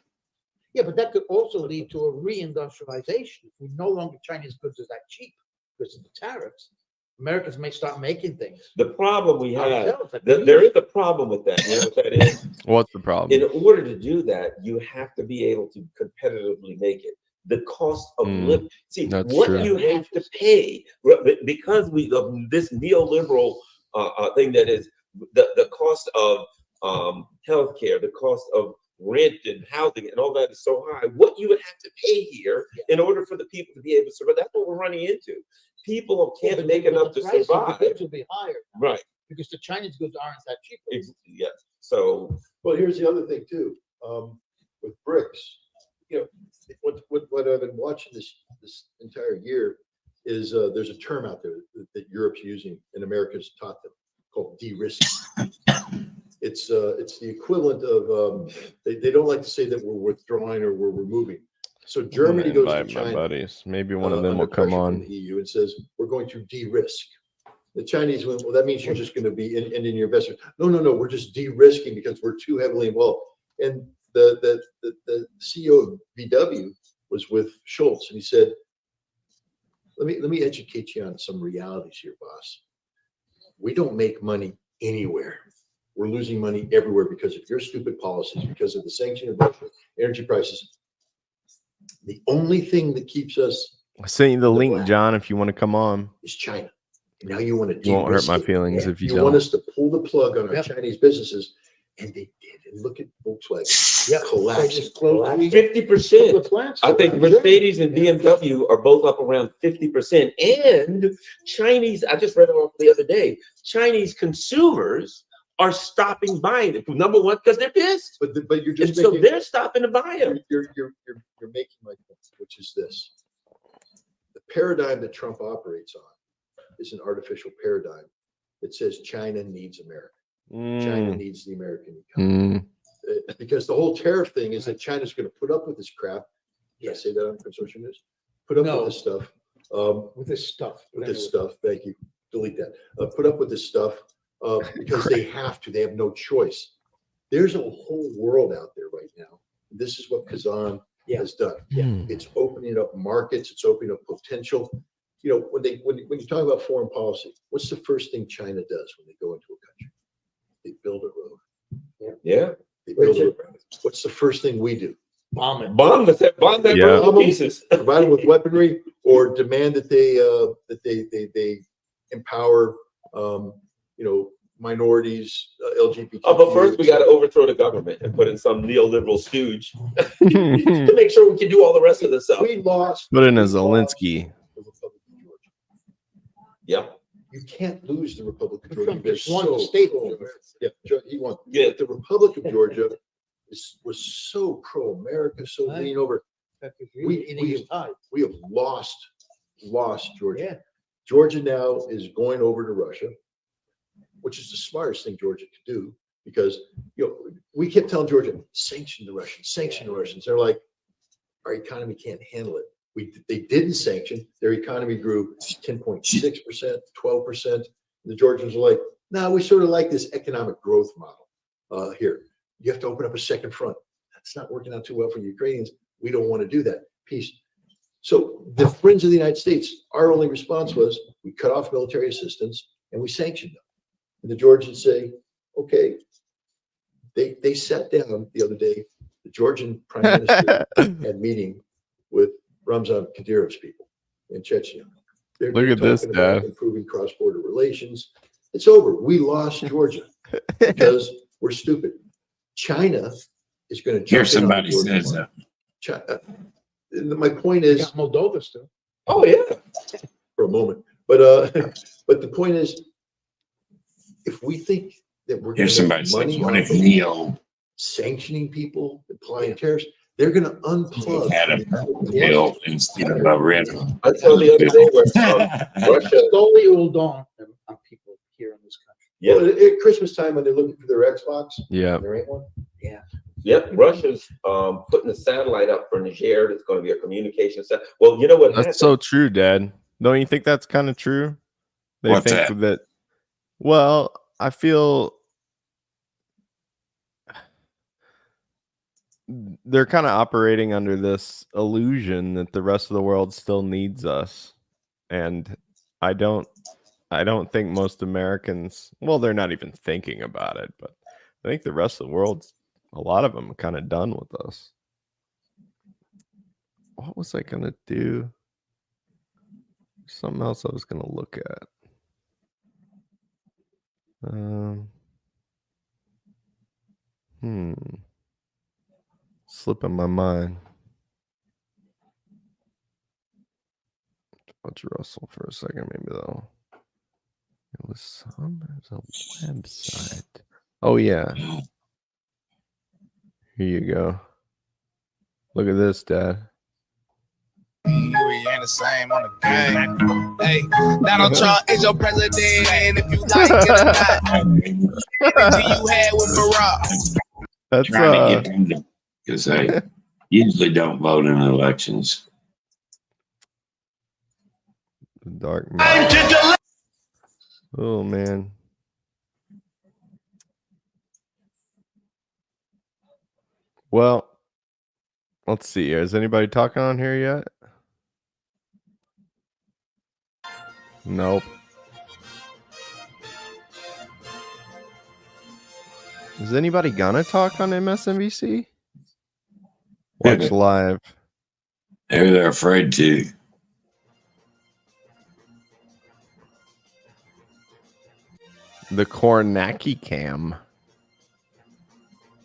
Yeah, but that could also lead to a reindustrialization. If we no longer Chinese goods are that cheap because of the tariffs, Americans may start making things. The problem we have, Ourselves, like there is a problem with that. You know what that is? What's the problem? In order to do that, you have to be able to competitively make it. The cost of living. See, that's what true. you have to pay because of this neoliberal thing that is the cost of healthcare, the cost of rent and housing and all that is so high. What you would have to pay here in order for the people to be able to survive. That's what we're running into. People can't make enough to survive. The goods will be higher. Right. Because the Chinese goods aren't that cheap. Yeah. So, well, here's the other thing too. With BRICS, you know, what I've been watching this entire year is there's a term out there that Europe's using and America's taught them called de-risking. It's the equivalent of they don't like to say that we're withdrawing or we're removing. So Germany goes to Invite my China. buddies. Maybe one of them will under come pressure on. from the EU and says we're going to de-risk. The Chinese went, well, that means you're just going to be ending your investment. No, we're just de-risking because we're too heavily involved. And the CEO of VW was with Schultz, and he said, let me educate you on some realities here, boss. We don't make money anywhere. We're losing money everywhere because of your stupid policies, because of the sanction of Russia, energy prices. The only thing that keeps us I sent you the link, John, if you want to come on. is China. And now you want to You won't hurt de-risk my it. feelings if you You want don't. us to pull the plug on our Chinese businesses, and they did. And look at Volkswagen collapsing. 50%. I think Mercedes and BMW are both up around 50%. And Chinese, I just read it the other day, Chinese consumers are stopping buying it. Number one, because they're pissed. But you're just so they're stopping to buy them. You're making my point, which is this: the paradigm that Trump operates on is an artificial paradigm that says China needs America. China needs the American economy. Because the whole tariff thing is that China's going to put up with this crap. Did I say that on consortium news? Put up with this stuff. With this stuff. With this stuff. Thank you. Delete that. Put up with this stuff because they have to. They have no choice. There's a whole world out there right now. This is what Kazan has done. It's opening up markets. It's opening up potential. You know, when you talk about foreign policy, what's the first thing China does when they go into a country? They build a road. They build a road. What's the first thing we do? Bomb it. Bomb that road to pieces. Provide them with weaponry or demand that they empower minorities, LGBT. Oh, but first we got to overthrow the government and put in some neoliberal stooge to make sure we can do all the rest of this stuff. We lost. Put in a Zelensky. Yeah. You can't lose the Republic of Georgia. Trump just won the state. He won. Yeah, the Republic of Georgia was so pro-America, so lean over. We have lost Georgia. Yeah. Georgia now is going over to Russia, which is the smartest thing Georgia could do, because we kept telling Georgia, sanction the Russians. They're like, our economy can't handle it. They didn't sanction. Their economy grew 10.6%, 12%. The Georgians were like, no, we sort of like this economic growth model here. You have to open up a second front. That's not working out too well for the Ukrainians. We don't want to do that. Peace. So the friends of the United States, our only response was we cut off military assistance and we sanctioned them. And the Georgians say, okay. They sat down the other day. The Georgian prime minister had a meeting with Ramzan Kadyrov's people in Chechnya. Look at this, Dad. Improving cross-border relations. It's over. We lost Georgia because we're stupid. China is going to Hear somebody says that. My point is Moldova still. Oh yeah, for a moment. But the point is, if we think that we're Hear somebody money says, what if Neo sanctioning people, applying tariffs, they're going to unplug. had a bill instead of a red one? I saw the other day where Russia slowly hold on people here in this country. Yeah. Well, at Christmas time when they're looking for their Xbox, there ain't one. Yeah. Yep, Russia's putting a satellite up for Niger. That's going to be a communication set. Well, you know what? That's so true, Dad. Don't you think that's kind of true? They What's think that? Well, I feel they're kind of operating under this illusion that the rest of the world still needs us, and I don't think most Americans. Well, they're not even thinking about it, but I think the rest of the world's. A lot of them are kind of done with us. What was I going to do? Something else I was going to look at. Slipping my mind. Watch Russell for a second, maybe though. It was there's a website. Oh yeah. Here you go. Look at this, Dad. We ain't the same on the game. Hey, Donald Trump is your president, and if you like it or not, energy you had with Barack. That's trying to get them to, because they usually don't vote in elections. Dark man. Oh man. Well, let's see. Is anybody talking on here yet? Nope. Is anybody gonna talk on MSNBC? Watch live. They're afraid to. The Kornacki cam.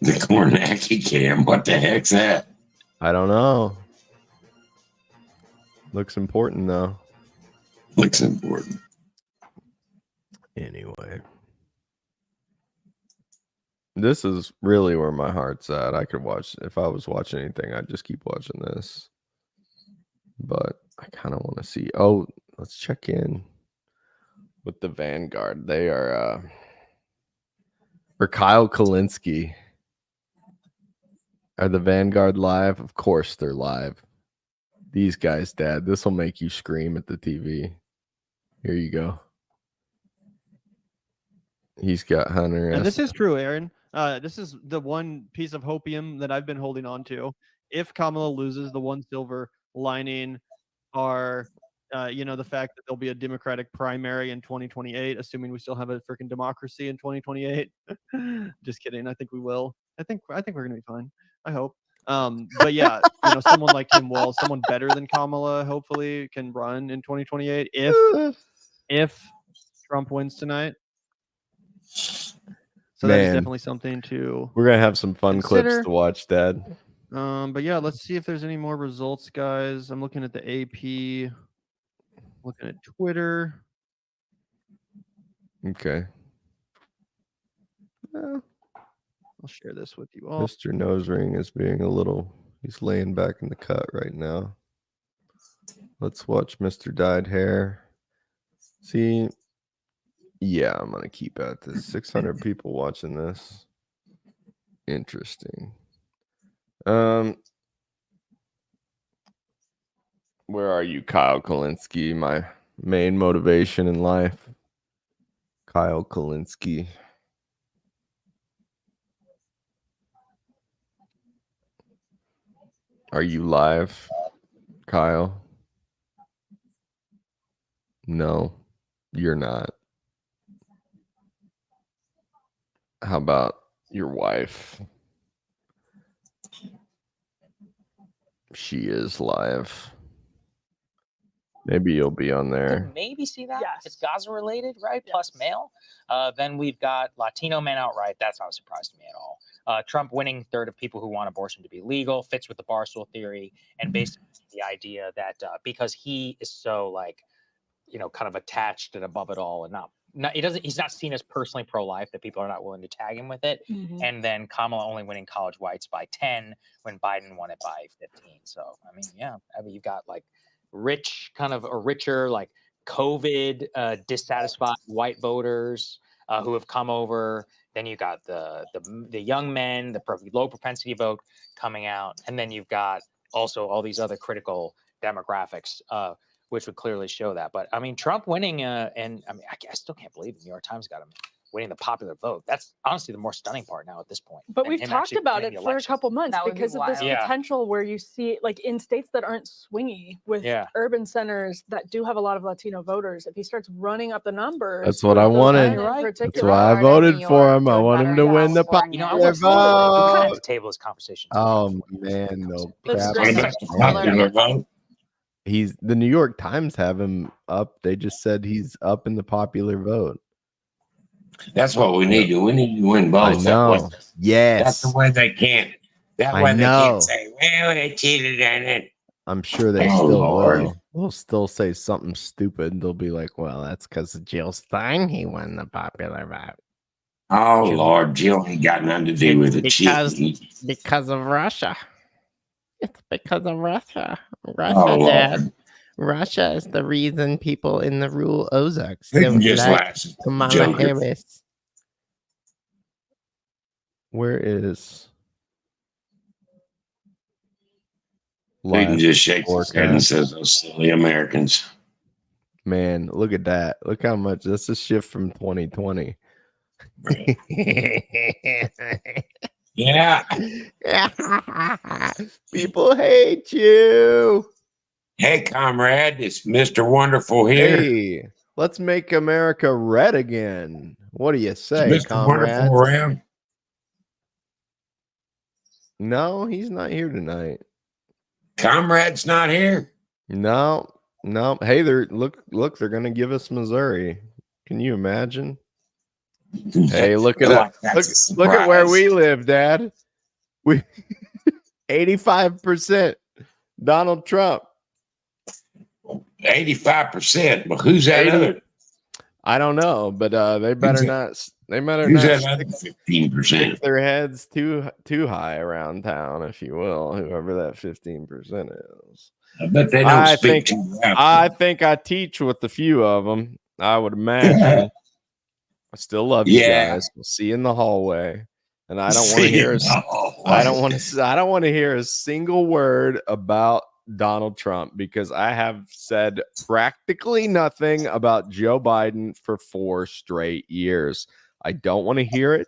The Kornacki cam. What the heck's that? I don't know. Looks important though. Looks important. Anyway. This is really where my heart's at. I could watch, if I was watching anything, I'd just keep watching this. But I kind of want to see. Oh, let's check in with the Vanguard. They are for Kyle Kalinske. Are the Vanguard live? Of course they're live. These guys, Dad, this will make you scream at the TV. Here you go. He's got Hunter. And this is true, Aaron. This is the one piece of hopium that I've been holding on to. If Kamala loses, the one silver lining are, the fact that there'll be a Democratic primary in 2028, assuming we still have a freaking democracy in 2028. Just kidding. I think we will. I think we're gonna be fine. I hope. But yeah, someone like Tim Walz, someone better than Kamala, hopefully can run in 2028 if Trump wins tonight. So that is definitely something to. We're gonna have some fun consider. clips to watch, Dad. But yeah, let's see if there's any more results, guys. I'm looking at the AP, looking at Twitter. Okay. I'll share this with you all. Mr. Nose Ring is being a little. He's laying back in the cut right now. Let's watch Mr. Dyed Hair. See. Yeah, I'm gonna keep at this. 600 people watching this. Interesting. Where are you, Kyle Kalinske? My main motivation in life. Kyle Kalinske. Are you live, Kyle? No, you're not. How about your wife? She is live. Maybe you'll be on there. Maybe see that if it's Gaza related, right? Plus male. Then we've got Latino men outright. That's not a surprise to me at all. Trump winning third of people who want abortion to be legal fits with the Barstool theory and basically the idea that because he is so kind of attached and above it all and he's not seen as personally pro-life that people are not willing to tag him with it. Mhm. And then Kamala only winning college whites by 10 when Biden won it by 15. So, you've got richer, COVID dissatisfied white voters who have come over. Then you got the young men, the low propensity vote coming out. And then you've got also all these other critical demographics, which would clearly show that. But Trump winning, I still can't believe the New York Times got him winning the popular vote. That's honestly the more stunning part now at this point. But than we've him talked actually about winning it the for a election. couple months That would be because of this wild. Yeah. potential where you see, in states that aren't swingy with urban centers that do have a lot of Latino voters, if he starts running up the numbers. That's what I wanted. That's why I voted for him. I want him to win the popular We kind of have vote. to table this conversation. Oh man, no That's crap. great. Popular vote. He's the New York Times have him up. They just said he's up in the popular vote. That's what we need to. We need to win both. I know. Yes. That's the way they can't. That I way they know. can't say, well, they cheated on it. I'm sure they Oh, still Lord. will. They'll still say something stupid. They'll be like, well, that's because of Jill Stein. He won the popular vote. Oh, Lord, Jill ain't got nothing to do with it. Because of Russia. It's because of Russia. Oh, Lord. Russia is the reason people in the rural Ozarks They can don't just like laugh. Kamala Joker. Harris. Where is They can live just shake his head and forecast? says, those silly Americans. Man, look at that. Look how much. That's a shift from 2020. Yeah. People hate you. Hey, comrade, it's Mr. Wonderful here. Hey, let's make America red again. What do you say, Is Mr. comrades? Wonderful around? No, he's not here tonight. Comrade's not here. No. Hey, they're look, they're gonna give us Missouri. Can you imagine? Hey, look at Like that. that's a Look at where surprise. we live, Dad. We 85% Donald Trump. 85%. But who's that 80 other? I don't know, but they better that- not. They better Who's not that other stick 15%? their heads too high around town, if you will. Whoever that 15% is. I bet they don't speak too loud. I think I teach with a few of them. I would imagine. I still love you Yeah. guys. We'll see you in the hallway. And I don't want See to hear you in a, the hallway. I don't want to hear a single word about Donald Trump because I have said practically nothing about Joe Biden for 4 straight years. I don't want to hear it.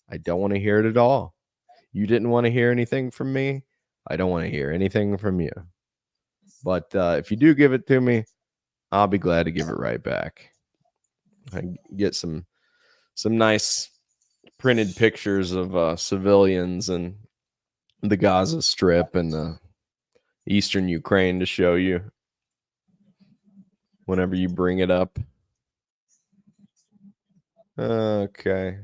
I don't want to hear it at all. You didn't want to hear anything from me. I don't want to hear anything from you. But if you do give it to me, I'll be glad to give it right back. I get some nice printed pictures of civilians and the Gaza Strip and Eastern Ukraine to show you whenever you bring it up. Okay.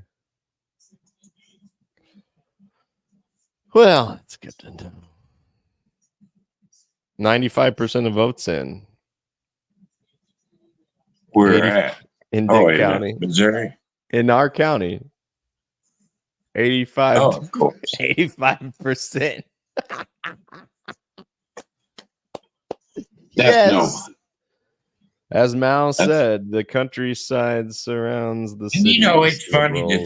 Well, let's get into 95% of votes in. Where at? In Oh, Dick in County. Missouri? In our county. 85. Oh, of course. 85%. That's yes. As Mao said, the countryside surrounds the city. And you know, it's funny to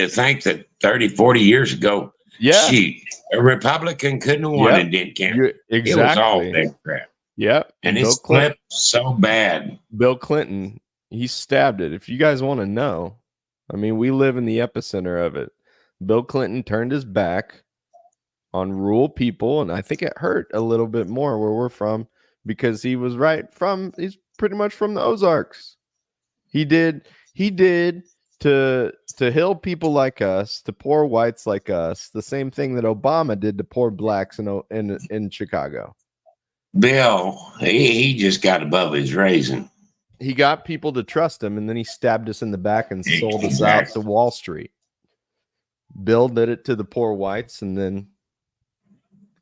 think that 30, 40 years ago, shoot, a Republican couldn't have won in Dent County. It was all Democrat. Yep. And it's flipped so bad. Bill Clinton, he stabbed it. If you guys want to know, I mean, we live in the epicenter of it. Bill Clinton turned his back on rural people, and I think it hurt a little bit more where we're from because he's pretty much from the Ozarks. He did to hill people like us, to poor whites like us, the same thing that Obama did to poor blacks in Chicago. Bill, he just got above his raisin. He got people to trust him, and then he stabbed us in the back and sold us out to Wall Street. Bill did it to the poor whites, and then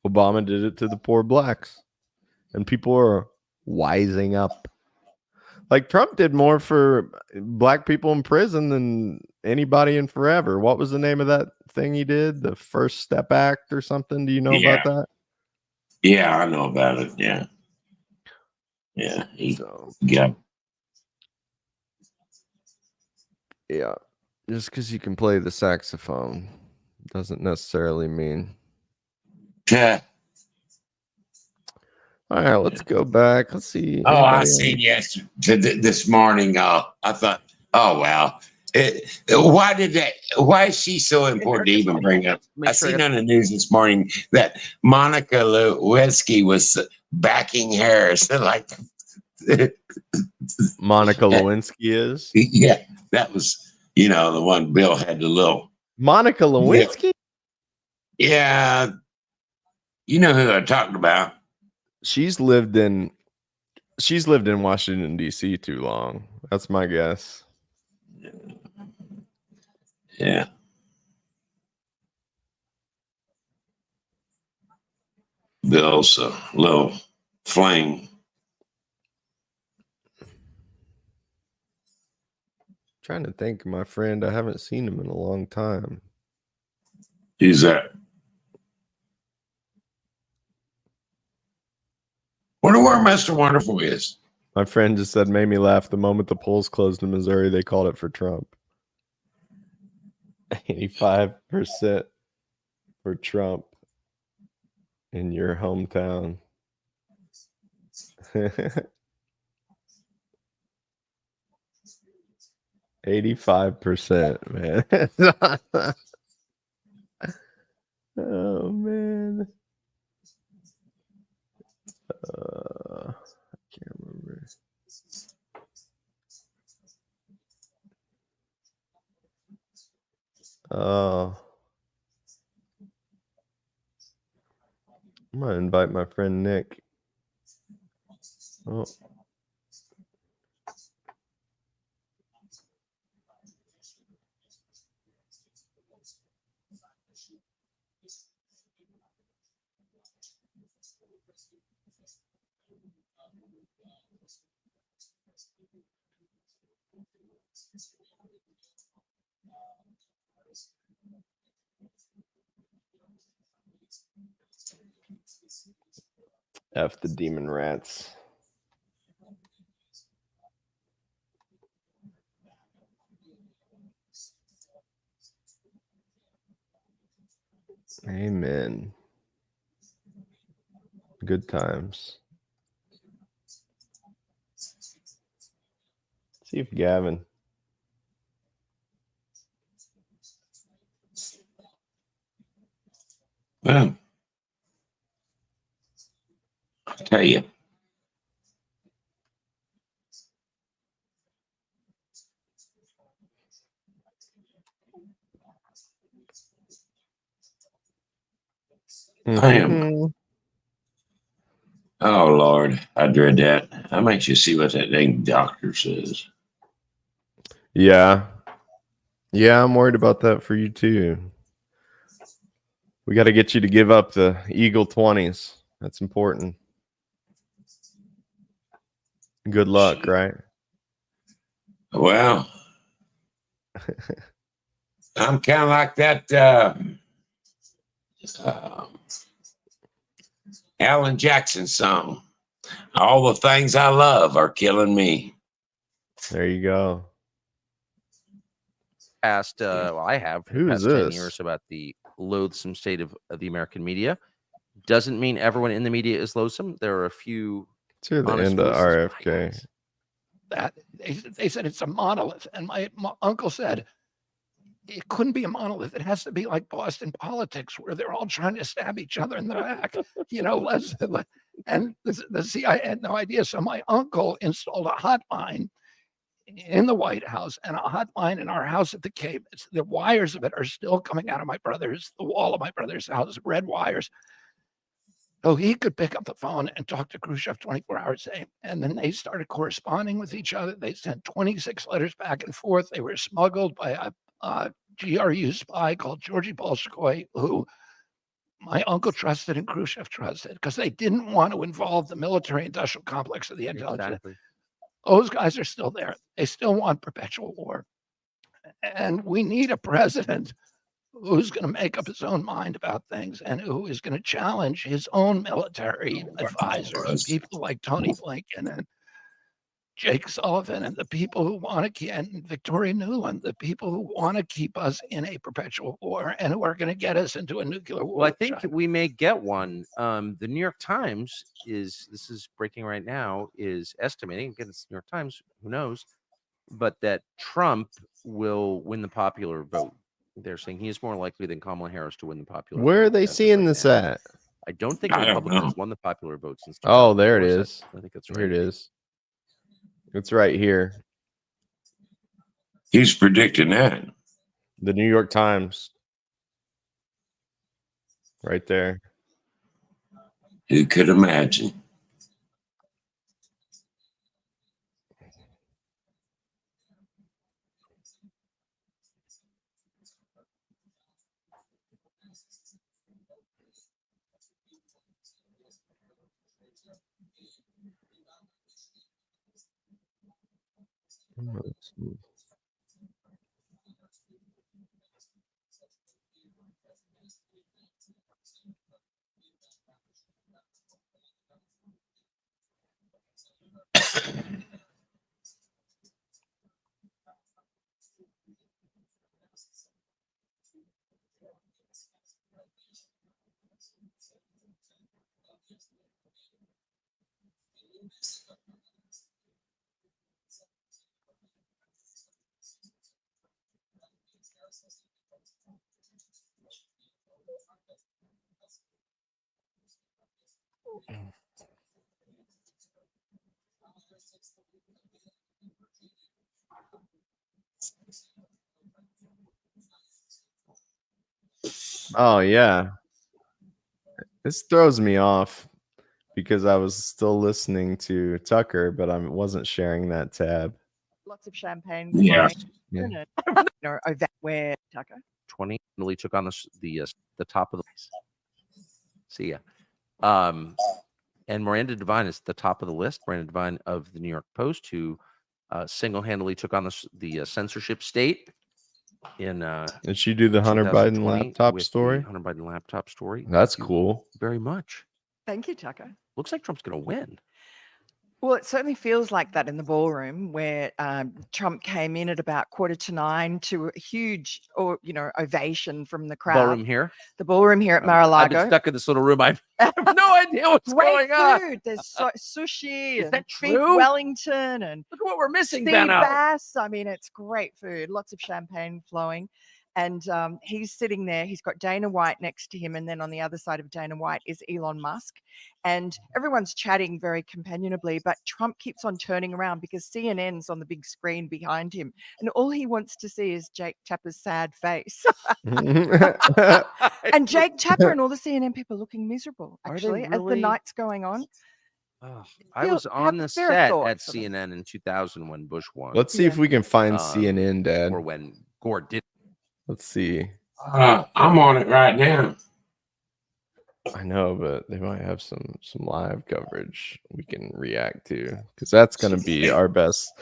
Obama did it to the poor blacks. And people are wising up. Like Trump did more for black people in prison than anybody in forever. What was the name of that thing he did? The First Step Act or something? Do you know about that? Yeah, I know about it. Yeah. Yeah. Yeah. Just because you can play the saxophone doesn't necessarily mean. Yeah. All right, let's go back. Let's see. Oh, I seen yesterday, this morning. I thought, oh, wow. Why is she so important to even bring up? I seen on the news this morning that Monica Lewinsky was backing Harris. Like, Monica Lewinsky is? Yeah, that was, the one Bill had the little. Monica Lewinsky? Yeah. You know who I'm talking about. She's lived in Washington, D.C. too long. That's my guess. Yeah. Bill's a little flame. Trying to think of my friend. I haven't seen him in a long time. Who's that? Wonder where Mr. Wonderful is. My friend just said, made me laugh. The moment the polls closed in Missouri, they called it for Trump. 85% for Trump in your hometown. 85%, man. Oh, man. I can't remember. Oh. I'm going to invite my friend Nick. Oh. F the demon rats. Amen. Good times. See if Gavin. Well, I'll tell you. I am. Oh, Lord. I dread that. I'm anxious to see what that dang doctor says. Yeah. Yeah, I'm worried about that for you too. We got to get you to give up the Eagle 20s. That's important. Good luck, right? Well, I'm kind of like that Alan Jackson song. All the things I love are killing me. There you go. Past, well, I have for the Who is past 10 this? years about the loathsome state of the American media. Doesn't mean everyone in the media is loathsome. There are a few To the honest end of voices. RFK. That they said it's a monolith, and my uncle said it couldn't be a monolith. It has to be like Boston politics, where they're all trying to stab each other in the back. You know, and the CIA had no idea. So my uncle installed a hotline in the White House and a hotline in our house at the Cape. The wires of it are still coming out of the wall of my brother's house, red wires. So he could pick up the phone and talk to Khrushchev 24 hours a day. And then they started corresponding with each other. They sent 26 letters back and forth. They were smuggled by a GRU spy called Georgy Bolshoi, who my uncle trusted and Khrushchev trusted, because they didn't want to involve the military industrial complex of the intelligence. Exactly. Those guys are still there. They still want perpetual war. And we need a president who's going to make up his own mind about things and who is going to challenge his own military advisors, people like Tony Blinken and Jake Sullivan and the people who want to keep, and Victoria Nuland, the people who want to keep us in a perpetual war and who are going to get us into a nuclear war. Well, I think we may get one. The New York Times this is breaking right now, is estimating, again, it's New York Times, who knows, but that Trump will win the popular vote. They're saying he is more likely than Kamala Harris to win the popular vote. Where are they seeing this at? I don't think a Republican has won the popular vote since. Oh, there it 2004. is. I think that's Here right. it is. It's right here. He's predicting that. The New York Times. Right there. Who could imagine? Let's see. Oh yeah. This throws me off because I was still listening to Tucker, but I wasn't sharing that tab. Lots of champagne. Yeah. Yeah. No, over where Tucker. 20 really took on the top of the. See ya. And Miranda Devine is at the top of the list. Miranda Devine of the New York Post, who single-handedly took on the censorship state in Did she do the Hunter Biden 2020 laptop with story? the Hunter Biden laptop story. That's Thank you cool. very much. Thank you, Tucker. Looks like Trump's going to win. Well, it certainly feels like that in the ballroom where Trump came in at about 8:45 to a huge, ovation from the crowd. Ballroom here. The ballroom here at I've Mar-a-Lago. been stuck in this little room. I have no idea what's Great going on. food. There's sushi Is and that beef true? Wellington and Look at what we're missing, sea Benno. bass. I mean, it's great food. Lots of champagne flowing. And he's sitting there. He's got Dana White next to him. And then on the other side of Dana White is Elon Musk. And everyone's chatting very companionably. But Trump keeps on turning around because CNN's on the big screen behind him. And all he wants to see is Jake Tapper's sad face. And Jake Tapper and all the CNN people looking miserable, Are they actually, as the really? night's going on. I was on the fair set thought at for them. CNN in 2000 when Bush won. Let's see if we can find CNN, Dad. Or when Gore did. Let's see. I'm on it right now. I know, but they might have some live coverage we can react to, because that's going to be our best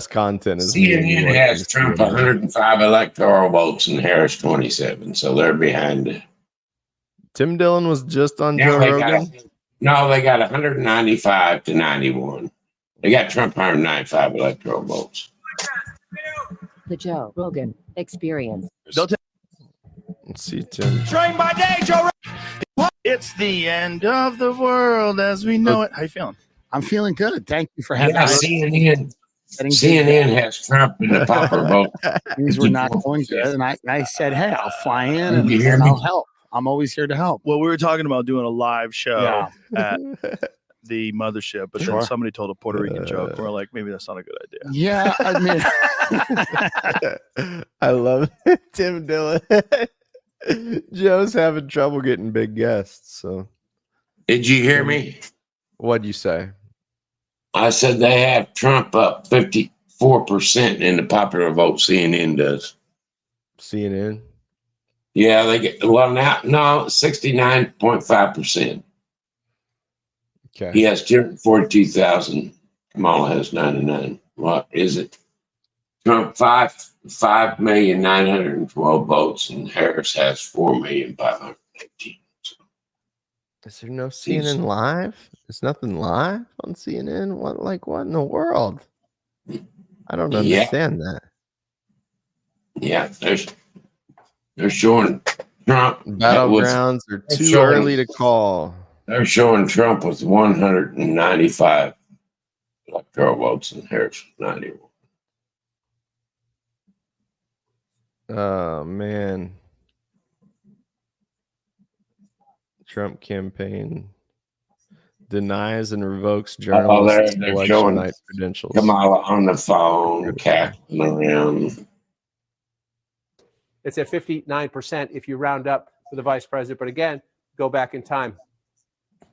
content. Is me and you CNN has Trump 105 electoral votes and Harris 27, so they're behind it. Tim Dillon was just on Joe they Rogan. they got 195 to 91. They got Trump 195 electoral votes. The Joe Rogan Experience. Let's see, Tim. Train by day, Joe. It's the end of the world as we know it. How you feeling? I'm feeling good. Thank you for having Yeah, me. CNN has Trump in the popper vote. Things were not going good, and I said, "Hey, I'll fly in and, You hear and me? I'll help. I'm always here to help." Well, we were talking about doing a live show Yeah. at the mothership, but Sure. then somebody told a Puerto Rican joke. We're like, maybe that's not a good idea. Yeah, I mean, I love it. Tim Dillon. Joe's having trouble getting big guests. So, Did you hear me? What'd you say? I said they have Trump up 54% in the popular vote. CNN does. CNN. Yeah, they get 69.5%. Okay. He has 242,000. Kamala has 99. What is it? Trump 5,912 votes, and Harris has 4,518. Is there no CNN live? There's nothing live on CNN. What in the world? I don't Yeah. understand that. Yeah, they're showing Trump. Battlegrounds are too early to call. They're showing Trump with 195 electoral votes and Harris 91. Oh man. Trump campaign denies and revokes journalists' they're election showing night credentials. Kamala on the phone, cackling around. It's at 59% if you round up for the vice president. But again, go back in time.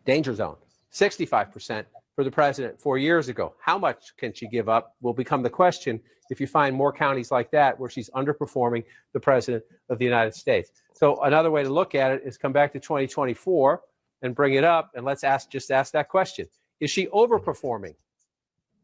Danger zone. 65% for the president 4 years ago. How much can she give up will become the question if you find more counties like that where she's underperforming the president of the United States. So another way to look at it is come back to 2024 and bring it up, and let's ask that question. Is she overperforming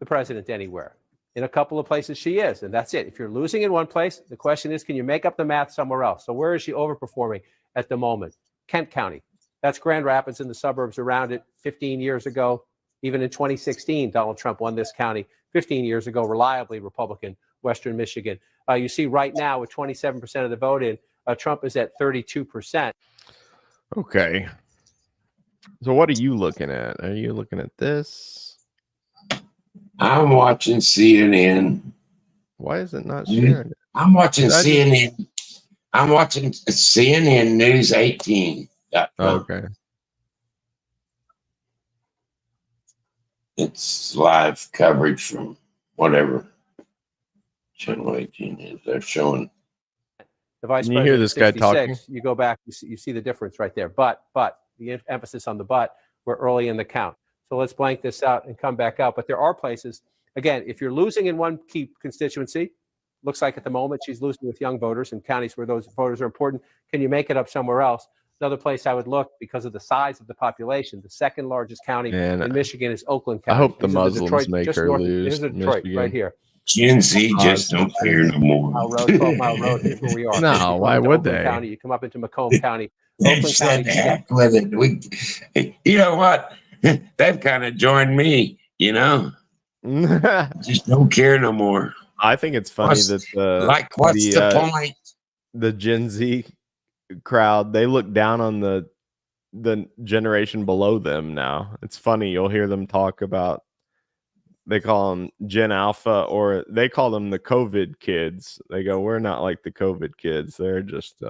the president anywhere? In a couple of places she is, and that's it. If you're losing in one place, the question is, can you make up the math somewhere else? So where is she overperforming at the moment? Kent County. That's Grand Rapids and the suburbs around it 15 years ago. Even in 2016, Donald Trump won this county. 15 years ago, reliably Republican, Western Michigan. You see right now with 27% of the vote in, Trump is at 32%. Okay. So what are you looking at? Are you looking at this? I'm watching CNN. Why is it not sharing it? I'm watching Did I CNN. I'm watching CNN News 18. Okay. It's live coverage from whatever channel 18 is. They're showing. The vice Can you hear president, this guy 66, talking? You go back, you see the difference right there. But the emphasis on the but, we're early in the count. So let's blank this out and come back out. But there are places, again, if you're losing in one key constituency, looks like at the moment she's losing with young voters in counties where those voters are important. Can you make it up somewhere else? another place I would look because of the size of the population. The second largest county Man, in Michigan is Oakland I County. hope the These are Muslims Detroit, make just her north. lose. Here's the Detroit Michigan. right here. Gen Z just don't care no more. 12 mile road. Here's where we are. No, You come why into would Oakland they? County, you come up into Macomb County. They've Oakland said County. heck with it. You know what? They've kind of joined me, you know? Just don't care no more. I think it's funny What's- that what's the point? The Gen Z crowd, they look down on the generation below them now. It's funny. You'll hear them talk about, they call them Gen Alpha, or they call them the COVID kids. They go, we're not like the COVID kids. They're just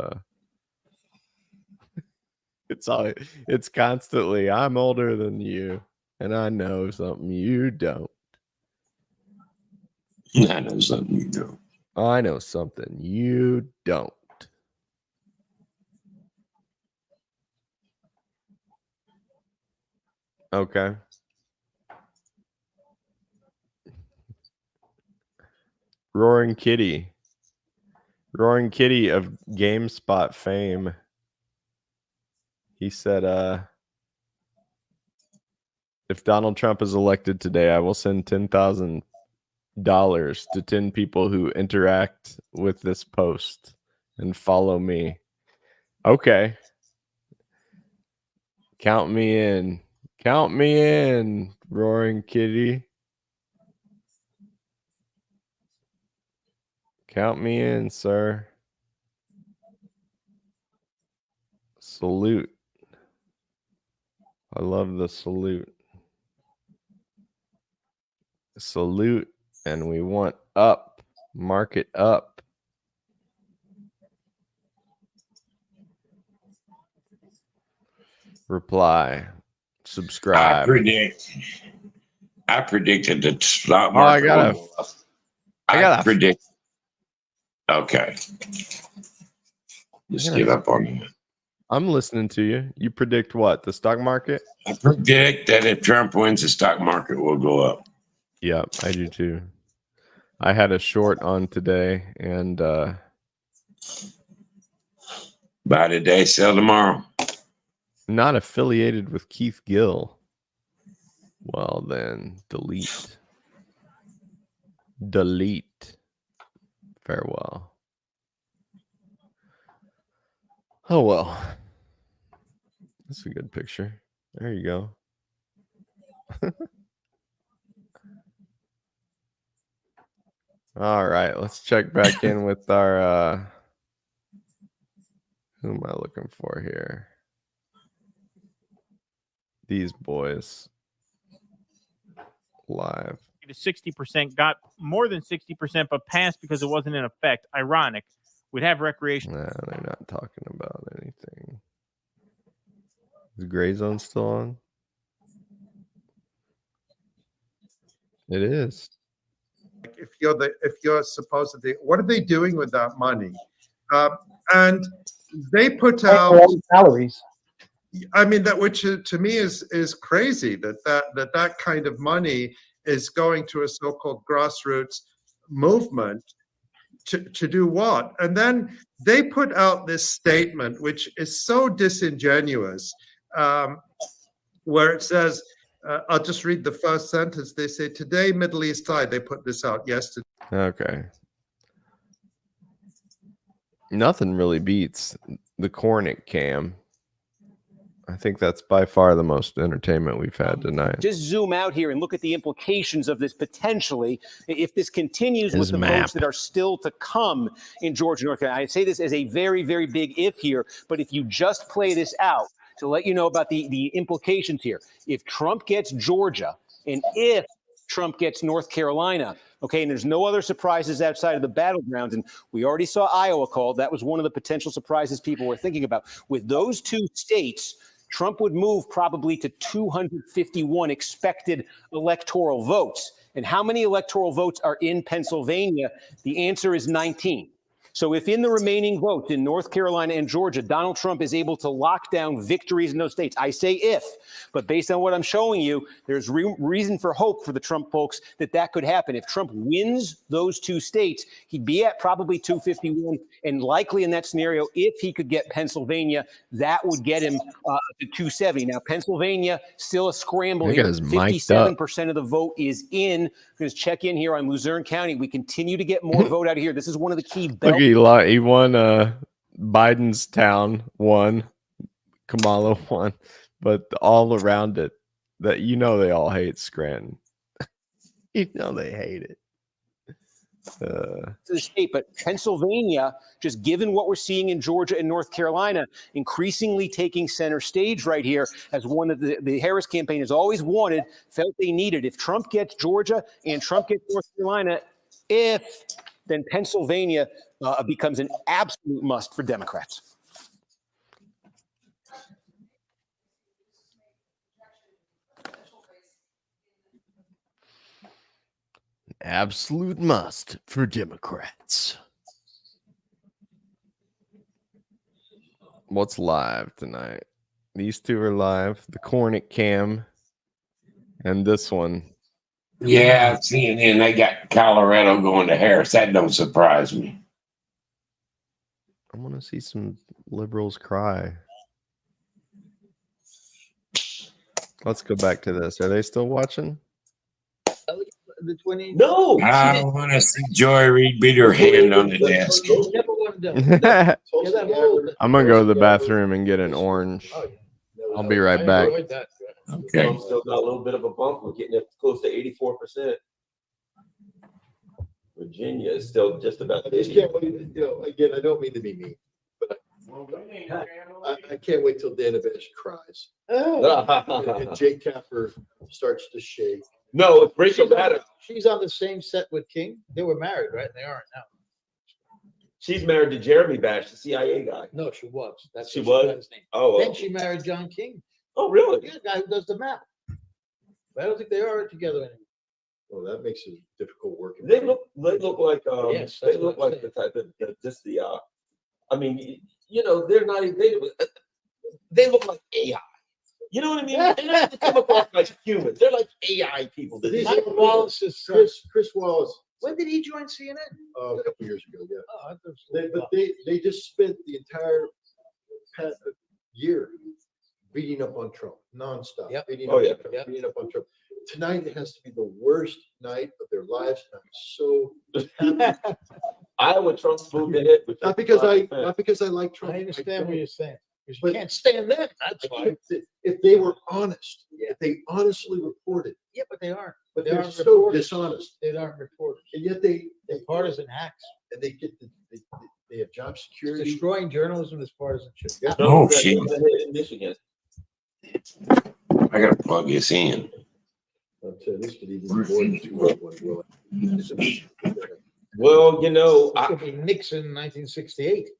it's constantly, I'm older than you and I know something you don't. I know something you don't. I know something you don't. Okay. Roaring Kitty of GameSpot fame. He said, if Donald Trump is elected today, I will send $10,000 to 10 people who interact with this post and follow me. Okay. Count me in. Count me in, Roaring Kitty. Count me in, sir. Salute. I love the salute. Salute, and we want up. Market up. Reply. Subscribe. I predicted the stock market. I predict. Okay. Just give up on me. I'm listening to you. You predict what? The stock market? I predict that if Trump wins, the stock market will go up. Yep, I do too. I had a short on today, and buy today, sell tomorrow. Not affiliated with Keith Gill. Well, then delete. Delete. Farewell. Oh, well. That's a good picture. There you go. All right, let's check back in with our who am I looking for here? These boys live. 60%, got more than 60%, but passed because it wasn't in effect. Ironic. We'd have recreation. Nah, they're not talking about anything. Is Gray Zone still on? It is. If you're supposedly, what are they doing with that money? And they put out salaries. I mean, that which to me is crazy that kind of money is going to a so-called grassroots movement to do what? And then they put out this statement, which is so disingenuous, where it says, I'll just read the first sentence. They say, today, Middle East tide. They put this out yesterday. Okay. Nothing really beats the Cornick cam. I think that's by far the most entertainment we've had tonight. Just zoom out here and look at the implications of this potentially. If this continues with the votes that are still to come in Georgia, North Carolina, I say this as a very, very big if here, but if you just play this out to let you know about the implications here. If Trump gets Georgia and if Trump gets North Carolina, okay, and there's no other surprises outside of the battlegrounds, and we already saw Iowa called. That was one of the potential surprises people were thinking about. With those two states, Trump would move probably to 251 expected electoral votes. And how many electoral votes are in Pennsylvania? The answer is 19. So if in the remaining votes in North Carolina and Georgia, Donald Trump is able to lock down victories in those states, I say if, but based on what I'm showing you, there's reason for hope for the Trump folks that that could happen. If Trump wins those 2 states, he'd be at probably 251, and likely in that scenario, if he could get Pennsylvania, that would get him to 270. Now, Pennsylvania, still a scramble That here. guy's mic'd up. 57% of the vote is in. Just check in here on Luzerne County. We continue to get more vote out of here. This is one of the key Look, he won Biden's town, won, Kamala won, but all around it, that they all hate Scranton. They hate it. To the state, but Pennsylvania, just given what we're seeing in Georgia and North Carolina, increasingly taking center stage right here as one of the Harris campaign has always wanted, felt they needed. If Trump gets Georgia and Trump gets North Carolina, then Pennsylvania becomes an absolute must for Democrats. Absolute must for Democrats. What's live tonight? These 2 are live. The Cornick Cam and this one. Yeah, CNN, they got Colorado going to Harris. That don't surprise me. I want to see some liberals cry. Let's go back to this. Are they still watching? The 20. No, I don't want to see Joy Reid beat her hand on the desk. I'm going to go to the bathroom and get an orange. I'll be right back. Okay. Trump's still got a little bit of a bump. We're getting up close to 84%. Virginia is still just about. I just can't wait. Again, I don't mean to be mean, but I can't wait till Dana Bash cries and Jake Tapper starts to shake. No, it's Rachel Maddow. She's on the same set with King. They were married, right? They aren't now. She's married to Jeremy Bash, the CIA guy. No, she was. That's she what was. got his name. Oh, then she married John King. Oh, really? Yeah, the guy who does the map. But I don't think they are together anymore. Well, that makes it difficult working. They look like Yes, they that's look what I'm like the type of just the I mean, they're not they look like AI. You know what I mean? They don't come across like humans. They're like AI people. Mike Wallace is Chris Wallace. When did he join CNN? A couple years ago, yeah. Oh, I thought But they just spent the entire year beating up on Trump nonstop. Yep. Beating up on Trump. Tonight it has to be the worst night of their lives. I'm so happy. Iowa Trump's moved ahead. Not because I like Trump. I understand what you're saying. Because you can't stand them. That's why. If they were honest, if they honestly reported. Yeah, but they aren't. But They they're aren't so reporters. dishonest. They aren't reporters. And yet They're partisan hacks. and they get they have job security. Destroying journalism is partisanship. Yeah. Oh, shit. In Michigan. I got to plug this in. I'll tell you, this could even be more than 2 Well, It could be Nixon in 1968.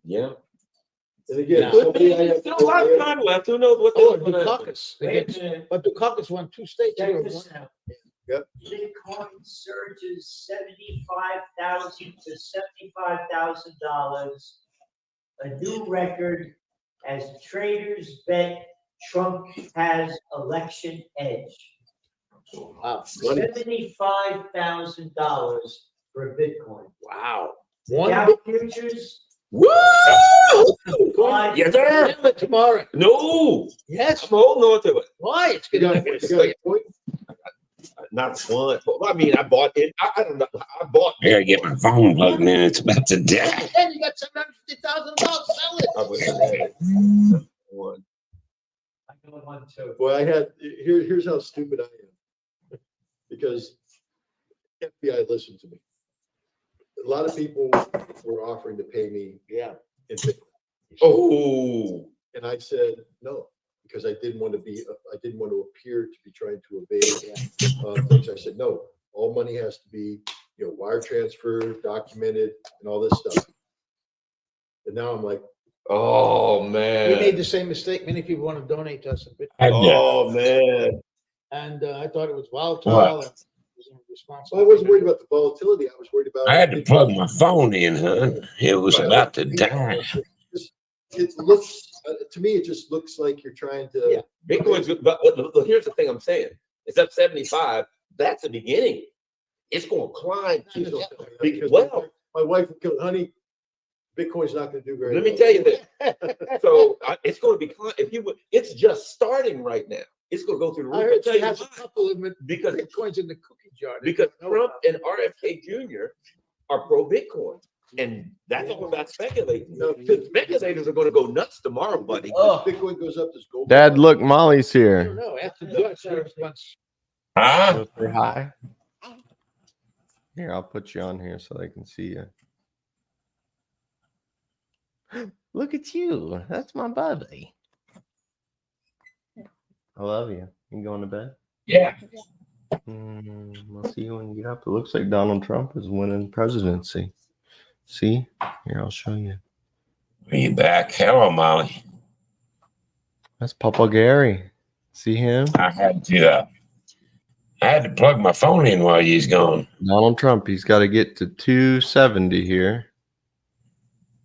yeah. And again, Yeah. somebody I have Still a lot of time left. Who knows what Oh, they're gonna happen? Dukakis. But Dukakis won 2 states. Check this out. Yep. Bitcoin surges $75,000 to $75,000, a new record as traders bet Trump has election edge. Wow. $75,000 for a Bitcoin. Wow. Dow futures. Woo! Why? Yes, sir. Tomorrow. No. Yes. I'm holding on to it. Why? It's You good. got a point? Not one. I mean, I bought it. I don't know. I bought I got to get my phone plugged in. It's about to die. And you got $750,000. Sell it. I wish I had it. One. I know one too. Well, here's how stupid I am. Because FBI listened to me. A lot of people were offering to pay me in Bitcoin. Oh. And I said no, because I didn't want to appear to be trying to evade things. I said no, all money has to be wire transfer, documented, and all this stuff. And now I'm like, Oh man. We made the same mistake. Many people want to donate to us a bit. Oh man. And I thought it was volatile. And Well, I wasn't worried about the volatility. I was worried about. I had to plug my phone in, huh? It was about to die. It looks to me. It just looks like you're trying to. Yeah, Bitcoin's good, but here's the thing I'm saying. It's up 75. That's the beginning. It's going to climb. Because my wife would go, honey, Bitcoin's not going to do very well. Let me tell you this. So it's going to be, it's just starting right now. It's going to go through the roof. I heard I'll she tell has you a couple of because Bitcoins in the cookie jar. Because Trump and RFK Jr. are pro Bitcoin. And that's all about speculating. No, speculators are going to go nuts tomorrow, buddy. Bitcoin goes up, this gold. Dad, look, Molly's here. No, after the Huh? Say hi. Here, I'll put you on here so they can see you. Look at you. That's my buddy. I love you. You going to bed? Yeah. We'll see you when you get up. It looks like Donald Trump is winning presidency. See? Here, I'll show you. Are you back? Hello, Molly. That's Papa Gary. See him? I had to plug my phone in while he's gone. Donald Trump, he's got to get to 270 here.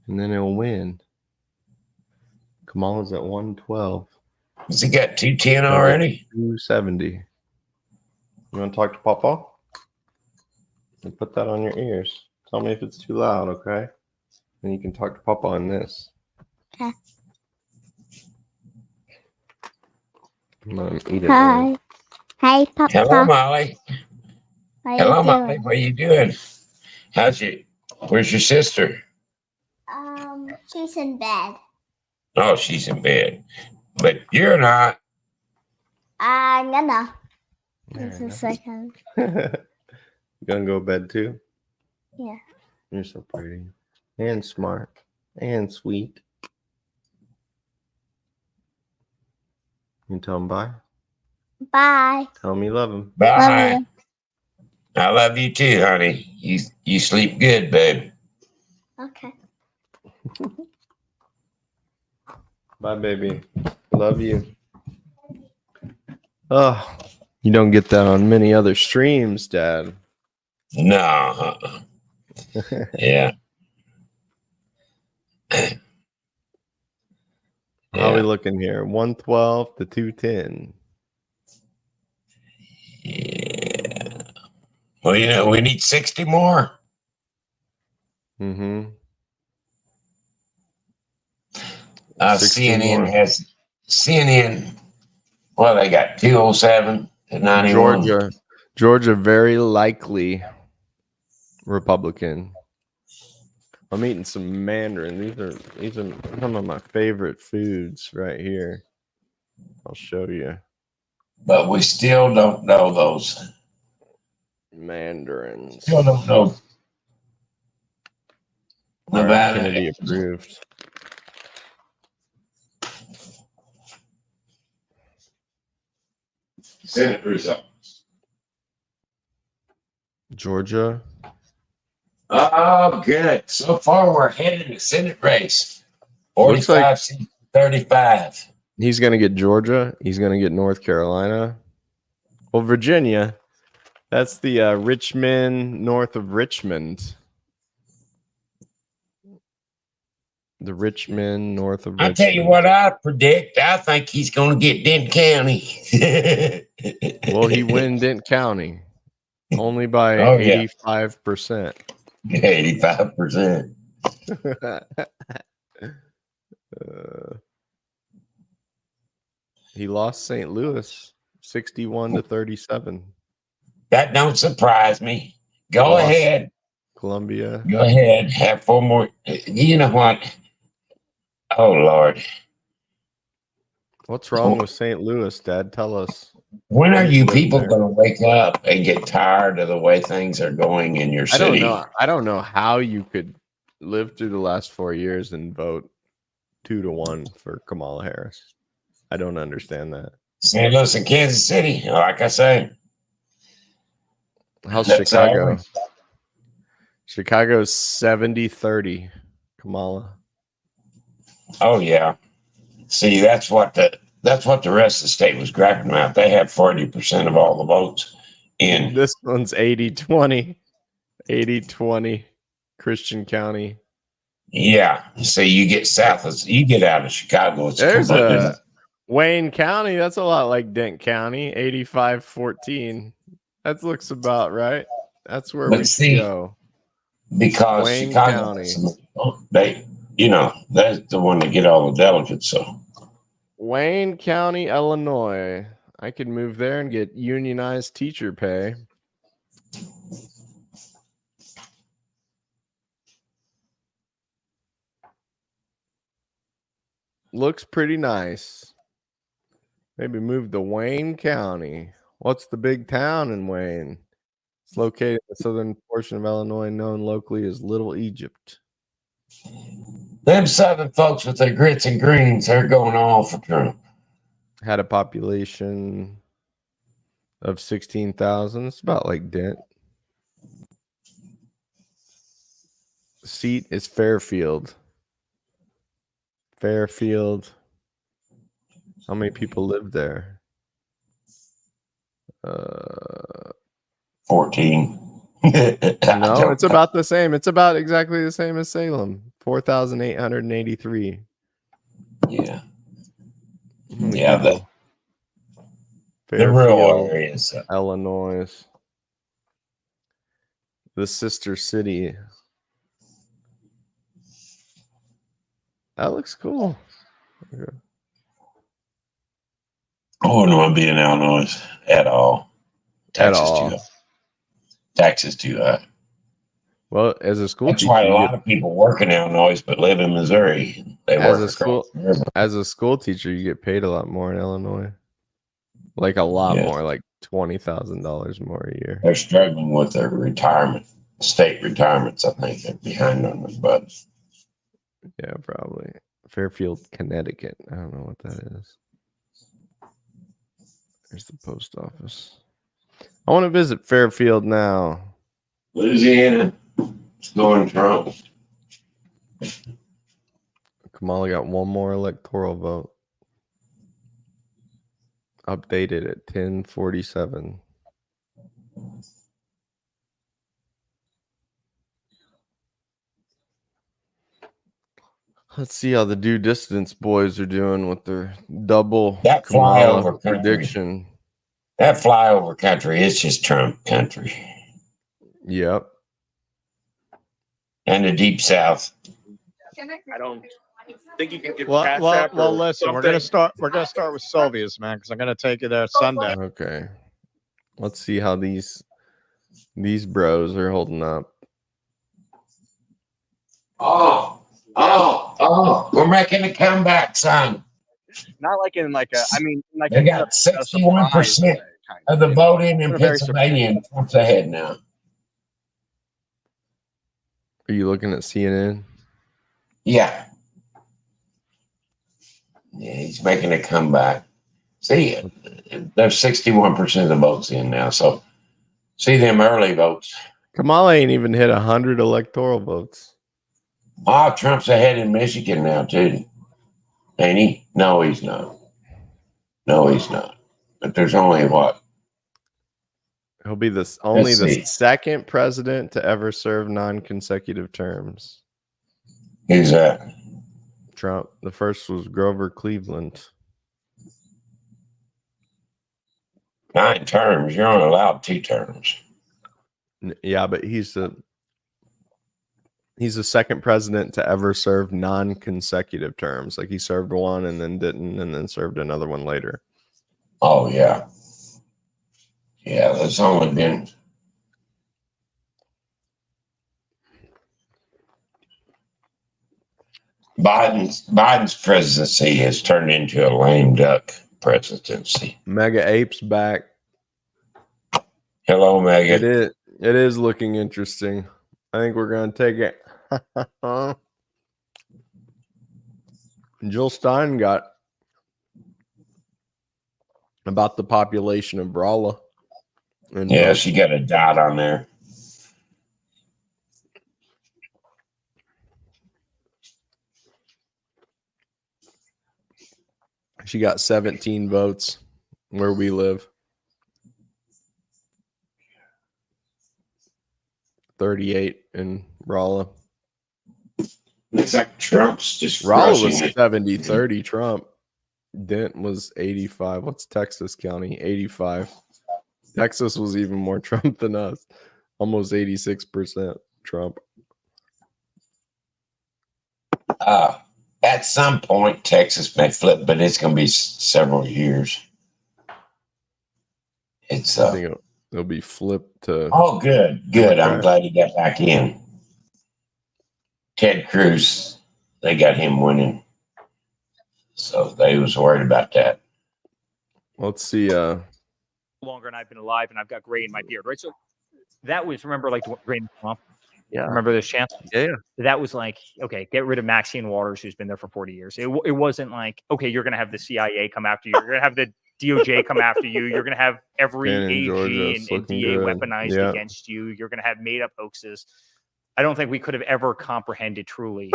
And then he'll win. Kamala's at 112. Has he got 210 already? 270. You want to talk to Papa? And put that on your ears. Tell me if it's too loud, okay? And you can talk to Papa on this. Okay. I'm gonna eat it. Hi. Hi, Papa. Hello, Molly. How Hello, you Molly. doing? What are you doing? Where's your sister? She's in bed. Oh, she's in bed. But you're not. No. There, Just a no. second. You gonna go to bed too? Yeah. You're so pretty. And smart. And sweet. You tell him bye? Bye. Tell him you love him. Bye. Love you. I love you too, honey. You sleep good, babe. Okay. Bye, baby. Love you. Oh, you don't get that on many other streams, Dad. No. Yeah. How are we looking here? 112 to 210. Yeah. Well, we need 60 more. Mm-hmm. 60 more. CNN. Well, they got 207 to 91. Georgia, very likely Republican. I'm eating some mandarin. These are some of my favorite foods right here. I'll show you. But we still don't know those. Mandarins. Still don't know. Nevada. Kennedy approved. Senate results. Georgia. Oh, good. So far, we're heading to Senate race. Looks 45 like seats, 35. he's going to get Georgia. He's going to get North Carolina. Well, Virginia. That's the Richmond, north of Richmond. The Richmond, north of Richmond. I'll tell you what I predict. I think he's going to get Denton County. Well, he win Denton County. Only by 85%. 85%. He lost St. Louis 61 to 37. That don't surprise me. Go ahead. Columbia. Go ahead. Have 4 more. You know what? Oh, Lord. What's wrong with St. Louis, Dad? Tell us. When are you live people there. going to wake up and get tired of the way things are going in your city? I don't know how you could live through the last 4 years and vote 2-1 for Kamala Harris. I don't understand that. St. Louis and Kansas City, like I say. How's That's Chicago? average. Chicago's 70-30. Kamala. Oh yeah. See, that's what the rest of the state was griping about. They have 40% of all the votes, in. This one's 80-20. 80-20. Christian County. Yeah. So you get you get out of Chicago. It's There's completely a Wayne County. That's a lot like Dent County. 85-14. That looks about right. That's where But we should see, go. because Wayne Chicago, County. they, that's the one to get all the delegates. So Wayne County, Illinois. I could move there and get unionized teacher pay. Looks pretty nice. Maybe move to Wayne County. What's the big town in Wayne? It's located in the southern portion of Illinois, known locally as Little Egypt. them Southern folks with their grits and greens, they're going all for Trump. Had a population of 16,000. It's about like Dent. Seat is Fairfield. Fairfield. How many people live there? 14. No, it's about the same. It's about exactly the same as Salem. 4,883. Yeah. Yeah, the real Fairfield, areas. Illinois. The sister city. That looks cool. Okay. I wouldn't want to be in Illinois at all. Taxes too high. Taxes too high. Well, as a school That's teacher, why a lot of people work in Illinois but live in Missouri. They work as a school teacher, you get paid a lot more in Illinois. Like a lot more, like $20,000 more a year. They're struggling with their retirement, state retirements. I think they're behind on their budget. Yeah, probably. Fairfield, Connecticut. I don't know what that is. There's the post office. I want to visit Fairfield now. Louisiana. It's going Trump. Kamala got one more electoral vote. Updated at 10:47. Let's see how the due distance boys are doing with their double That Kamala flyover prediction. country. That flyover country, it's just Trump country. Yep. And the deep south. I don't think you can get Well, CashApp or listen, we're gonna start with Sylvia's, man, because I'm gonna take you there Sunday. Okay. Let's see how these bros are holding up. We're making a comeback, son. Not like in like a. I mean, like They got 61% of the voting in Pennsylvania, and Trump's ahead now. Are you looking at CNN? Yeah. Yeah, he's making a comeback. See, there's 61% of the votes in now. So, see them early votes. Kamala ain't even hit 100 electoral votes. Trump's ahead in Michigan now, too. Ain't he? No, he's not. No, he's not. But there's only what? He'll be the second president to ever serve non-consecutive terms. Who's that? Trump. The first was Grover Cleveland. 9 terms. You're only allowed 2 terms. Yeah, but he's the second president to ever serve non-consecutive terms. Like he served one and then didn't, and then served another one later. Oh, yeah. Yeah, there's only been... Biden's presidency has turned into a lame duck presidency. Mega Ape's back. Hello, Mega. It is looking interesting. I think we're going to take it. Jill Stein got about the population of Brawla. Yeah, she got a dot on there. She got 17 votes where we live. 38 in Rolla. Looks like Trump's just Rolla was crushing it. 70-30 Trump. Dent was 85. What's Texas County? 85. Texas was even more Trump than us. Almost 86% Trump. At some point, Texas may flip, but it's going to be several years. It's I think it'll be flipped to. Oh, good. I'm Democrat. glad he got back in. Ted Cruz, they got him winning, so they was worried about that. Let's see. Longer, and I've been alive, and I've got gray in my beard, right? So that was, remember, like the gray in the swamp. Yeah. Remember this chance? Yeah. That was like, okay, get rid of Maxine Waters, who's been there for 40 years. It wasn't like, okay, you're going to have the CIA come after you. You're going to have the DOJ come after you. You're going to have every AG and DA weaponized against you. You're going to have made up hoaxes. I don't think we could have ever comprehended truly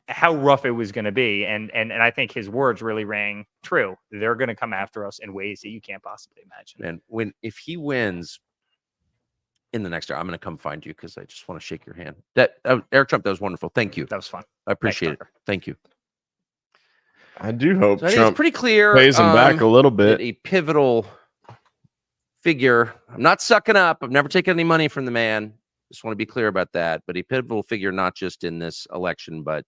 how rough it was going to be. And I think his words really rang true. They're going to come after us in ways that you can't possibly imagine. And if he wins in the next year, I'm going to come find you because I just want to shake your hand. That Eric Trump, that was wonderful. Thank you. That was fun. I appreciate it. Thank you. I do hope So I think Trump it's pretty clear. pays him back a little bit. A pivotal figure. I'm not sucking up. I've never taken any money from the man. Just want to be clear about that. But a pivotal figure, not just in this election, but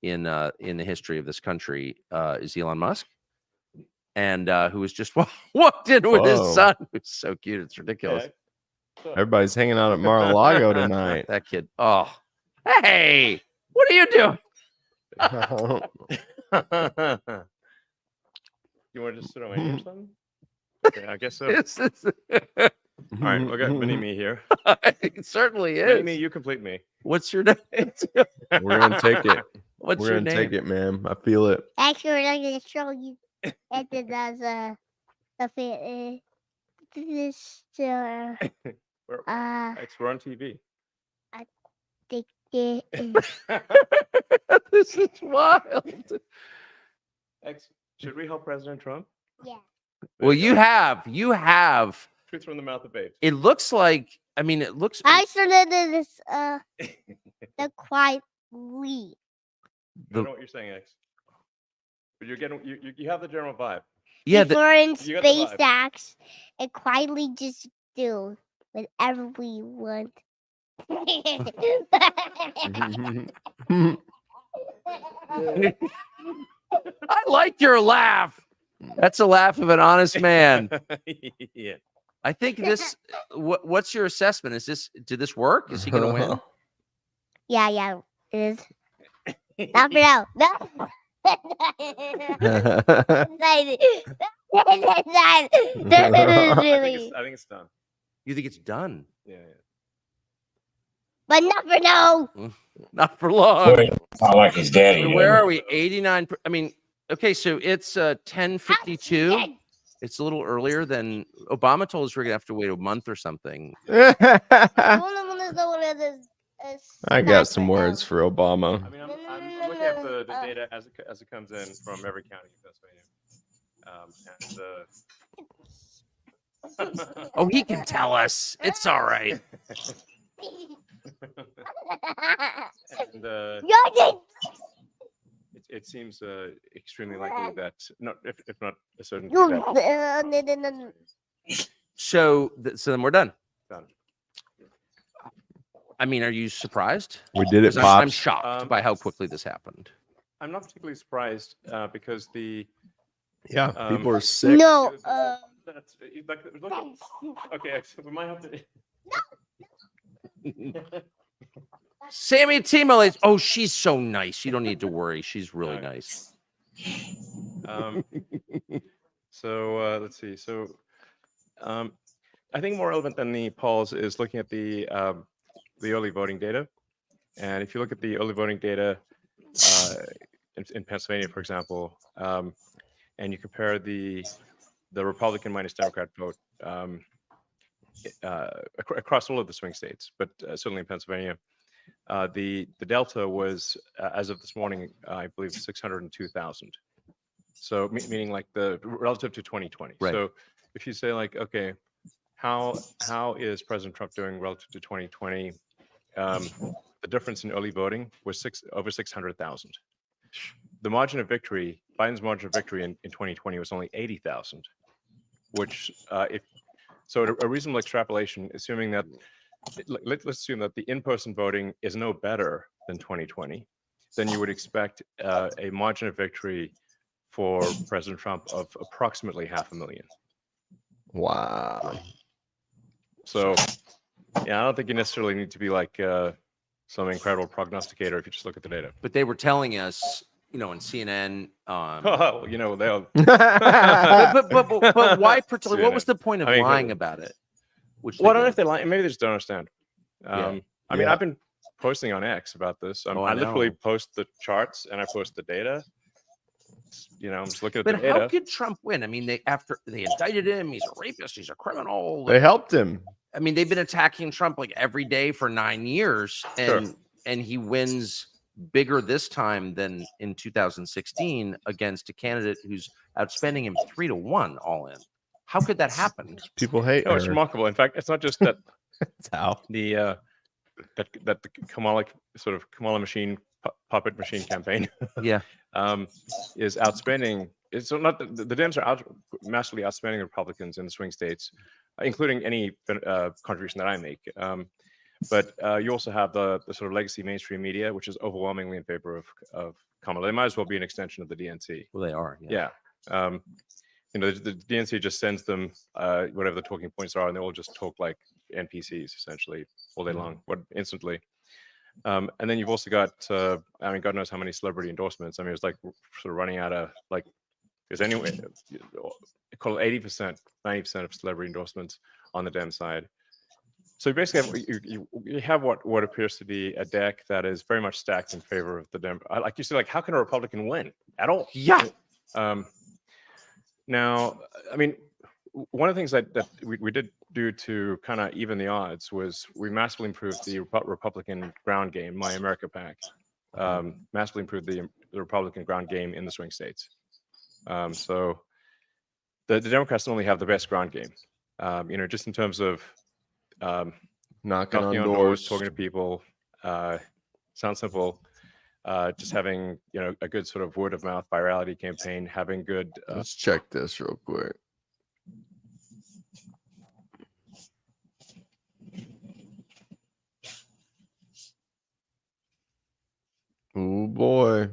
in the history of this country, is Elon Musk, and who was just walked in with his son. It's so cute. It's ridiculous. Everybody's hanging out at Mar-a-Lago tonight. That kid. Oh, hey, what are you doing? You want to just sit on my ear or something? Okay, I guess so. All right, we got Mini-Me here. It certainly is. Mini-Me, you complete me. What's your name? We're gonna take it. What's We're your gonna name? take it, ma'am. I feel it. Actually, I'm going to show you. And then there's this. We're on TV. I think it is. This is wild. Should we help President Trump? Yeah. Well, you have. Truth from the mouth of babes. It looks like. I mean, it looks. I started this. The quiet lead. I know what you're saying, X. But you're getting you have the general vibe. Yeah. Before in you got the vibe. SpaceX, and quietly just do whatever we want. I like your laugh. That's a laugh of an honest man. Yeah. I think this. What's your assessment? Did this work? Is he going to win? Yeah, it is. Not for now. No. I think it's done. You think it's done? Yeah. But not for now. Not for long. I like his daddy. So where are we? 89. I mean, okay, so it's 10:52. It's a little earlier than Obama told us we're gonna have to wait a month or something. I got some words for Obama. I mean, I'm looking at the data as it comes in from every county in Pennsylvania. Oh, he can tell us. It's all right. And it seems extremely likely that, if not a certainty, that So then we're done. Done. I mean, are you surprised? We did it, I'm Pops. shocked by how quickly this happened. I'm not particularly surprised because people are sick. No. Okay, so we might have to. Sammy Timmerlake. Oh, she's so nice. You don't need to worry. She's really nice. So let's see. So I think more relevant than the polls is looking at the early voting data. And if you look at the early voting data in Pennsylvania, for example, and you compare the Republican minus Democrat vote across all of the swing states, but certainly in Pennsylvania, the delta was, as of this morning, I believe 602,000. So meaning like the relative to 2020. Right. So if you say like, okay, how is President Trump doing relative to 2020? The difference in early voting was over 600,000. The margin of victory, Biden's margin of victory in 2020 was only 80,000, which so a reasonable extrapolation, assuming that let's assume that the in-person voting is no better than 2020, then you would expect a margin of victory for President Trump of approximately 500,000. Wow. So, yeah, I don't think you necessarily need to be like some incredible prognosticator if you just look at the data. But they were telling us, you know, on CNN. Oh, you know, they'll. but why particularly? What was the point of lying about it? Which Well, I don't know if they lie. Maybe they just don't understand. Yeah. I mean, I've been posting on X about this. I literally post the charts and I post the data. You know, I'm just looking at the data. But how could Trump win? I mean, after they indicted him, he's a rapist, he's a criminal. They helped him. I mean, they've been attacking Trump like every day for 9 years, and he wins bigger this time than in 2016 against a candidate who's outspending him 3-1 all in. How could that happen? People hate It's remarkable. In fact, it's not just that That's how the that the Kamala machine puppet machine campaign is outspending. It's not the Dems are massively outspending the Republicans in the swing states, including any contribution that I make. But you also have the sort of legacy mainstream media, which is overwhelmingly in favor of Kamala. They might as well be an extension of the DNC. Well, they are. Yeah. You know, the DNC just sends them whatever the talking points are, and they all just talk like NPCs essentially all day long, instantly. And then you've also got, I mean, God knows how many celebrity endorsements. I mean, it's like sort of running out of like. Because anyway, call it 80%, 90% of celebrity endorsements on the Dem side. So basically, you have what appears to be a deck that is very much stacked in favor of the Dem. Like you say, like how can a Republican win at all? Yeah. Now, I mean, one of the things that we did do to kind of even the odds was we massively improved the Republican ground game, My America PAC. Massively improved the Republican ground game in the swing states. So the Democrats only have the best ground game, you know, just in terms of knocking on doors, talking to people. Sounds simple. Just having, you know, a good sort of word of mouth virality campaign, having good. Let's check this real quick. Oh boy.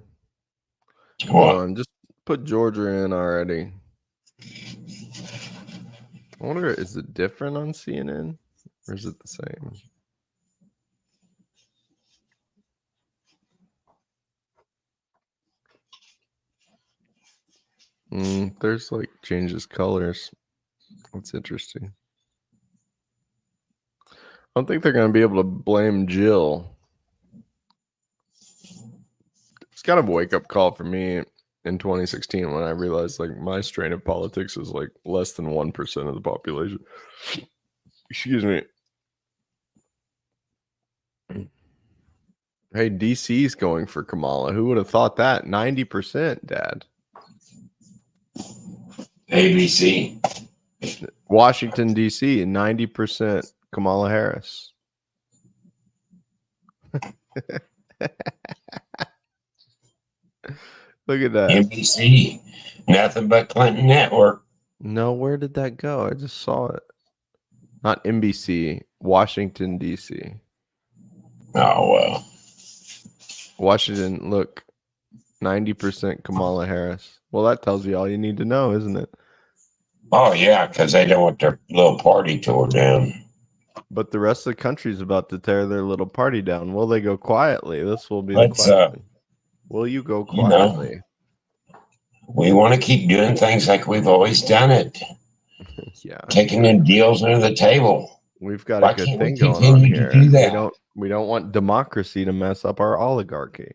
Hold on, just put Georgia in already. I wonder, is it different on CNN or is it the same? There's like changes colors. That's interesting. I don't think they're going to be able to blame Jill. It's kind of a wake-up call for me in 2016 when I realized like my strain of politics is like less than 1% of the population. Excuse me. Hey, DC's going for Kamala. Who would have thought that? 90%, Dad. ABC. Washington, D.C., 90% Kamala Harris. Look at that. NBC. Nothing but Clinton Network. No, where did that go? I just saw it. Not NBC, Washington, D.C. Oh, well. Washington, look, 90% Kamala Harris. Well, that tells you all you need to know, isn't it? Oh, yeah, because they don't want their little party tore down. But the rest of the country's about to tear their little party down. Will they go quietly? This will be the question. Will you go quietly? You know, we want to keep doing things like we've always done it. Yeah. Taking in deals under the table. We've got Why a good can't thing we going on continue to here. do that? We don't want democracy to mess up our oligarchy.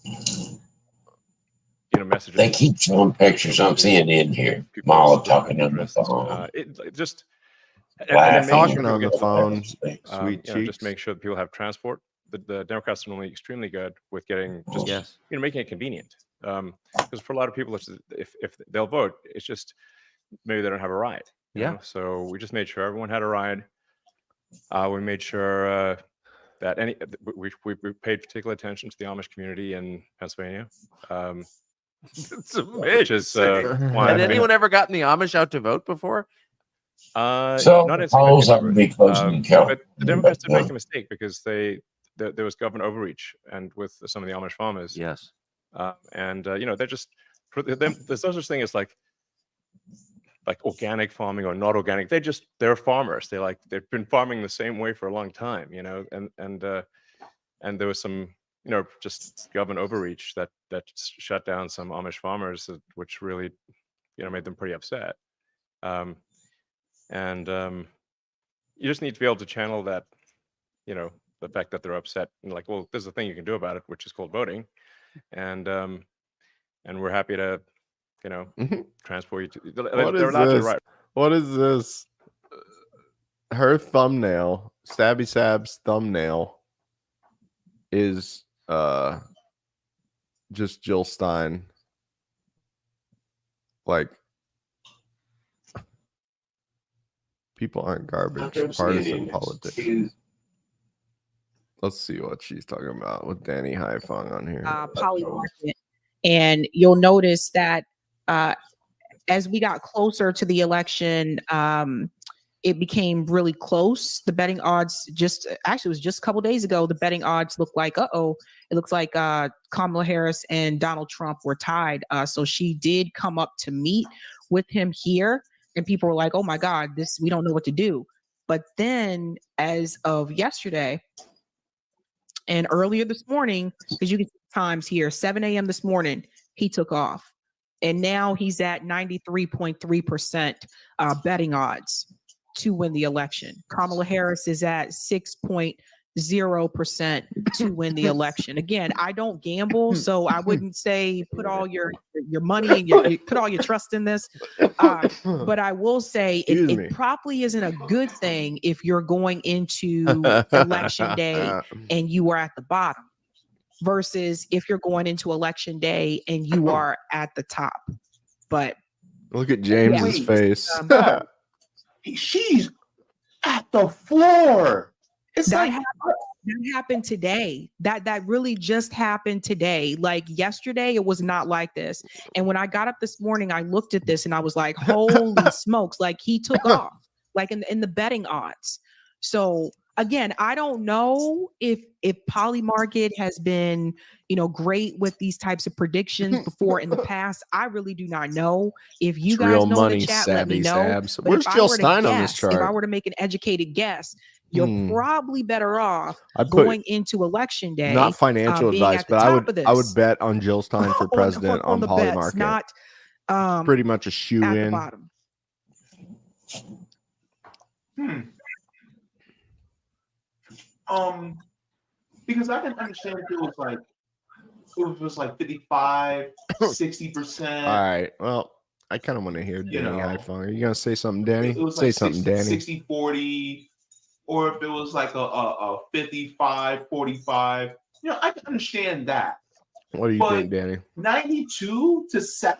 You know, messages. They keep showing pictures on CNN here. Mala talking on the phone. It just Talking on the phone. Sweet you know, just cheeks. make sure that people have transport. The Democrats are normally extremely good with getting just you know, making it convenient. Because for a lot of people, if they'll vote, it's just maybe they don't have a ride. you know? So we just made sure everyone had a ride. We made sure that we paid particular attention to the Amish community in Pennsylvania. It's amazing. Which is why Had anyone ever gotten the Amish out to vote before? So not in polls significant are be closing and count. but the Democrats did make a mistake because there was government overreach and with some of the Amish farmers. Yes. You know, they're just for them. There's no such thing as like organic farming or not organic. They're farmers. They've been farming the same way for a long time. You know, and there was some just government overreach that shut down some Amish farmers, which really made them pretty upset. You just need to be able to channel that, the fact that they're upset and like, well, there's a thing you can do about it, which is called voting, and we're happy to, transport you to. They're allowed to write. What is this? Her thumbnail, Stabby Sab's thumbnail, is just Jill Stein. Like, people aren't garbage. Partisan politics. Let's see what she's talking about with Danny Haifong on here. Polymarket. And you'll notice that as we got closer to the election, it became really close. The betting odds it was just a couple days ago, the betting odds looked like, it looks like Kamala Harris and Donald Trump were tied. So she did come up to meet with him here. And people were like, oh my God, we don't know what to do. But then as of yesterday and earlier this morning, because you can see times here, 7 a.m. this morning, he took off. And now he's at 93.3% betting odds to win the election. Kamala Harris is at 6.0% to win the election. Again, I don't gamble, so I wouldn't say put all your money and you put all your trust in this. But I will say it probably isn't a good thing if you're going into election day and you are at the bottom versus if you're going into election day and you are at the top. But look at James's face. She's at the floor. It's that happened today. That really just happened today. Like yesterday, it was not like this. And when I got up this morning, I looked at this and I was like, holy smokes, like he took off, like in the betting odds. So again, I don't know if Polymarket has been, great with these types of predictions before in the past. I really do not know. If you guys know in the chat, let me know. Where's Jill Stein on this chart? If I were to make an educated guess, you're probably better off going into election day. Not financial advice, but I would bet on Jill Stein for president on Polymarket. Not pretty much a shoe in. Bottom. Because I can understand if it was like 55, 60%. All right. Well, I kind of want to hear Danny Haifong. Are you going to say something, Danny? Say something, Danny. 60, 40, or if it was like a 55, 45. I can understand that. What do you think, Danny? 92 to 7?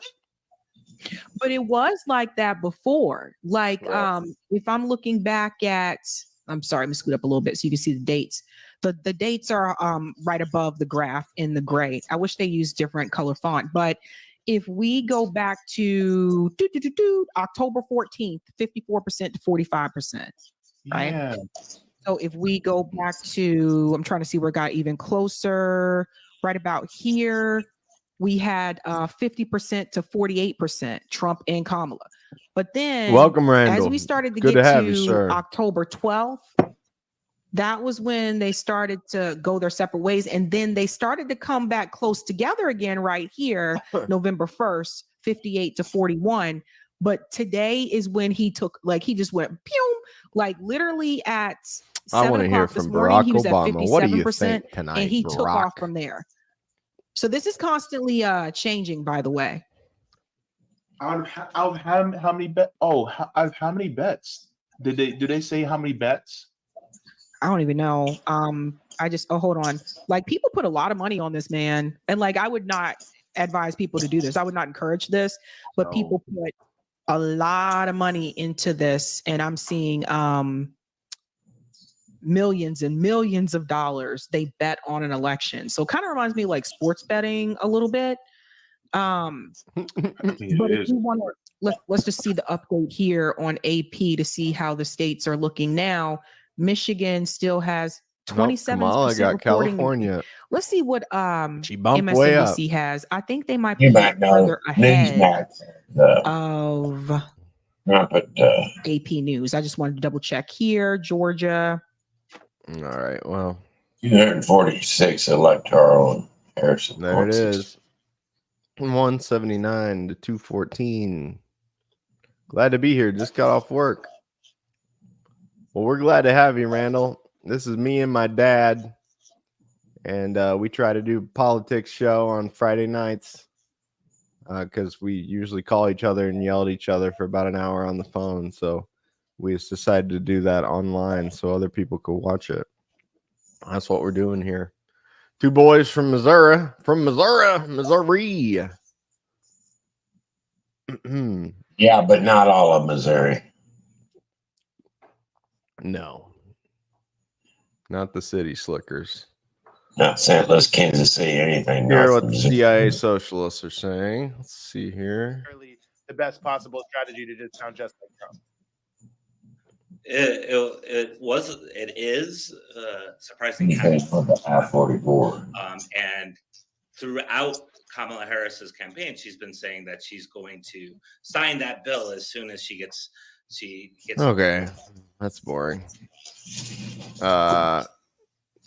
But it was like that before. Like, if I'm looking back at, I'm sorry, let me scoot up a little bit so you can see the dates. The dates are right above the graph in the gray. I wish they used different color font, but if we go back to October 14th, 54% to 45%, right? Yeah. So if we go back to, I'm trying to see where it got even closer, right about here, we had 50% to 48%, Trump and Kamala. But then, welcome, Randall. As we started to Good get to have to you, sir. October 12th, that was when they started to go their separate ways. And then they started to come back close together again right here, November 1st, 58 to 41. But today is when he took, like, he just went, pew, like literally at 7 o'clock this morning, he was at 57%, tonight, and he took Barack? off from there. So this is constantly changing, by the way. Out of how many bets? Oh, out of how many bets? Do they say how many bets? I don't even know. Hold on. Like, people put a lot of money on this, man. And like, I would not advise people to do this. I would not encourage this, but people put a lot of money into this, and I'm seeing millions and millions of dollars they bet on an election. So it kind of reminds me like sports betting a little bit. But if you want to, let's just see the update here on AP to see how the states are looking now. Michigan still has 27% Kamala got reporting. California. Let's see what She bumped way up. MSNBC has. I think they might You be might know further ahead Newsmax. of AP News. I just wanted to double check here. Georgia. All right. Well, 246 electoral Harrison. there it is. 179 to 214. Glad to be here. Just got off work. Well, we're glad to have you, Randall. This is me and my dad, and we try to do a politics show on Friday nights because we usually call each other and yell at each other for about an hour on the phone. So we just decided to do that online so other people could watch it. That's what we're doing here. Two boys from Missouri. Missouri. Yeah, but not all of Missouri. No. Not the city slickers. Not St. Louis, Kansas City, anything. Hear north what of the Missouri. CIA socialists are saying. Let's see here. The best possible strategy to just sound just like Trump. It is surprisingly Okay, for the I-44. and throughout Kamala Harris's campaign, she's been saying that she's going to sign that bill as soon as she gets. Okay, that's boring. Is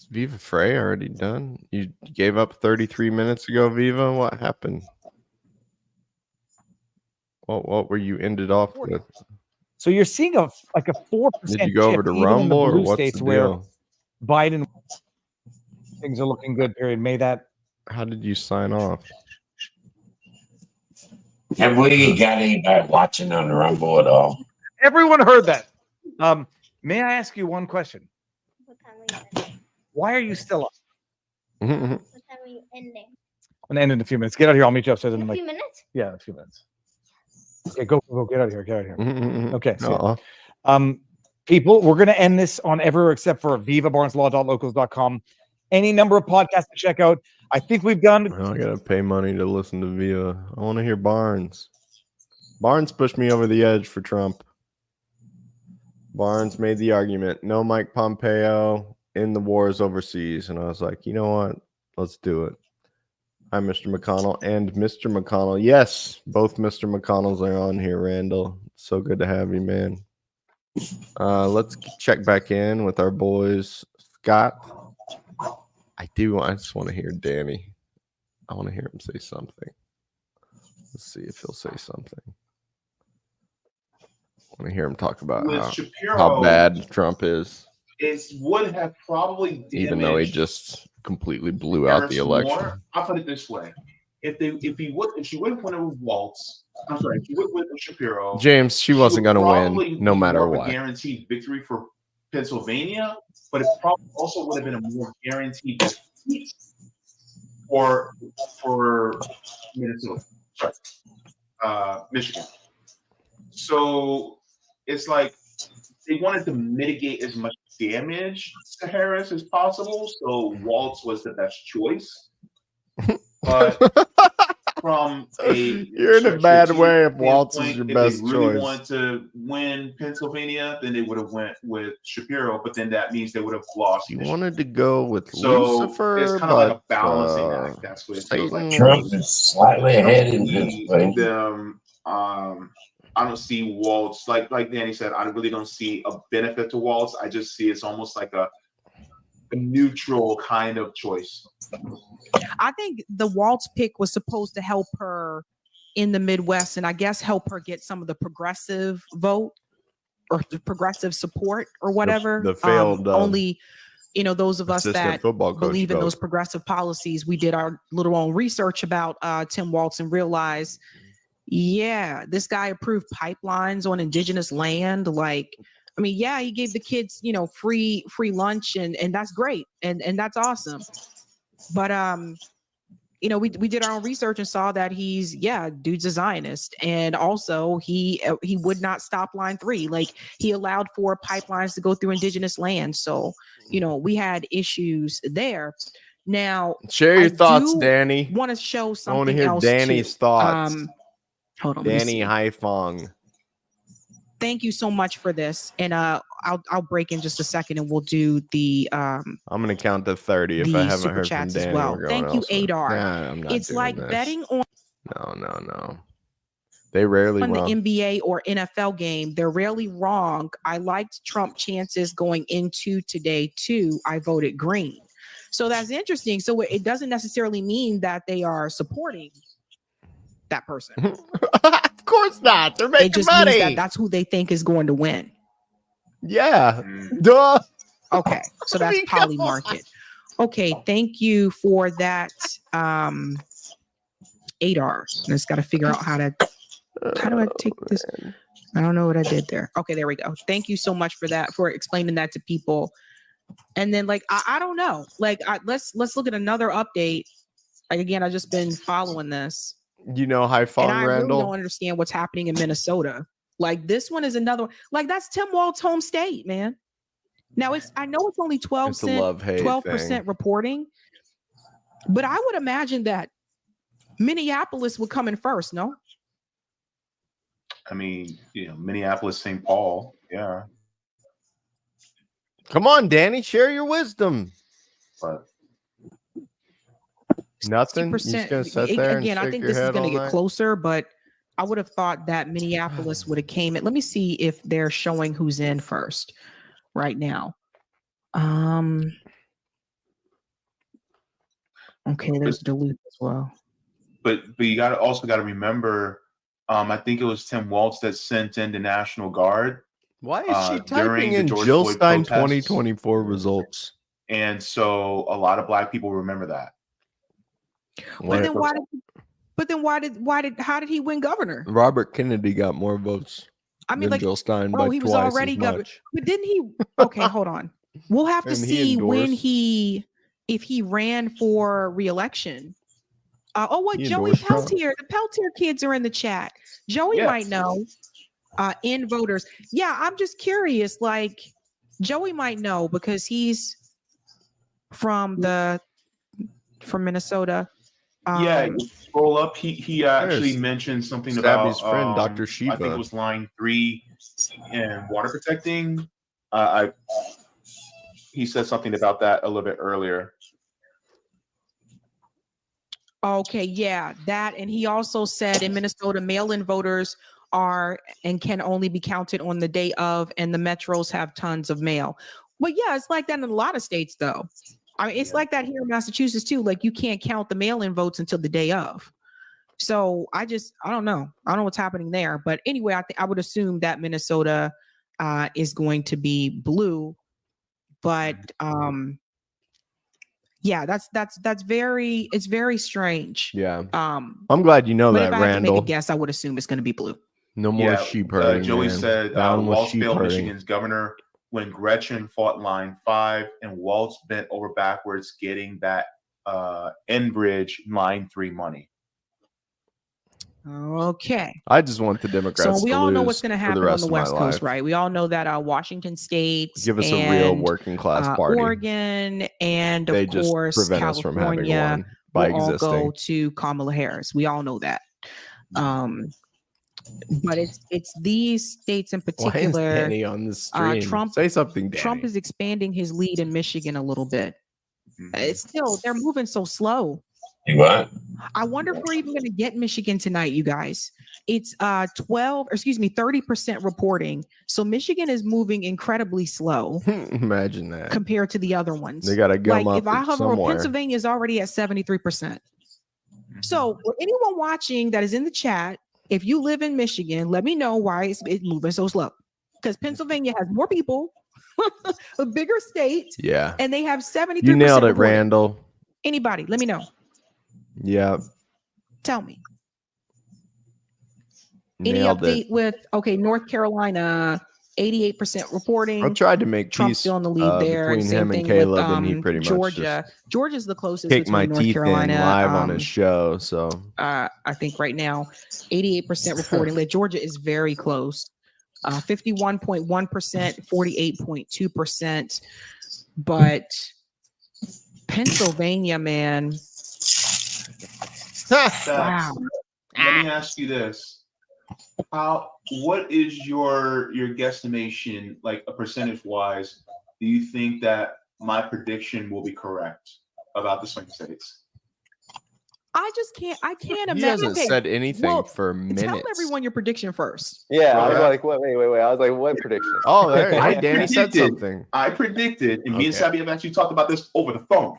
Viva Frey already done? You gave up 33 minutes ago, Viva. What happened? What were you ended off with? So you're seeing a 4%. Did you go over to Rumble or what's the deal? Biden things are looking good. Period. May that. How did you sign off? Have we got anybody watching on the Rumble at all? Everyone heard that. May I ask you one question? Why are you still up? What time are you ending? I'm gonna end in a few minutes. Get out of here. I'll meet you upstairs in In a like few minutes? yeah, a few minutes. Okay, go get out of here. Get out of here. Okay. So, people, we're gonna end this on everywhere except for vivabarneslaw.locals.com. Any number of podcasts to check out. I think we've done. Well, I gotta pay money to listen to Viva. I want to hear Barnes. Barnes pushed me over the edge for Trump. Barnes made the argument, no Mike Pompeo in the wars overseas. And I was like, you know what? Let's do it. Hi, Mr. McConnell and Mr. McConnell. Yes, both Mr. McConnells are on here, Randall. So good to have you, man. Let's check back in with our boys. Scott. I just want to hear Danny. I want to hear him say something. Let's see if he'll say something. I want to hear him talk about how bad Trump is. It would have probably damaged, even though he just completely blew out the election. I'll put it this way: if she would have won with Waltz, I'm sorry, if she would win with Shapiro, James, she wasn't going to win no matter more of what. A guaranteed victory for Pennsylvania, but it probably also would have been a more guaranteed defeat for Minnesota, Michigan. So it's like they wanted to mitigate as much damage to Harris as possible. So Waltz was the best choice. But from you're in a bad way if Waltz is your best choice. If they really choice. wanted to win Pennsylvania, then they would have went with Shapiro, but then that means they would have lost. You wanted to go with So Lucifer, it's kind of like a balancing act. That's what it feels like. Trump is slightly ahead in Pennsylvania. I don't see Waltz like Danny said. I really don't see a benefit to Waltz. I just see it's almost like a neutral kind of choice. I think the Waltz pick was supposed to help her in the Midwest and I guess help her get some of the progressive vote or the progressive support or whatever. The failed only, those of us that football coach believe in vote. those progressive policies, we did our little own research about Tim Waltz and realized, yeah, this guy approved pipelines on indigenous land. He gave the kids, free lunch and that's great. And that's awesome. But you know, we did our own research and saw that dude's a Zionist, and also he would not stop line 3. Like, he allowed for pipelines to go through indigenous land. So, you know, we had issues there. Now, share your thoughts, Danny. Want to show something I want to hear else Danny's too. thoughts. Hold on, let me Danny see. Haifong. Thank you so much for this, and I'll break in just a second, and we'll do the I'm gonna count to 30 if I haven't super heard from chats as Danny. well. We're going Thank you, elsewhere. Adar. Nah, I'm not It's doing like this. betting on No. They rarely the wrong. NBA or NFL game. They're rarely wrong. I liked Trump chances going into today too. I voted green. So that's interesting. So it doesn't necessarily mean that they are supporting that person. Of course not. They're making It just money. means that that's who they think is going to win. Yeah. Duh. Okay. So that's poly market. Okay. Thank you for that. Adar. I just got to figure out how do I take this? I don't know what I did there. Okay, there we go. Thank you so much for that, for explaining that to people. And then, like, I don't know. Like, let's look at another update. Like, again, I've just been following this. You know Haifong, And I Randall? really don't understand what's happening in Minnesota. Like, this one is another, like, that's Tim Walt's home state, man. Now, I know it's only 12% reporting, but I would imagine that Minneapolis would come in first, no? I mean, you know, Minneapolis, St. Paul. Yeah. Come on, Danny, share your wisdom. But nothing. You're just gonna sit there Again, and I shake think your this is head going to all get night? closer, but I would have thought that Minneapolis would have came in. Let me see if they're showing who's in first right now. Okay, there's Duluth as well. But you also got to remember, I think it was Tim Waltz that sent in the National Guard. Why is she during typing the in George Jill Floyd Stein protests? 2024 results? And so a lot of Black people remember that. But then how did he win governor? Robert Kennedy got more votes I mean, than like, Jill Stein by he was twice already as governor. much. But didn't he? Okay, hold on. We'll have to And he see when endorsed. if he ran for re-election. He Joey endorsed Trump. Peltier. The Peltier kids are in the chat. Joey might know. In voters. Yeah, I'm just curious. Like, Joey might know because he's from Minnesota. Scroll up. He actually There's mentioned something Stabby's about friend, Dr. Shiva. I think it was line 3 and water protecting. He said something about that a little bit earlier. Okay, yeah, that. And he also said in Minnesota, mail-in voters are and can only be counted on the day of, and the metros have tons of mail. Well, yeah, it's like that in a lot of states, though. I mean, it's like that here in Massachusetts, too. Like, you can't count the mail-in votes until the day of. So I don't know. I don't know what's happening there. But anyway, I would assume that Minnesota is going to be blue. But yeah, that's very strange. Yeah. I'm glad you know but that, if I had to Randall. make a guess, I would assume it's going to be blue. No more sheep herding. Joey man. said Down with Waltz sheep failed herding. Michigan's governor when Gretchen fought line 5 and Waltz bent over backwards getting that Enbridge line 3 money. Okay. I just want the Democrats So we to all know lose what's going to for happen the on rest the of my West Coast, life. right? We all know that Washington State, Give us a real working class party. Oregon, and They of just course prevent us from having California one by will all existing. go to Kamala Harris. We all know that. But it's these states in Why is particular. Danny on the stream? Trump, Say something, Danny. Trump is expanding his lead in Michigan a little bit. It's still, they're moving so slow. What? I wonder if we're even going to get Michigan tonight, you guys. It's 30% reporting. So Michigan is moving incredibly slow. Imagine that. Compared to the other ones. They got to gum like up if I hover, somewhere. Pennsylvania is already at 73%. So for anyone watching that is in the chat, if you live in Michigan, let me know why it's moving so slow. Because Pennsylvania has more people, a bigger state, Yeah. and they have 73%. You nailed it, reporting. Randall. Anybody, let me know. Yeah. Tell me. Any Nailed update it. with North Carolina? 88% reporting. I tried to make Trump's peace still in the lead there. between Same him and thing Caleb, with and he pretty much Georgia. just Georgia's the closest kicked my between North teeth Carolina. in live on his show. So I think right now, 88% reporting that Georgia is very close. 51.1%, 48.2%. But Pennsylvania, man. Wow. Let me ask you this. What is your guesstimation, like a percentage wise? Do you think that my prediction will be correct about the swing states? I can't imagine. he hasn't said anything for Tell minutes. everyone your prediction first. Yeah, I was like, wait. I was like, what prediction? Oh, there, Danny said something. I predicted, and me and Sabby have actually talked about this over the phone.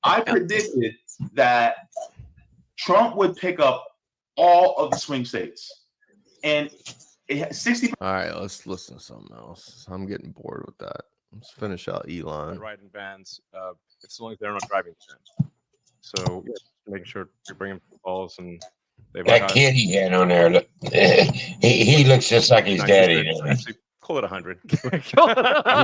I predicted that Trump would pick up all of the swing states, and it had 60. All right, let's listen to something else. I'm getting bored with that. Let's finish out Elon. Riding bans. It's as long as they're not driving bans. So making sure you're bringing balls and that kid he had on there, look, he looks just like his daddy. Actually, call it 100. He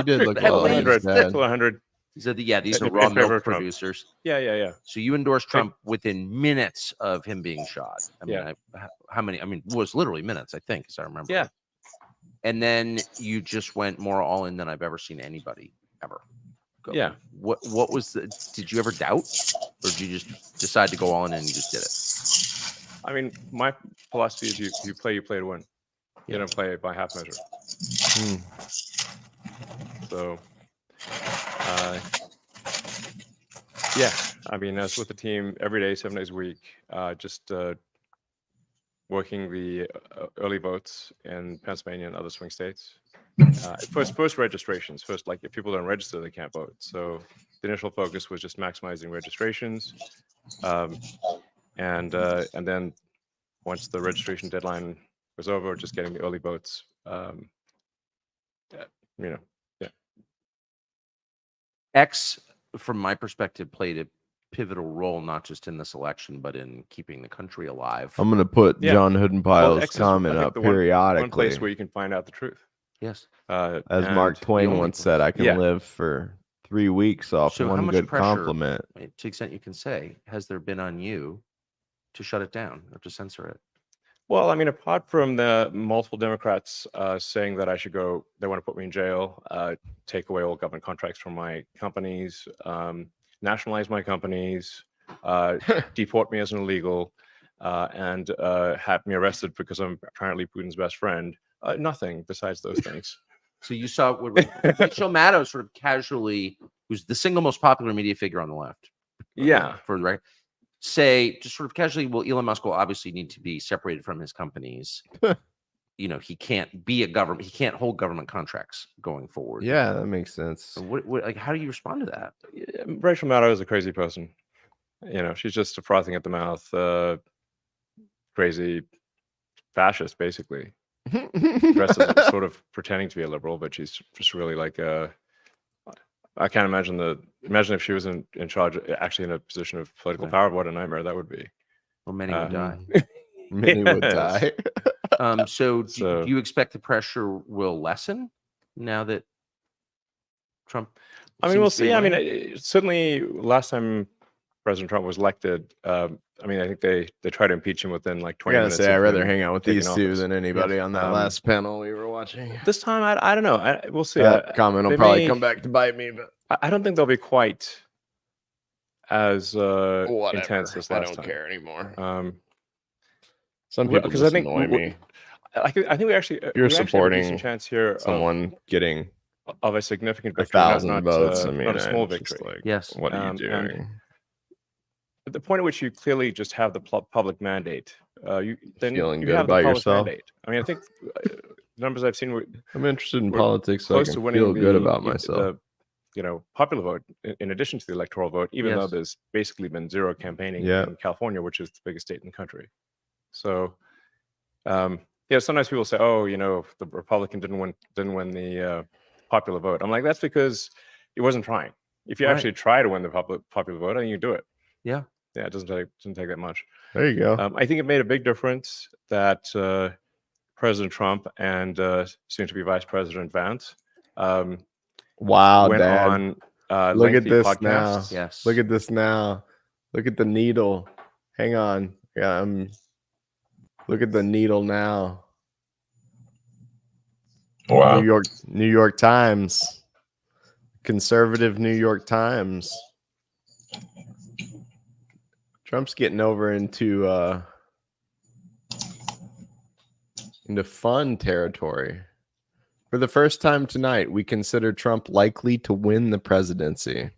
did look a lot like his dad. 100. He said, yeah, these are In raw favor of milk Trump. producers. Yeah. So you endorsed Trump within minutes of him being shot. I mean, how many? I mean, it was literally minutes, I think, as I remember. Yeah. And then you just went more all in than I've ever seen anybody ever go. Yeah. What was the? Did you ever doubt, or did you just decide to go all in and you just did it? I mean, my philosophy is you play to win. You don't play by half measure. So, yeah, I mean, as with the team every day, 7 days a week, just working the early votes in Pennsylvania and other swing states. First registrations. First, like if people don't register, they can't vote. So the initial focus was just maximizing registrations, and then once the registration deadline was over, just getting the early votes. X, from my perspective, played a pivotal role not just in this election, but in keeping the country alive. I'm going to put John Hoodenpile's comment up periodically. One place where you can find out the truth. Yes. As Mark Twain once said, I can live for 3 weeks off one good compliment. To the extent you can say, has there been on you to shut it down or to censor it? Well, I mean, apart from the multiple Democrats saying that I should go, they want to put me in jail, take away all government contracts from my companies, nationalize my companies, deport me as an illegal, and have me arrested because I'm apparently Putin's best friend. Nothing besides those things. So you saw what Rachel Maddow sort of casually, who's the single most popular media figure on the left. Yeah. For the right. Say just sort of casually, well, Elon Musk will obviously need to be separated from his companies. You know, he can't be a government, he can't hold government contracts going forward. Yeah, that makes sense. So what like, how do you respond to that? Rachel Maddow is a crazy person. You know, she's just a frothing at the mouth, crazy fascist, basically. Dresses sort of pretending to be a liberal, but she's just really like I can't imagine if she was in charge, actually in a position of political power, what a nightmare that would be. Well, many would die. Many would die. So do you expect the pressure will lessen now that Trump? I mean, we'll see. I mean, certainly last time President Trump was elected, I mean, I think they tried to impeach him within like 20 minutes. I'd rather hang out with these two than anybody on that last panel we were watching. This time, I don't know. We'll see. That comment will probably come back to bite me, but I don't think they'll be quite as intense as last time. I don't care anymore. Some people just annoy me. I think we actually you're supporting have a chance here someone getting of a significant victory, 1,000 votes. I mean, not a small victory. Like, yes. What are you doing? At the point at which you clearly just have the public mandate, then feeling you good have about the public yourself. Mandate. I mean, I think numbers I've seen. I'm interested in politics, so I close can to winning feel good about myself. The popular vote, in addition to the electoral vote, even though there's basically been zero campaigning in California, which is the biggest state in the country. So, sometimes people say, "Oh, you know, the Republican didn't win the popular vote." I'm like, that's because he wasn't trying. If you actually try to win the popular vote, I think you do it. Yeah. Yeah, it doesn't take that much. There you go. I think it made a big difference that President Trump and soon to be Vice President Vance. Wow, went Dad. on Look at lengthy this podcasts. now. Yes. Look at this now. Look at the needle. Hang on. Yeah, look at the needle now. Wow. New York Times. Conservative New York Times. Trump's getting over into fun territory. For the first time tonight, we consider Trump likely to win the presidency.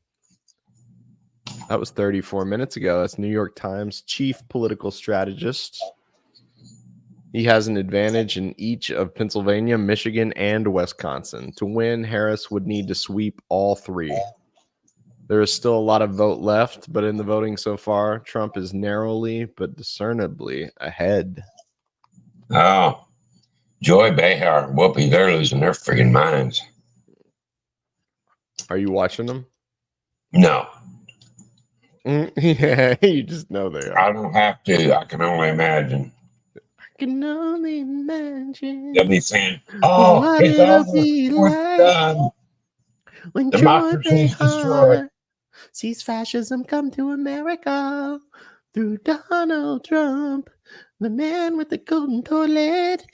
That was 34 minutes ago. That's New York Times chief political strategist. He has an advantage in each of Pennsylvania, Michigan, and Wisconsin. To win, Harris would need to sweep all three. There is still a lot of vote left, but in the voting so far, Trump is narrowly but discernibly ahead. Oh, Joy Behar, Whoopi, they're losing their freaking minds. Are you watching them? No. Yeah, you just know they are. I don't have to. I can only imagine. I can only imagine. They'll be saying, oh, what it's it'll over. be We're like done. when Democracy's destroyed. sees fascism come to America through Donald Trump, the man with the golden toilet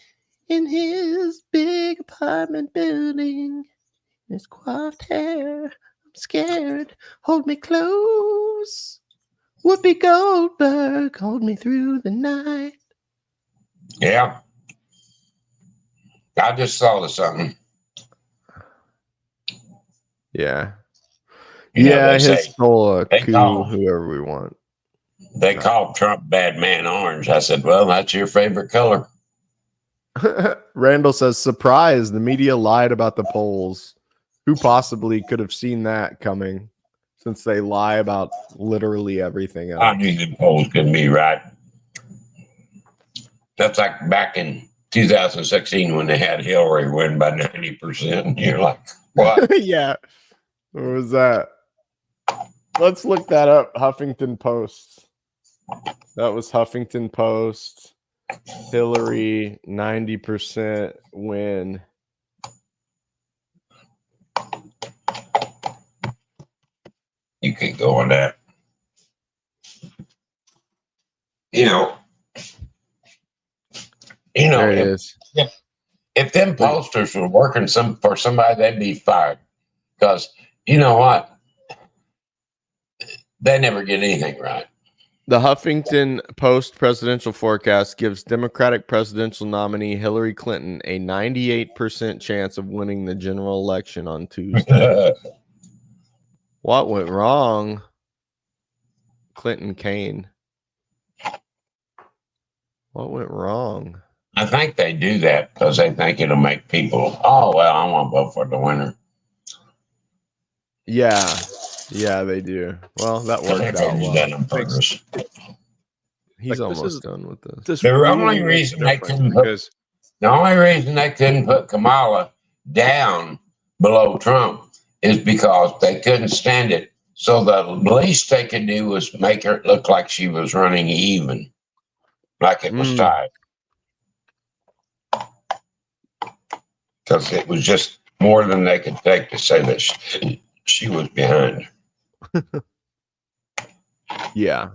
in his big apartment building. His coiffed hair. I'm scared. Hold me close. Whoopi Goldberg, hold me through the night. Yeah. I just saw something. Yeah. You know, Yeah, they his say- soul they coup, call- whoever we want. They called Trump Bad Man Orange. I said, well, that's your favorite color. Randall says, surprise, the media lied about the polls. Who possibly could have seen that coming, since they lie about literally everything else? I knew the polls couldn't be right. That's like back in 2016 when they had Hillary win by 90%. You're like, what? Yeah. What was that? Let's look that up. Huffington Post. That was Huffington Post. Hillary 90% win. You can go on that. You know, There it is. if them posters were working for somebody, they'd be fired. Because you know what? They never get anything right. The Huffington Post presidential forecast gives Democratic presidential nominee Hillary Clinton a 98% chance of winning the general election on Tuesday. What went wrong? Clinton Kane. What went wrong? I think they do that because they think it'll make people, oh, well, I want to vote for the winner. Yeah. Yeah, they do. Well, that worked out well. He's almost done with this. The only reason they couldn't put Kamala down below Trump is because they couldn't stand it. So the least they could do was make her look like she was running even, like it was tied. Because it was just more than they could take to say that she was behind. Yeah.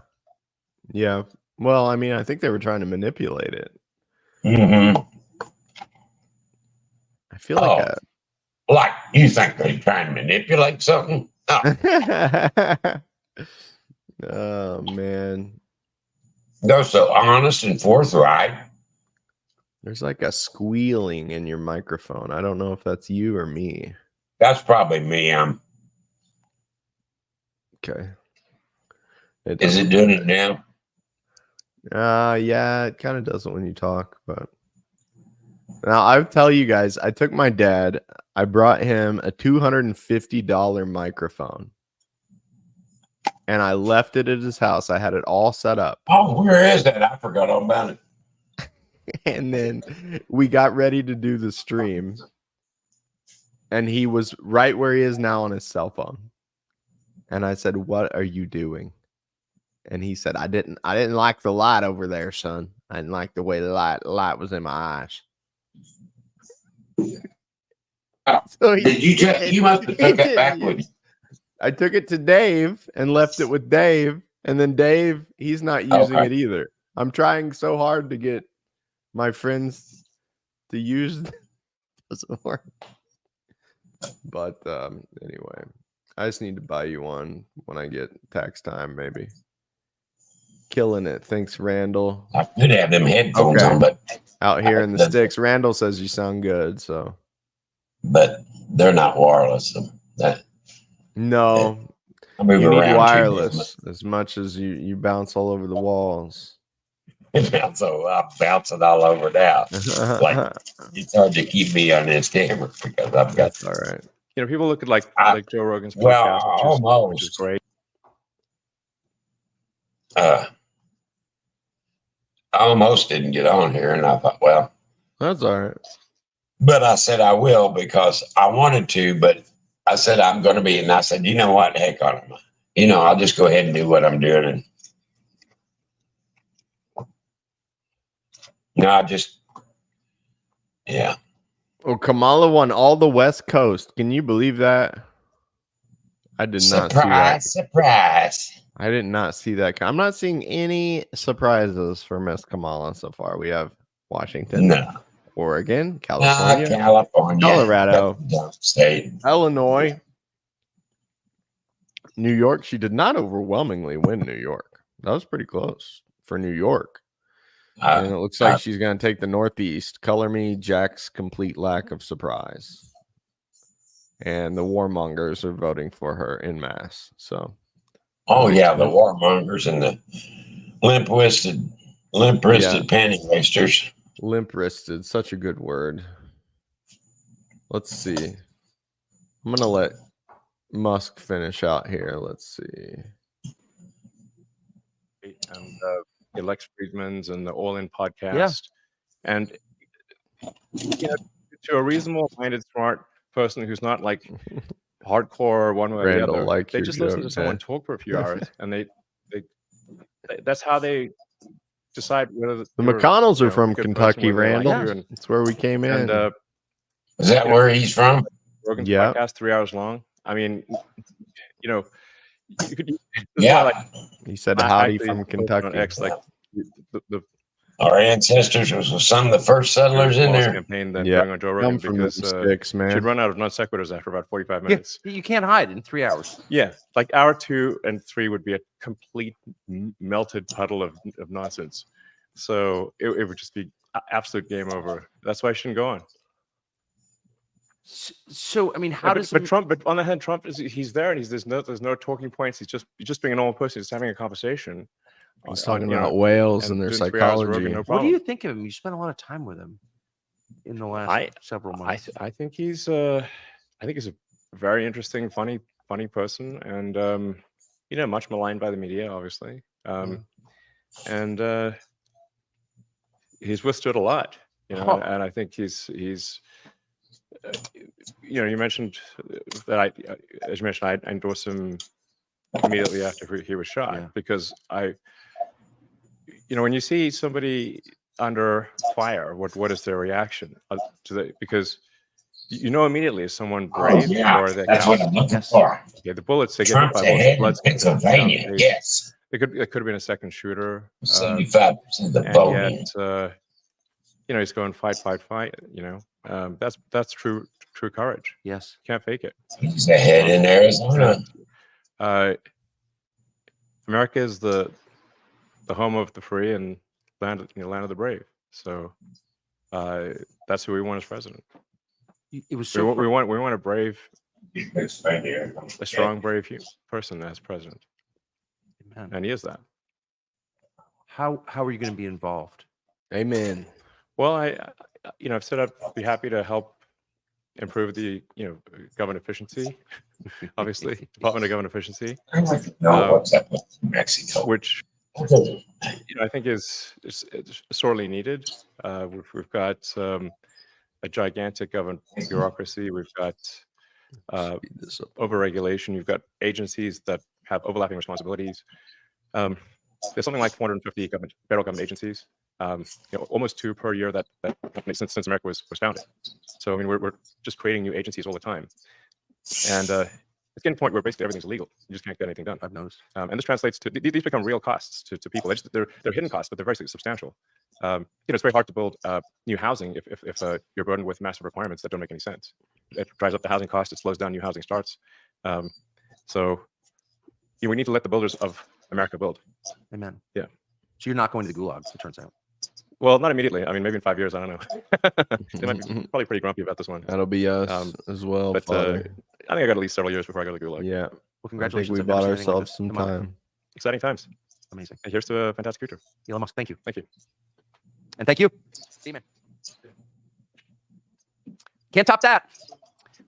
Yeah. Well, I mean, I think they were trying to manipulate it. Mm-hmm. I feel like like you think they're trying to manipulate something? Oh, oh man. They're so honest and forthright. There's like a squealing in your microphone. I don't know if that's you or me. That's probably me. Okay. Is it doing it now? Yeah, it kind of does it when you talk, but now I'll tell you guys, I took my dad, I brought him a $250 microphone and I left it at his house. I had it all set up. Oh, where is that? I forgot all about it. And then we got ready to do the stream and he was right where he is now on his cell phone. And I said, "What are you doing?" And he said, I didn't like the light over there, son. I didn't like the way the light was in my eyes. So Did you just? You must have took it back with you. I took it to Dave and left it with Dave, and then Dave, he's not using Okay. it either. I'm trying so hard to get my friends to use it. Doesn't work. But anyway, I just need to buy you one when I get tax time, maybe. Killing it. Thanks, Randall. I could have them headphones on, but out here in the sticks, Randall says you sound good. So, but they're not wireless. So that no, I move you need around wireless as much as you bounce all over the walls. So I'm bouncing all over now. Like it's hard to keep me on this camera because I've got. All right. You know, people look at like Joe Rogan's podcast, well, which is great. I almost didn't get on here, and I thought, well, that's all right. But I said I will because I wanted to, but I said I'm going to be, and I said, you know what, heck on it, you know, I'll just go ahead and do what I'm doing, and no, I just, yeah. Well, Kamala won all the West Coast. Can you believe that? I did not see that. Surprise. I did not see that. I'm not seeing any surprises for Miss Kamala so far. We have Washington, Oregon, California, Colorado, State, Illinois, New York. She did not overwhelmingly win New York. That was pretty close for New York. And it looks like she's going to take the Northeast. Color me Jack's complete lack of surprise. And the warmongers are voting for her en masse. So, oh yeah, the warmongers and the limp-wristed panty wasters. Limp-wristed, such a good word. Let's see. I'm gonna let Musk finish out here. Let's see. And the Lex Friedman's and the All In podcast, and you know, to a reasonable-minded, smart person who's not like hardcore one way or the other, like they just listen to someone talk for a few hours, and they that's how they decide whether the McConnells are from Kentucky, Randall. That's where we came in. And, is that where he's from? Rogan's podcast, 3 hours long. I mean, you know, you could. Yeah, he said howdy from Kentucky. Like our ancestors was some of the first settlers in there. Campaign than going on Joe Rogan because sticks, man. She'd run out of non sequiturs after about 45 minutes. Yeah, you can't hide in 3 hours. Yeah, like hour 2 and 3 would be a complete melted puddle of nonsense. So it would just be absolute game over. That's why I shouldn't go on. So I mean, how does Trump? But on the hand, Trump he's there and there's no talking points. He's just being a normal person. He's having a conversation. He's talking about whales and their psychology. Rogan, what do you think of him? You spent a lot of time with him in the last several months. I think he's a very interesting, funny person, and you know, much maligned by the media, obviously, and he's withstood a lot, you know, and I think he's you know, you mentioned that as you mentioned, I endorsed him immediately after he was shot because you know, when you see somebody under fire, what is their reaction to that? Because you know immediately if someone brave or they that's what I'm looking for. Yeah, the bullets they Trump's get hit by bullets. Pennsylvania, yes. It could have been a second shooter. 75% of the vote. Yet, you know, he's going fight. You know, that's true courage. Yes, can't fake it. He's ahead in Arizona. America is the home of the free and land of the brave. So that's who we want as president. It was so we want a brave, a strong, brave person as president. Amen. And he is that. How are you going to be involved? Amen. Well, I've said I'd be happy to help improve the government efficiency. Obviously, Department of Government Efficiency. I'd like to know what's up with Mexico, which I think is sorely needed. We've got a gigantic government bureaucracy. We've got overregulation. You've got agencies that have overlapping responsibilities. There's something like 450 federal government agencies. almost 2 per year that company since America was founded. So I mean, we're just creating new agencies all the time, and it's getting to the point where basically everything's illegal. You just can't get anything done. I've noticed. And this translates to these become real costs to people. They're hidden costs, but they're very substantial. It's very hard to build new housing if you're burdened with massive requirements that don't make any sense. It drives up the housing cost. It slows down new housing starts. So we need to let the builders of America build. Amen. Yeah. So you're not going to the gulag, it turns out. Well, not immediately. I mean, maybe in 5 years. I don't know. They might be probably pretty grumpy about this one. That'll be us as well. But Father. I think I got at least several years before I go to the gulag. Yeah. Well, congratulations. I think we bought ourselves some time. Exciting times. Amazing. And here's to a fantastic future. Elon Musk, thank you. Thank you. And thank you. See you, man. Can't top that.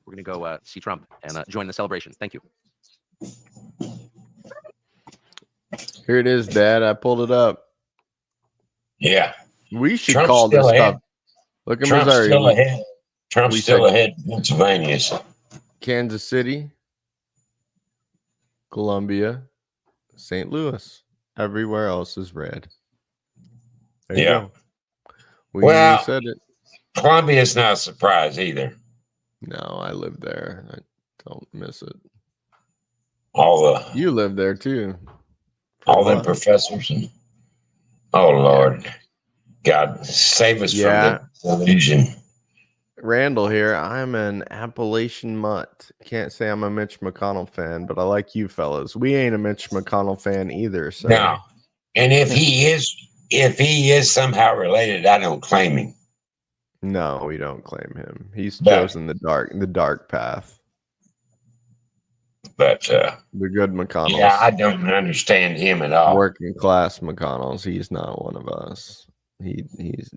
We're going to go see Trump and join the celebration. Thank you. Here it is, Dad. I pulled it up. Yeah. We should Trump's call this still ahead. stuff. Look at Trump's Missouri. still ahead. Trump's we still said ahead in Pennsylvania. So. Kansas City, Columbia, St. Louis. Everywhere else is red. There you go. Well, said it. Columbia's not a surprise either. No, I live there. I don't miss it. You live there too. All them professors and Lord, God save us from the illusion. Randall here. I'm an Appalachian mutt. Can't say I'm a Mitch McConnell fan, but I like you fellas. We ain't a Mitch McConnell fan either. So. No, and if he is somehow related, I don't claim him. No, we don't claim him. He's chosen the dark path. But the good McConnells. Yeah, I don't understand him at all. Working class McConnells. He's not one of us. He's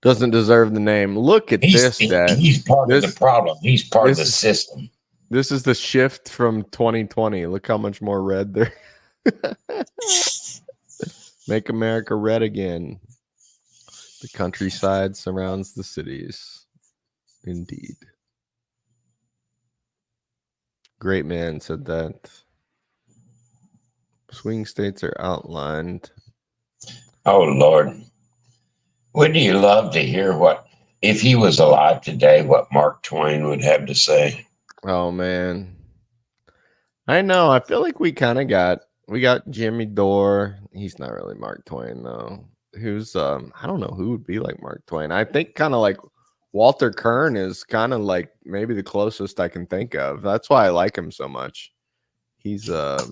doesn't deserve the name. Look at this, Dad. He's part of the problem. He's part of the system. This is the shift from 2020. Look how much more red there. Make America red again. The countryside surrounds the cities. Indeed. Great man said that. Swing states are outlined. Oh, Lord. Wouldn't you love to hear if he was alive today, what Mark Twain would have to say? Oh, man. I know. I feel like we got Jimmy Dore. He's not really Mark Twain, though. Who's, I don't know who would be like Mark Twain. I think kind of like Walter Kern is kind of like maybe the closest I can think of. That's why I like him so much. He's got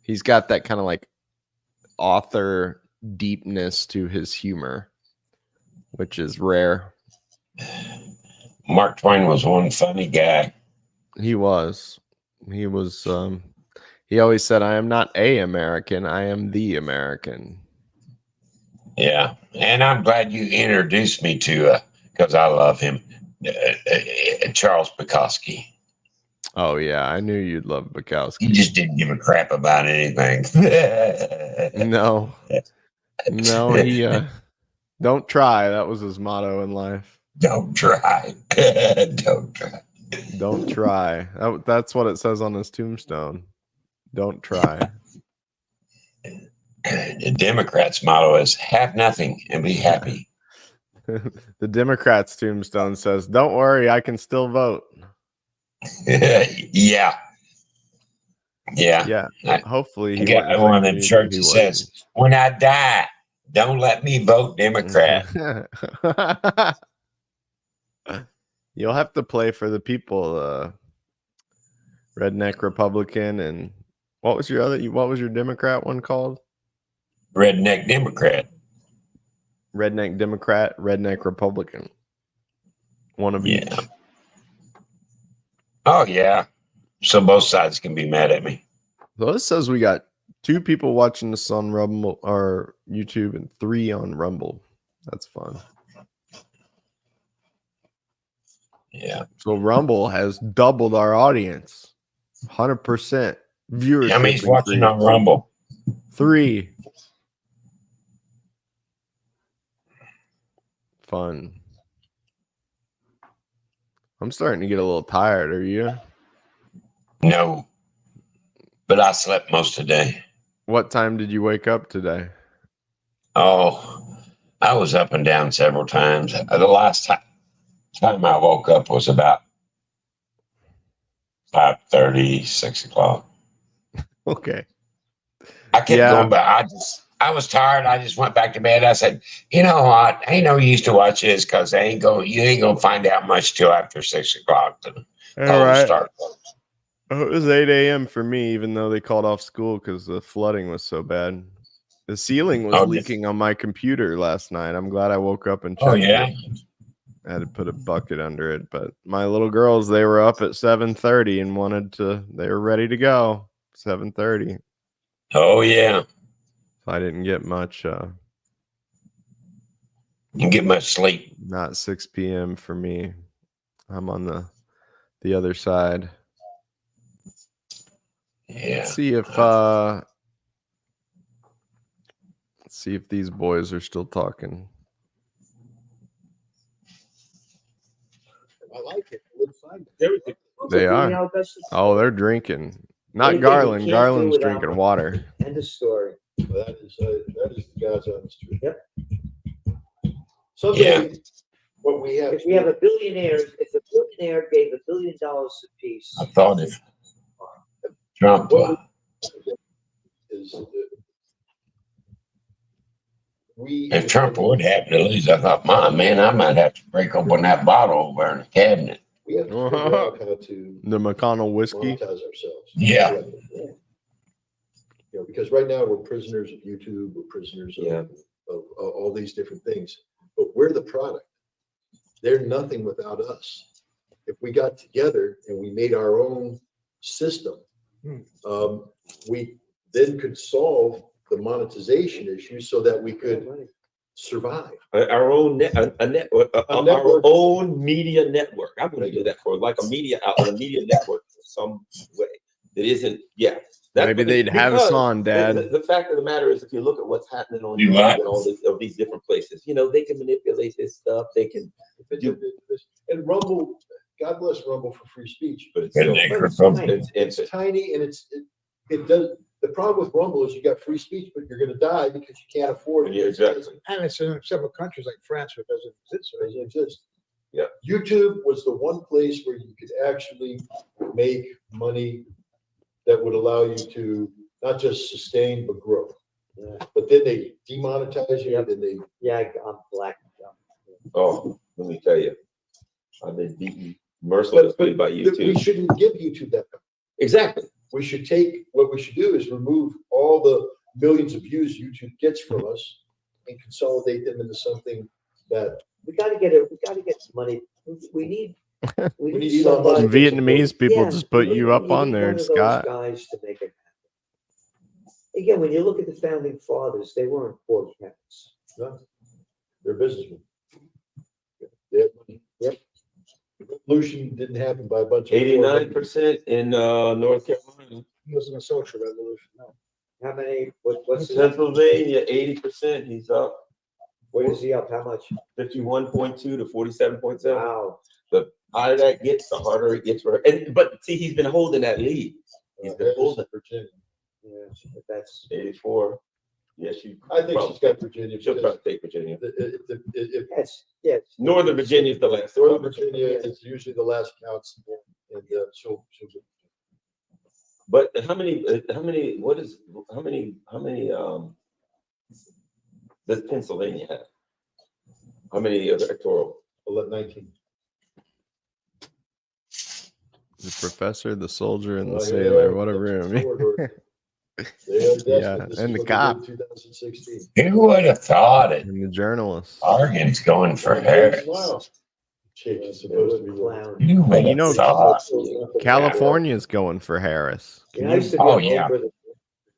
that kind of like author deepness to his humor, which is rare. Mark Twain was one funny guy. He was. He always said, I am not a American, I am the American. Yeah, and I'm glad you introduced me to, because I love him, Charles Bukowski. Oh, yeah, I knew you'd love Bukowski. He just didn't give a crap about anything. No, he don't try. That was his motto in life. Don't try. Don't try. Don't try. That's what it says on his tombstone. Don't try. The Democrats' motto is have nothing and be happy. The Democrats' tombstone says, don't worry, I can still vote. Yeah. Hopefully he got one of them shirts that says, when I die, don't let me vote Democrat. You'll have to play for the people, redneck Republican, and what was your Democrat one called? Redneck Democrat. Redneck Democrat, redneck Republican. One of each. Oh, yeah. So both sides can be mad at me. So this says we got 2 people watching this on Rumble or YouTube and 3 on Rumble. That's fun. Yeah. So Rumble has doubled our audience. 100% viewership. How many's watching on Rumble? 3. Fun. I'm starting to get a little tired. Are you? No. But I slept most of the day. What time did you wake up today? Oh, I was up and down several times. The last time I woke up was about 5:30, 6 o'clock. Okay. I kept going back. I was tired. I just went back to bed. I said, you know what? Ain't no use to watch this because you ain't gonna find out much till after 6 o'clock. All right. Oh, it was 8 a.m. for me, even though they called off school because the flooding was so bad. The ceiling was leaking on my computer last night. I'm glad I woke up and checked it. I had to put a bucket under it, but my little girls, they were up at 7:30 and they were ready to go. 7:30. Oh yeah. I didn't get much. You get much sleep. Not 6 p.m. for me. I'm on the other side. Yeah. Let's see if these boys are still talking. I like it. It looks fine. They are. Oh, they're drinking. Not Garland. Garland's drinking water. End of story. That is the God's honest truth. Yep. Someday, what we have. If we have a billionaire gave $1 billion apiece. I thought if Trump if Trump would happen to lose, I thought, man, I might have to break open that bottle over in the cabinet. We have to figure out how to The McConnell whiskey. monetize ourselves. Yeah. Because right now we're prisoners of YouTube, we're prisoners of all these different things, but we're the product. They're nothing without us. If we got together and we made our own system, we then could solve the monetization issue so that we could survive. Our own our own media network. I wouldn't do that for like a media outlet, a media network some way that isn't. Yeah, maybe they'd have us on, Dad. The fact of the matter is, if you look at what's happening on YouTube and all these different places, they can manipulate this stuff. They can do. And Rumble, God bless Rumble for free speech, but it's tiny and it does. The problem with Rumble is you got free speech, but you're going to die because you can't afford it. Yeah, exactly. And it's in several countries like France where it doesn't exist. Yeah. YouTube was the one place where you could actually make money that would allow you to not just sustain but grow. Yeah. But then they demonetize you, and then they I'm black. Oh, let me tell you, I've been beaten mercilessly by YouTube. We shouldn't give YouTube that. Exactly. We should what we should do is remove all the millions of views YouTube gets from us and consolidate them into something that we got to get money. We need somebody. Vietnamese people just put you up on there, Scott. Guys to make it happen. Again, when you look at the founding fathers, they weren't poor parents. No, they're businessmen. Yep. The revolution didn't happen by a bunch of 89% in North Carolina. It wasn't a social revolution, no. How many? What's Pennsylvania? 80%. He's up. What is he up? How much? 51.2 to 47.7. Wow. The higher that gets, the harder it gets for. But see, he's been holding that lead. He's been holding Virginia. Yeah, but that's 84. Yes, I think she's got Virginia. She'll probably take Virginia. Yes. Northern Virginia is the last. Northern Virginia is usually the last counts, and she'll get. But how many? Does Pennsylvania have? How many electoral? 19. The professor, the soldier, and the sailor. What a room. Yeah, and the cop. 2016. Who would have thought it? And the journalist. Oregon's going for Harris. Chick is supposed to be clown. You know, California's going for Harris.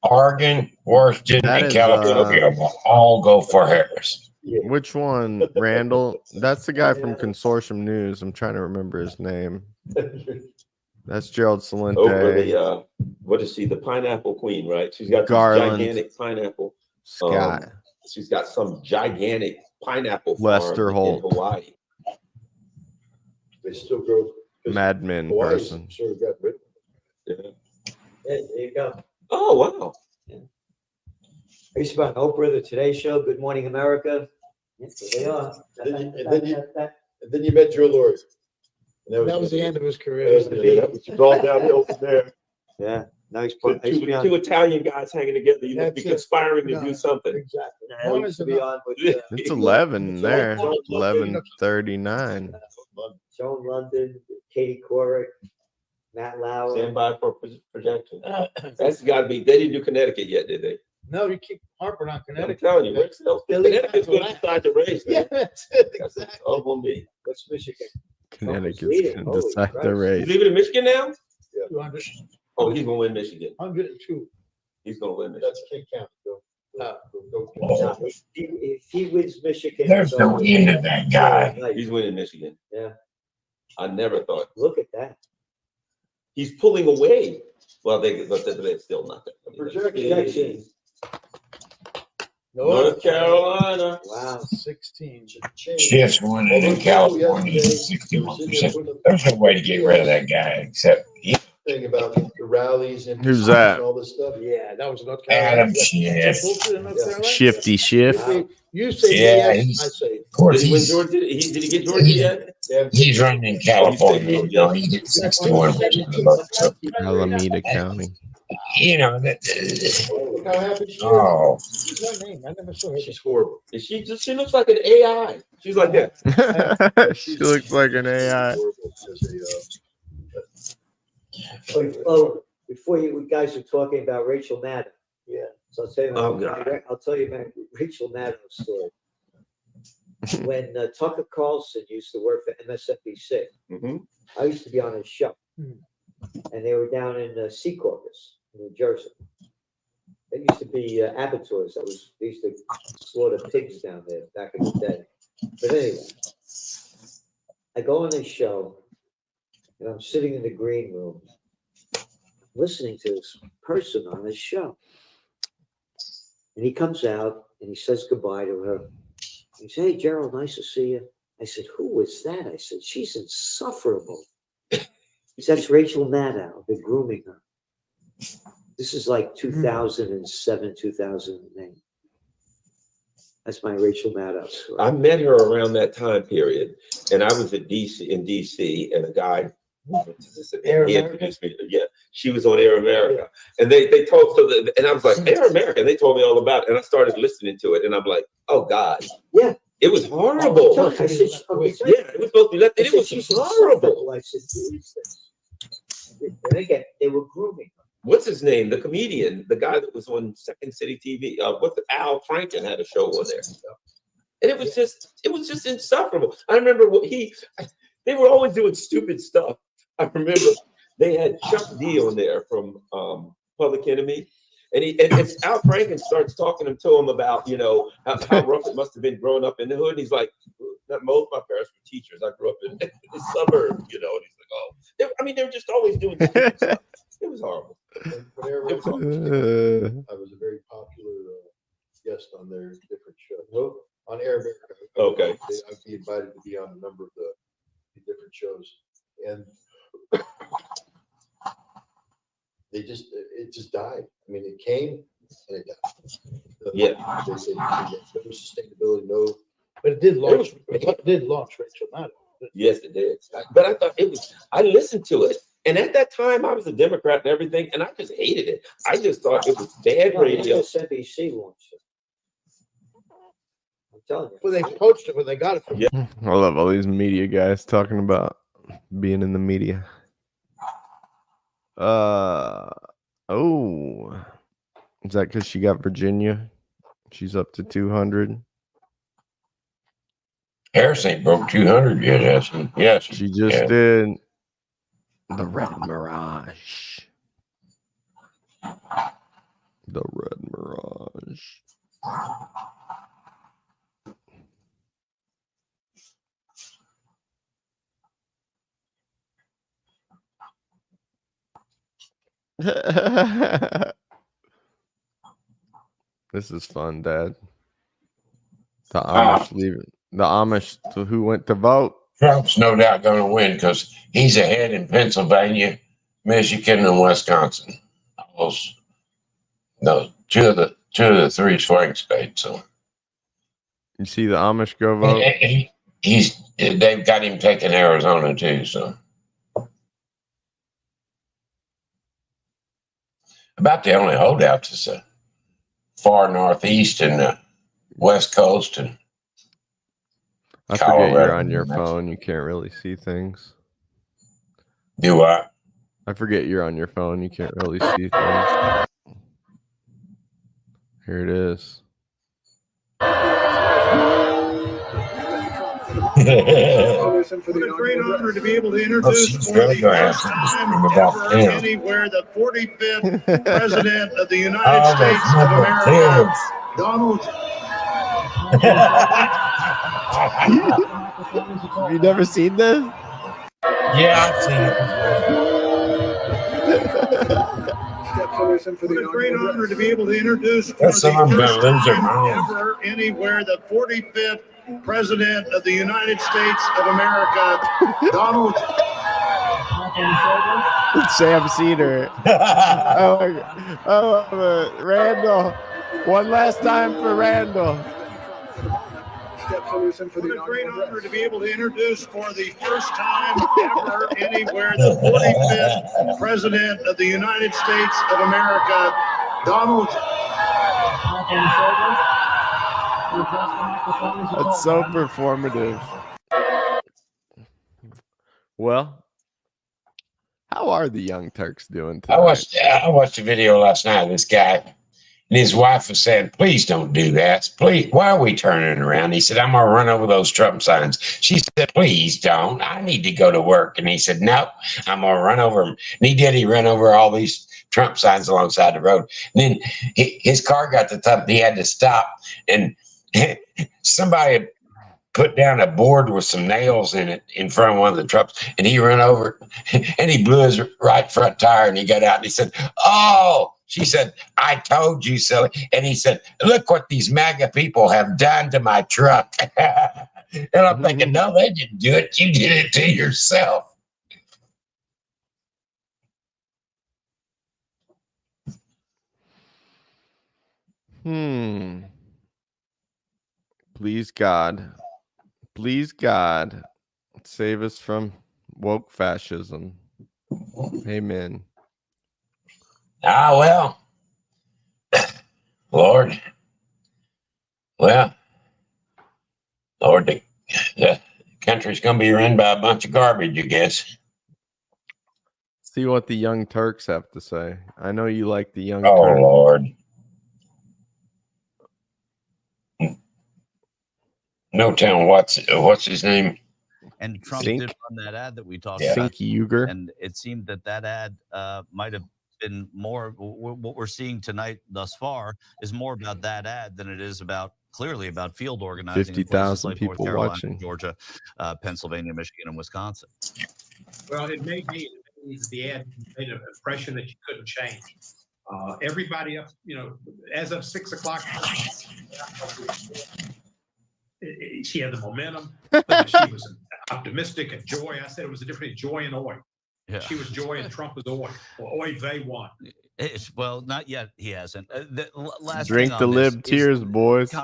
Oregon, Washington, and California will all go for Harris. Which one, Randall? That's the guy from Consortium News. I'm trying to remember his name. That's Gerald Celente. Over the what is she? The pineapple queen, right? She's got this gigantic pineapple. Scott. She's got some gigantic pineapple Lester farm Holt. in Hawaii. They still grow. Mad Men Hawaii's person. sort of got rid of it. Yeah. There you go. Oh wow. I used to be on Oprah, the Today Show, Good Morning America. Yes, there they are. And then you met Joe Lord. That was the end of his career. That was all downhill from there. Yeah. Now he's So two Italian guys hanging together. You must be conspiring to do something. Exactly. Yeah, we used to be on with It's 11 there. 11:39. Joan London, Katie Couric, Matt Lauer. Stand by for projection. That's got to be. They didn't do Connecticut yet, did they? No, you keep harping on I'm Connecticut. telling you, Rick Snell. Connecticut's going to decide the race. Yeah, Man. that's it. Exactly. Oh, will be. What's Michigan? Connecticut's going to decide the race. He's leaving in Michigan now? Yeah. 200. Oh, he's going to win Michigan. 102. He's going to win Michigan. That's King County. If he wins Michigan, There's no end to that guy. He's winning Michigan. Yeah. I never thought. Look at that. He's pulling away. Well, but they're still not that. Projection. North Carolina. Wow. 16. Shit's winning in California. 61%. There's no way to get rid of that guy except he. Thing about the rallies and Who's that? all this stuff. Yeah, that was North Carolina. Adam Schiff. Shifty Schiff. You say Yeah, yes, I say. Of course, Did he win he's, Georgia? Did he get Georgia yet? he's running in California. You know, he gets 61% of the vote. So, Alameda County. you know, Look how happy she is. oh, What's her name? I never saw her. She's horrible. And she looks like an AI. She's like that. She looks like an AI. Oh, before you guys were talking about Rachel Maddow. Yeah. So I'll tell you, Oh, God. I'll tell you my Rachel Maddow story. When Tucker Carlson used to work for MSNBC, I used to be on his show, and they were down in Secaucus, New Jersey. There used to be abattoirs. They used to slaughter pigs down there back in the day. But anyway, I go on this show, and I'm sitting in the green room, listening to this person on this show. And he comes out and he says goodbye to her. He said, "Hey, Gerald, nice to see you." I said, "Who is that?" I said, "She's insufferable." He said, "That's Rachel Maddow. They're grooming her." This is like 2007, 2008. That's my Rachel Maddow story. I met her around that time period, and I was in DC, and a guy he introduced me. Yeah, she was on Air America, and they told and I was like, Air America, and they told me all about it, and I started listening to it, and I'm like, oh God, yeah, it was horrible. I said, yeah, it was supposed to be left. It was horrible. I said, who is this? And again, they were grooming her. What's his name? The comedian, the guy that was on Second City TV. Al Franken had a show on there, and it was just insufferable. I remember they were always doing stupid stuff. I remember they had Chuck D on there from Public Enemy, and it's Al Franken starts talking to him about how rough it must have been growing up in the hood. And he's like, most of my parents were teachers. I grew up in the suburbs, and he's like, oh, they were just always doing stupid stuff. It was horrible. I was a very popular guest on their different shows. On Air America. Okay. I'd be invited to be on a number of the different shows, and it just died. I mean, it came and it died. Yeah. There was sustainability, no. But it did launch. It did launch Rachel Maddow. Yes, it did. But I thought I listened to it. And at that time, I was a Democrat and everything, and I just hated it. I just thought it was bad radio. MSNBC launched it. I'm telling you. Well, they poached it, but they got it from. Yeah. I love all these media guys talking about being in the media. Is that because she got Virginia? She's up to 200. Harris ain't broke 200 yet, has he? Yes. She just did. The Red Mirage. The Red Mirage. This is fun, Dad. The Amish leaving. The Amish who went to vote. Trump's no doubt going to win because he's ahead in Pennsylvania, Michigan, and Wisconsin. Two of the 2 of the 3 swing states. So You see the Amish go vote? they've got him taking Arizona too. So about the only holdouts is the far northeast and the west coast and I forget you're on your phone. You can't really see things. Do I? I forget you're on your phone. You can't really see things. Here it is. What a great honor to be able to introduce for the first time ever anywhere the 45th President of the United States of America, Donald. Have you never seen this? Yeah, I've seen it. What a great honor to be able to introduce for the first time ever anywhere the 45th President of the United States of America, Donald. Sam Cedar. Randall. One last time for Randall. What a great honor to be able to introduce for the first time ever anywhere the 45th President of the United States of America, Donald. That's so performative. Well, how are the Young Turks doing tonight? I watched a video last night of this guy, and his wife was saying, "Please don't do that. Please, why are we turning around?" He said, "I'm going to run over those Trump signs." She said, "Please don't. I need to go to work." And he said, "No, I'm going to run over them." And he did. He ran over all these Trump signs alongside the road. And then his car got to the top. He had to stop. And somebody had put down a board with some nails in it in front of one of the trucks, and he ran over it, and he blew his right front tire, and he got out and he said, "Oh," she said, "I told you so." And he said, "Look what these MAGA people have done to my truck." And I'm thinking, no, they didn't do it. You did it to yourself. Please God, save us from woke fascism. Amen. Well, Lord. Well, Lord, the country's going to be run by a bunch of garbage, I guess. See what the Young Turks have to say. I know you like the Young Turks. Oh, Lord. No telling what's his name. And Trump did run that ad that we talked about. Uger. And it seemed that ad might have been more, what we're seeing tonight thus far is more about that ad than it is clearly about field organizing. 50,000 people North Carolina, watching. Georgia, Pennsylvania, Michigan, and Wisconsin. Well, it may be the ad made an impression that you couldn't change. Everybody up, as of 6 o'clock, she had the momentum. She was optimistic and joy. I said it was a difference between joy and oi. Yeah. She was joy and Trump was oi. Well, oi, they won. Well, not yet. He hasn't. Last Drink the lib tears, boys.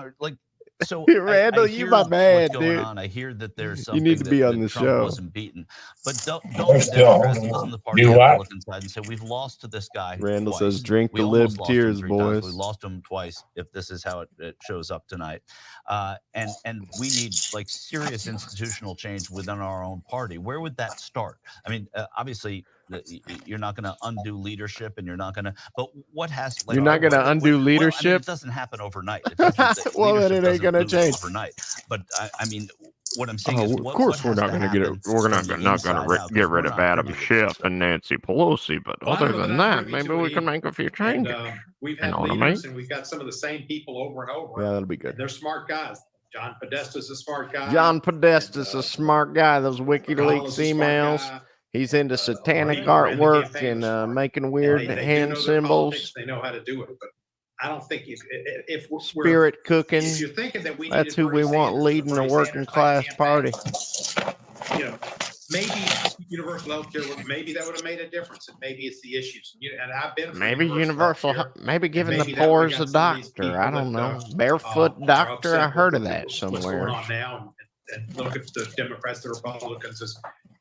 So Randall, I you my man, dude. I hear that there's something you need to be on the Trump show. Wasn't beaten, but don't the Democrats listen to the party have to look inside and say we've lost to this guy. Randall twice. says, "Drink we the lib lost tears, him boys." We lost him twice. If this is how it shows up tonight, and we need serious institutional change within our own party. Where would that start? I mean, obviously. You're not going to undo leadership, and you're not going to. But what has you're not going to undo leadership? Well, I mean, it doesn't happen overnight. Well, then it ain't going to change overnight. But I mean, what I'm saying is, of course, we're not going to get it. We're not going to get rid of Adam Schiff and Nancy Pelosi. But other than that, maybe we can make a few changes. We've had leaders, and we've got some of the same people over and over. Yeah, that'll be good. They're smart guys. John Podesta's a smart guy. John Podesta's a smart guy. Those WikiLeaks emails. He's into satanic artwork and making weird hand symbols. They know how to do it, but I don't think if we're spirit cooking. If you're thinking that that's who we want leading the working class party. maybe universal healthcare, maybe that would have made a difference, and maybe it's the issues. And I've been for Maybe universal, maybe giving maybe the that poor would've as a got some of these doctor. I people don't that, know. Barefoot are doctor. I upset heard with of that what's somewhere. going on now, and look at the Democrats, the Republicans,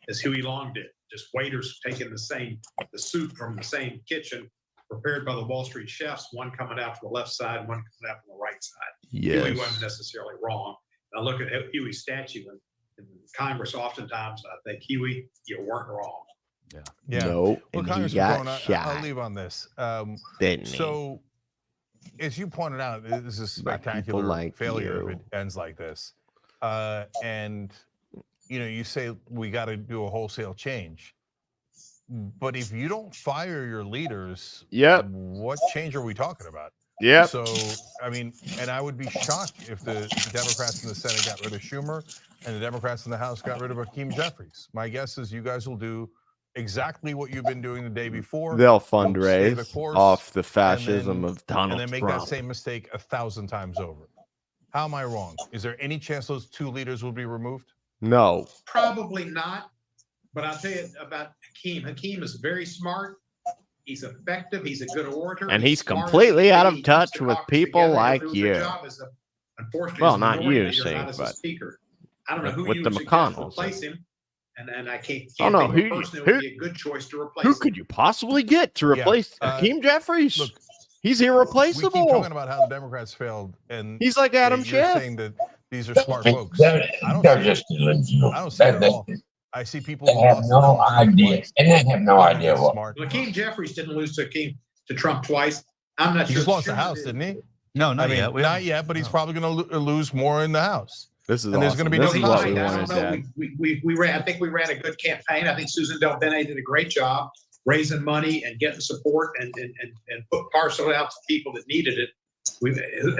as Huey Long did, just waiters taking the soup from the same kitchen, prepared by the Wall Street chefs, one coming out from the left side, one coming out from the right side. Huey Yes. wasn't necessarily wrong. I look at Huey's statue in Congress oftentimes, and I think, Huey, you weren't wrong. Yeah. No, Well, and he Congressman got Cohen, I'll shot. leave on this. Didn't he? So, as you pointed out, this is a By people spectacular like failure you. if it ends like this. And, you say we got to do a wholesale change. But if you don't fire your leaders, what change are we talking about? Yep. So, I mean, and I would be shocked if the Democrats in the Senate got rid of Schumer and the Democrats in the House got rid of Hakeem Jeffries. My guess is you guys will do exactly what you've been doing the day before. They'll Stay the fundraise course, off the and fascism then- of Donald and then make Trump. that same mistake 1,000 times over. How am I wrong? Is there any chance those two leaders will be removed? No. Probably not, but I'll tell you about Hakeem. Hakeem is very smart. He's effective. He's a good orator. And he's smart. completely out He of touch keeps the with caucus people together. like He'll do a you. good job as unfortunately, Well, as a not minority you, leader, Steve, not as a but speaker. I don't know who with you the would suggest McConnells. replace him, and I can't Oh, no, think of a who- person that who- would be a good choice to replace Who him. could you possibly get to replace Hakeem Jeffries? Look, He's we keep irreplaceable. talking about how the Democrats failed, and He's like Adam you're Schiff. saying that these are smart folks. I don't They're see it. just delusional. I don't see it at They- all. I see people They who have lost no to Trump idea, twice. and they have no idea what. Smart. Hakeem Jeffries didn't lose to Trump twice. I'm not He sure. just lost the Schumer House, did. didn't he? No, I not mean, yet. We not haven't- yet, but he's probably going to lose more in the House. This is And there's awesome. gonna be This no is what conflict. we I wanted, don't know. Dad. We ran. I think we ran a good campaign. I think Susan Del Bene did a great job raising money and getting support and put parcel out to people that needed it.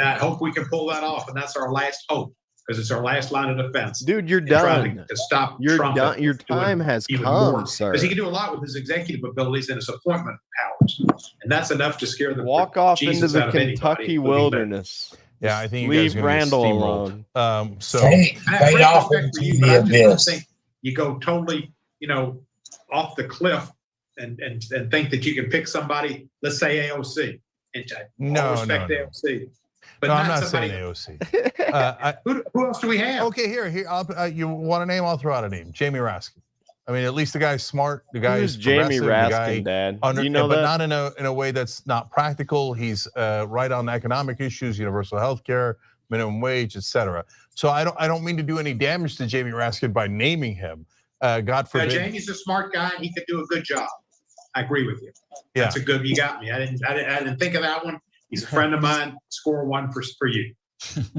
I hope we can pull that off, and that's our last hope because it's our last line of defense. Dude, you're in trying done. to stop You're Trump. done. Your doing time has even come, more. sir. Because he can do a lot with his executive abilities and his appointment powers, and that's enough to scare the Walk off Jesus into out the of anybody, Kentucky including me. wilderness. Yeah, I think you Leave guys are gonna get Randall steamrolled. alone. So Fade I have great off respect for into you, but the I just don't abyss. think you go totally, off the cliff and think that you can pick somebody, let's say AOC. And No, all respect no, to no. AOC. But No, I'm not not somebody. saying AOC. Who else do we have? Okay, here. You want a name? I'll throw out a name. Jamie Raskin. I mean, at least the guy's smart. The guy Who's is Jamie progressive, the Raskin, guy Dad? You know but that? not in a way that's not practical. He's right on economic issues, universal health care, minimum wage, etc. So I don't mean to do any damage to Jamie Raskin by naming him. God forbid. Jamie's a smart guy. And he could do a good job. I agree with you. Yeah. That's a good. You got me. I didn't think of that one. He's a friend of mine. Score one for you.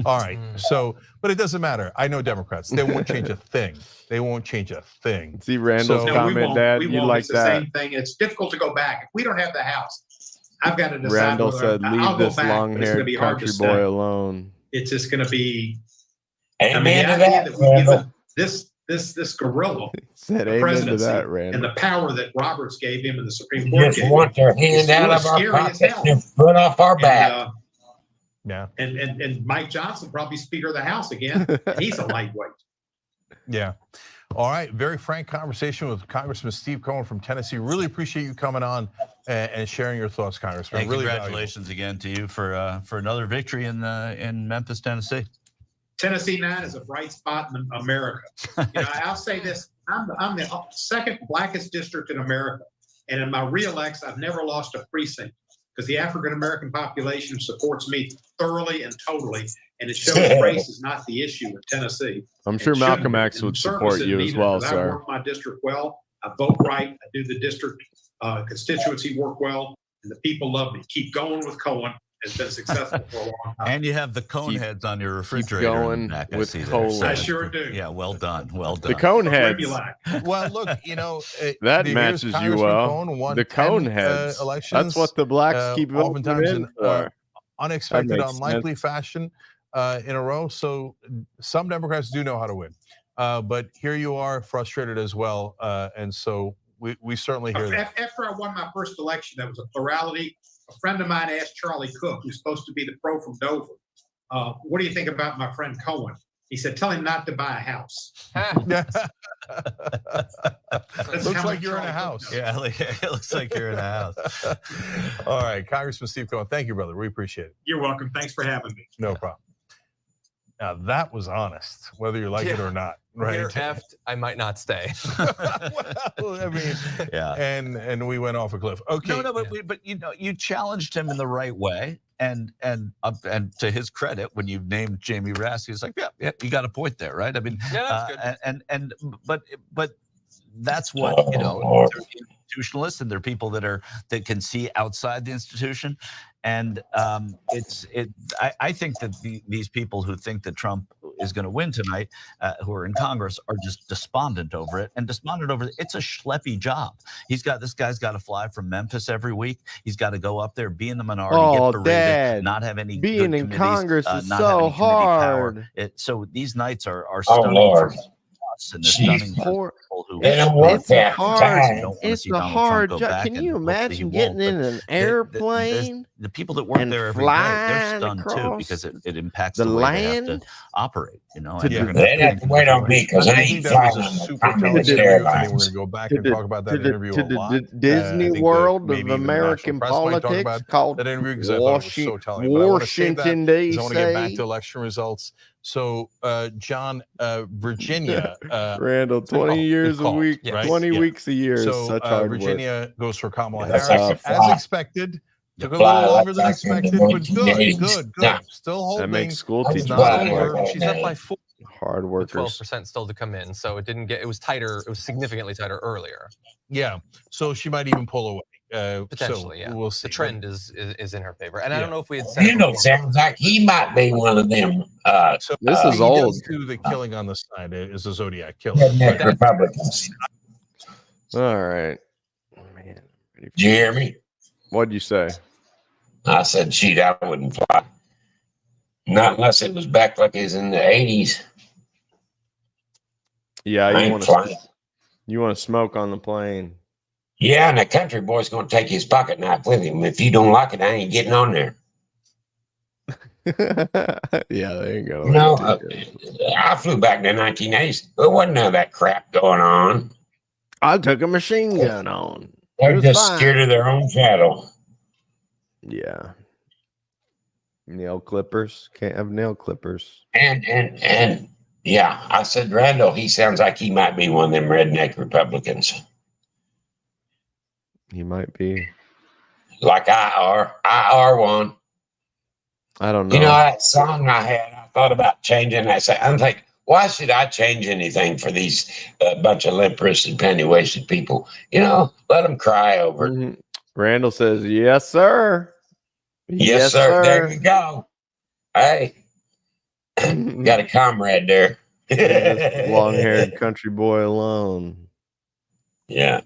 All right. So, but it doesn't matter. I know Democrats. They won't change a thing. They won't change a thing. See Randall's No, we comment, won't. Dad. We You won't. like It's the that? same thing. It's difficult to go back. If we don't have the House, I've got to decide. Randall whether said, I'll "Leave go this back, but it's gonna long-haired be hard to country stay. boy alone." It's just going to be. Amen the to idea that, we've Randall. given this gorilla Said the amen to presidency that, and Randall. the power that Roberts gave him and the Supreme You Court just gave want their him. It's hand out really of our scary as pocket hell. and foot off our back. Yeah. And Mike Johnson probably Speaker of the House again. And he's a lightweight. Yeah. All right. Very frank conversation with Congressman Steve Cohen from Tennessee. Really appreciate you coming on and sharing your thoughts, Congressman. And really congratulations again to you for another victory in Memphis, Tennessee. Tennessee 9 is a bright spot in America. I'll say this: I'm the second blackest district in America, and in my re-elects, I've never lost a precinct because the African American population supports me thoroughly and totally, and it shows race is not the issue in Tennessee. I'm sure It shouldn't Malcolm be. X And would service support isn't you as needed, well, 'cause I sir. work my district well. I vote right. I do the district constituency work well, and the people love me. Keep going with Cohen. Has been successful for a long time. And you have the cone heads on your refrigerator. going in the back, I with see there. Cohen. I sure do. Yeah, well done. Well done. The cone Whatever you heads. like. Well, look, That here's matches you Congressman well. Cohen won The 10, cone heads. elections, That's what the blacks keep voting oftentimes in in for. unexpected, makes unlikely fashion in a row. So some Democrats do know how to win. But here you are frustrated as well. And so we certainly hear that. After I won my first election, that was a plurality. A friend of mine asked Charlie Cook, who's supposed to be the pro from Dover, what do you think about my friend Cohen? He said, "Tell him not to buy a house." Looks like you're in a house. Yeah, it looks like you're in a house. All right, Congressman Steve Cohen, thank you, brother. We appreciate it. You're welcome. Thanks for having me. No problem. Now that was honest, whether you like it or not, right? You're effed, I might not stay. Well, I mean, yeah. And we went off a cliff. Okay. No, but you know, you challenged him in the right way, and to his credit, when you named Jamie Raskin, he's like, yeah, you got a point there, right? I mean, yeah, that's good. But that's what, you know, they're institutionalists, and they're people that can see outside the institution. And I think that these people who think that Trump is going to win tonight, who are in Congress, are just despondent over it. And despondent over it. It's a schleppy job. This guy's got to fly from Memphis every week. He's got to go up there, be in the minority, get berated, Dad, not have any being good in Congress is not so have any hard. So these nights are Oh, stunning Lord. for us, and they're stunning for people who They don't work It's a that hard, time. don't want to it's see a Donald hard Trump go job. back, Can and you hopefully he imagine won't, getting but in an airplane? the people that work and there every day, they're flying stunned too, across because it impacts the the way they have land? to operate, you know. To And do they're They'd have to wait on me because I I ain't think that flying was a on the super telling communist interview. I think we're airlines. going to go back and talk about that interview a lot. the Disney I think that world of maybe even the American national press might talk politics about called that interview because I thought it was so telling. But I want to save that Washington, because I want to get back D.C. to election results. So, John, Virginia, Randall, 20 years a called, week, right? 20 Yeah. weeks a year is So such hard work. Virginia goes for Kamala That's Harris, tough. as expected. Took a little longer than expected, but good. Still holding. That makes school It's teachers not hard over. work. She's up by 4. Hard workers. 12% still to come in, so it was tighter. It was significantly tighter earlier. Yeah, so she might even pull away. Potentially, so yeah. We'll see. The trend is in her favor, and I Yeah. don't know if we had said it Randall before. sounds like he might be one of them. So This is he old. does do the killing on the side. Is a Zodiac killer. Redneck Republicans. All right. Man. Did you hear me? What'd you say? I said, "Shoot, I wouldn't fly. Not unless it was back like it was in the 80s. Yeah, I you ain't want flying. to smoke on the plane. Yeah, and the country boy's going to take his pocket knife with him. If you don't like it, I ain't getting on there. Yeah, they ain't gonna. No, let it do it. I flew back in the 1980s. There wasn't none of that crap going on. I took a machine gun on. It They're was just fine. scared of their own shadow. Yeah. Nail clippers. Can't have nail clippers. And yeah, I said, Randall, he sounds like he might be one of them redneck Republicans. He might be. Like IR one. I don't know. You know that song I had, I thought about changing that. I'm like, why should I change anything for these bunch of limp-wristed, penny-wasted people? You know, let them cry over it. Randall says, yes, sir. Yes, sir. There you go. Hey, got a comrade there. Long-haired country boy alone. Yeah.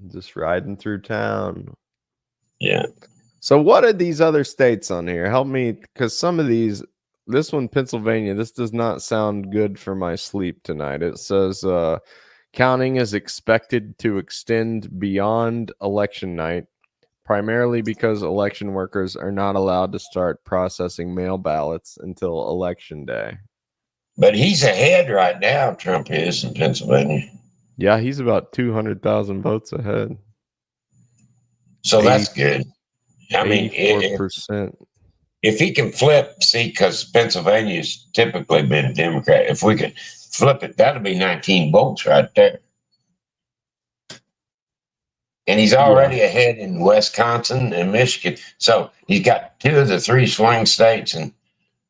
Just riding through town. Yeah. So what are these other states on here? Help me, because some of these, this one, Pennsylvania, this does not sound good for my sleep tonight. It says counting is expected to extend beyond election night, primarily because election workers are not allowed to start processing mail ballots until election day. But he's ahead right now, Trump is in Pennsylvania. Yeah, he's about 200,000 votes ahead. So that's good. I mean, 84%. If he can flip, see, because Pennsylvania's typically been Democrat. If we could flip it, that'll be 19 votes right there. And he's already ahead in Wisconsin and Michigan. So he's got 2 of the 3 swing states in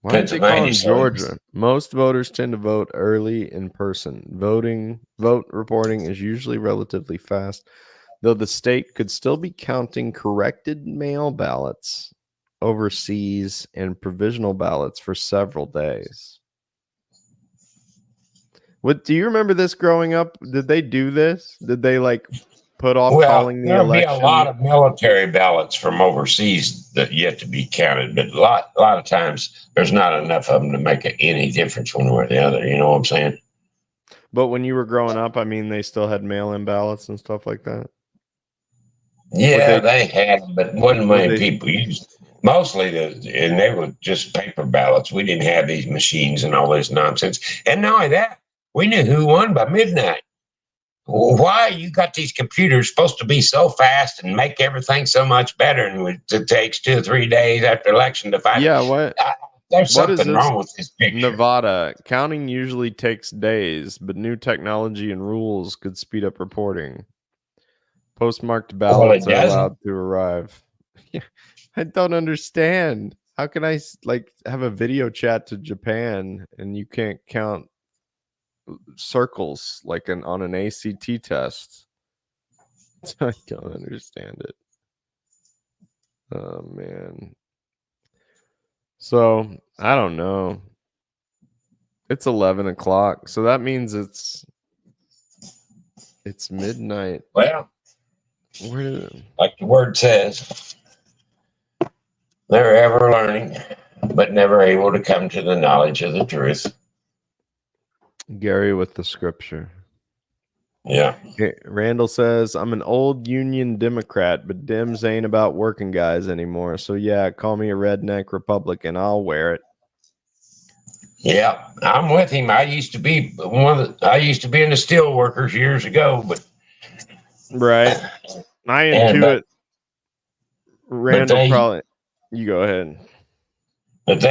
Why don't they call Pennsylvania. him Georgia? Most voters tend to vote early in person. Vote reporting is usually relatively fast, though the state could still be counting corrected mail ballots overseas and provisional ballots for several days. Do you remember this growing up? Did they do this? Did they put off calling the there'll election? be a lot of military ballots from overseas that yet to be counted, but a lot of times there's not enough of them to make any difference one way or the other. You know what I'm saying? But when you were growing up, I mean, they still had mail-in ballots and stuff like that. Yeah, they had, but wasn't many people used. Mostly, and they were just paper ballots. We didn't have these machines and all this nonsense. And not only that, we knew who won by midnight. Why you got these computers supposed to be so fast and make everything so much better, and it takes 2 or 3 days after election to find? Yeah, what? There's What is something this? wrong with this picture. Nevada. Counting usually takes days, but new technology and rules could speed up reporting. Postmarked ballots are allowed to arrive. I don't understand. How can I like have a video chat to Japan and you can't count circles like on an ACT test? I don't understand it. Oh man. So I don't know. It's 11 o'clock, so that means it's midnight. Well, Where like the word says, they're ever learning, but never able to come to the knowledge of the truth. Gary with the scripture. Yeah. Okay, Randall says, I'm an old Union Democrat, but Dems ain't about working guys anymore. So yeah, call me a redneck Republican. I'll wear it. Yeah, I'm with him. I used to be in the steel workers years ago, but right. I intuit Randall probably. You go ahead. But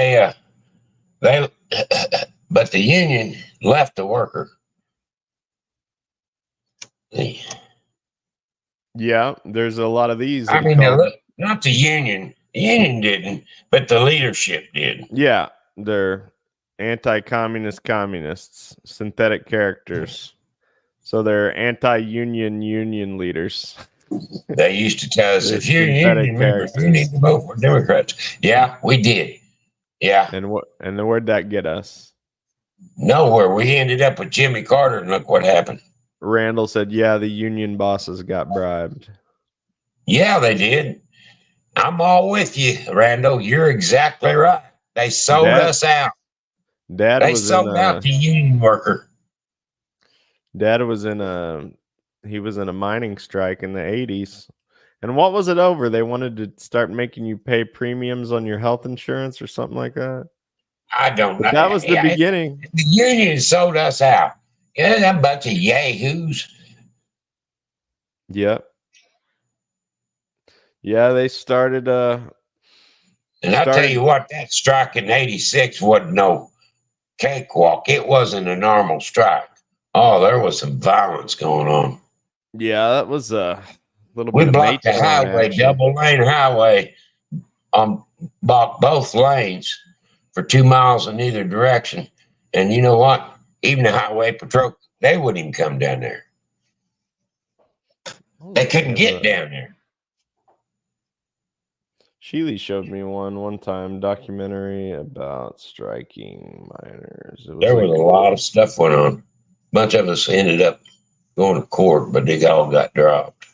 but the union left the worker. Yeah, there's a lot of these. I mean, not the union. The union didn't, but the leadership did. Yeah, they're anti-communist communists, synthetic characters. So they're anti-union leaders. They used to tell us, if you're a union member, you need to vote for Democrats. Yeah, we did. Yeah. And where'd that get us? Nowhere. We ended up with Jimmy Carter, and look what happened. Randall said, yeah, the union bosses got bribed. Yeah, they did. I'm all with you, Randall. You're exactly right. They sold us out. They sold out the union worker. Dad was in a mining strike in the 80s. And what was it over? They wanted to start making you pay premiums on your health insurance or something like that. I don't know. That was the beginning. The union sold us out. Yeah, that bunch of yahoos. Yep. Yeah, they started and I'll tell you what, that strike in 86 wasn't no cakewalk. It wasn't a normal strike. Oh, there was some violence going on. Yeah, that was a little bit. We blocked the highway, double lane highway, blocked both lanes for 2 miles in either direction. And you know what? Even the highway patrol, they wouldn't even come down there. They couldn't get down there. Sheely showed me one time, documentary about striking miners. There was a lot of stuff went on. A bunch of us ended up going to court, but they all got dropped.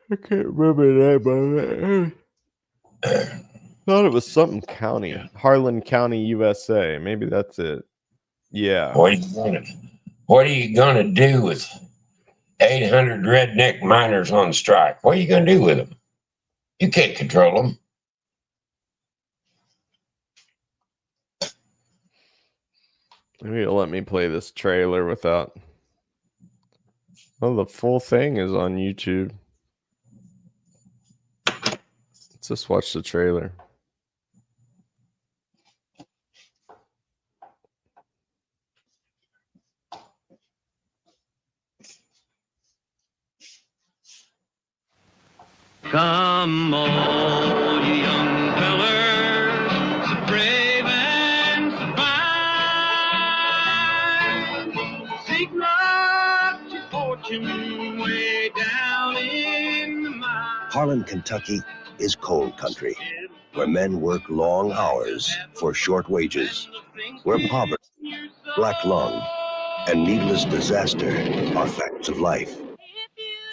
I can't remember that, but thought it was something county, Harlan County, USA. Maybe that's it. Yeah. What are you gonna do with 800 redneck miners on strike? What are you gonna do with them? You can't control them. Maybe you'll let me play this trailer without. Oh, the full thing is on YouTube. Let's just watch the trailer. Come all you young fellers, so brave and so fine. Seek not your fortune way down in the mine. Harlan, Kentucky is coal country, where men work long hours for short wages, where poverty, black lung, and needless disaster are facts of life.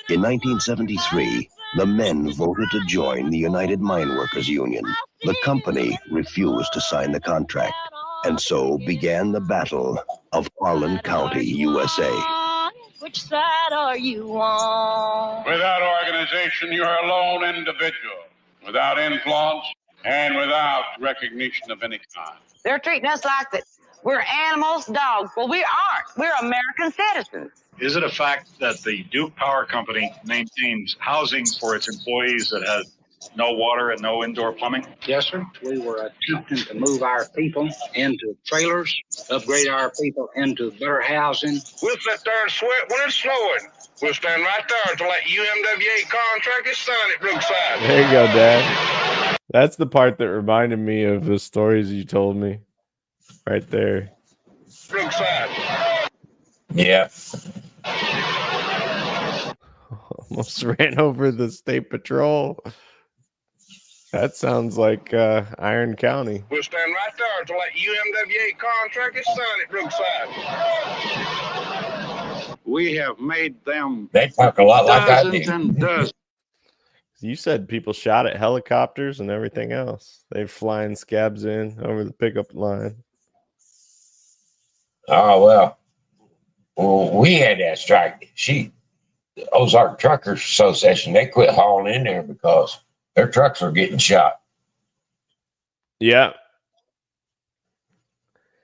In 1973, the men voted to join the United Mine Workers Union. The company refused to sign the contract, and so began the Battle of Harlan County, USA. Which side are you on? Without organization, you're a lone individual, without influence, and without recognition of any kind. They're treating us like that. We're animals, dogs. Well, we aren't. We're American citizens. Is it a fact that the Duke Power Company maintains housing for its employees that has no water and no indoor plumbing? Yes, sir. We were attempting to move our people into trailers, upgrade our people into better housing. We'll sit there and sweat when it's snowing. We'll stand right there to let UMWA contractors sign it, Brookside. There you go, Dad. That's the part that reminded me of the stories you told me. Right there. Brookside. Yeah. Almost ran over the state patrol. That sounds like Iron County. We'll stand right there to let UMWA contractors sign it, Brookside. We have made them. They talk a lot like I dozens do. and dozens. You said people shot at helicopters and everything else. They're flying scabs in over the pickup line. Oh, well, we had that strike. The Ozark Truckers Association, they quit hauling in there because their trucks were getting shot. Yeah.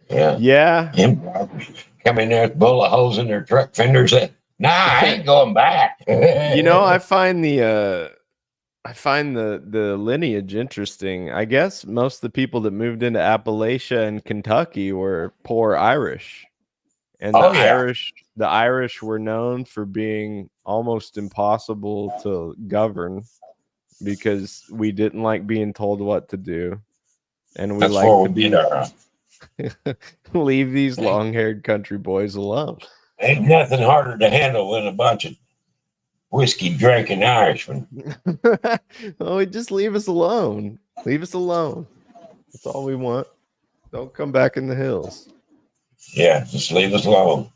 Yeah. Yeah. Them drivers come in there with bullet holes in their truck fenders. Nah, I ain't going back. You know, I find the lineage interesting. I guess most of the people that moved into Appalachia and Kentucky were poor Irish. And the Irish were known for being almost impossible to govern because we didn't like being told what to do. And we like to be leave these long-haired country boys alone. Ain't nothing harder to handle than a bunch of whiskey drinking Irishmen. Oh, just leave us alone. Leave us alone. That's all we want. Don't come back in the hills. Yeah, just leave us alone.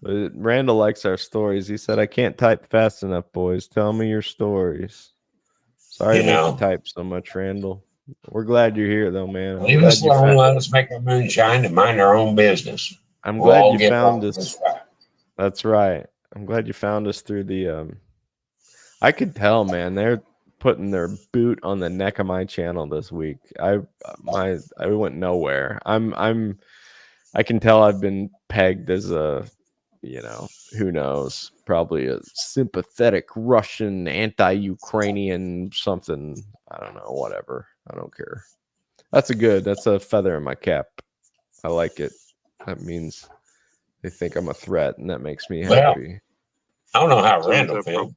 But Randall likes our stories. He said, I can't type fast enough, boys. Tell me your stories. Sorry to make you type so much, Randall. We're glad you're here, though, man. Leave us alone. Let us make our moonshine and mind our own business. I'm glad you found us. That's right. I'm glad you found us through the I could tell, man, they're putting their boot on the neck of my channel this week. I went nowhere. I can tell I've been pegged as a, who knows, probably a sympathetic Russian, anti-Ukrainian something. I don't know, whatever. I don't care. That's a feather in my cap. I like it. That means they think I'm a threat, and that makes me happy. I don't know how Randall feels.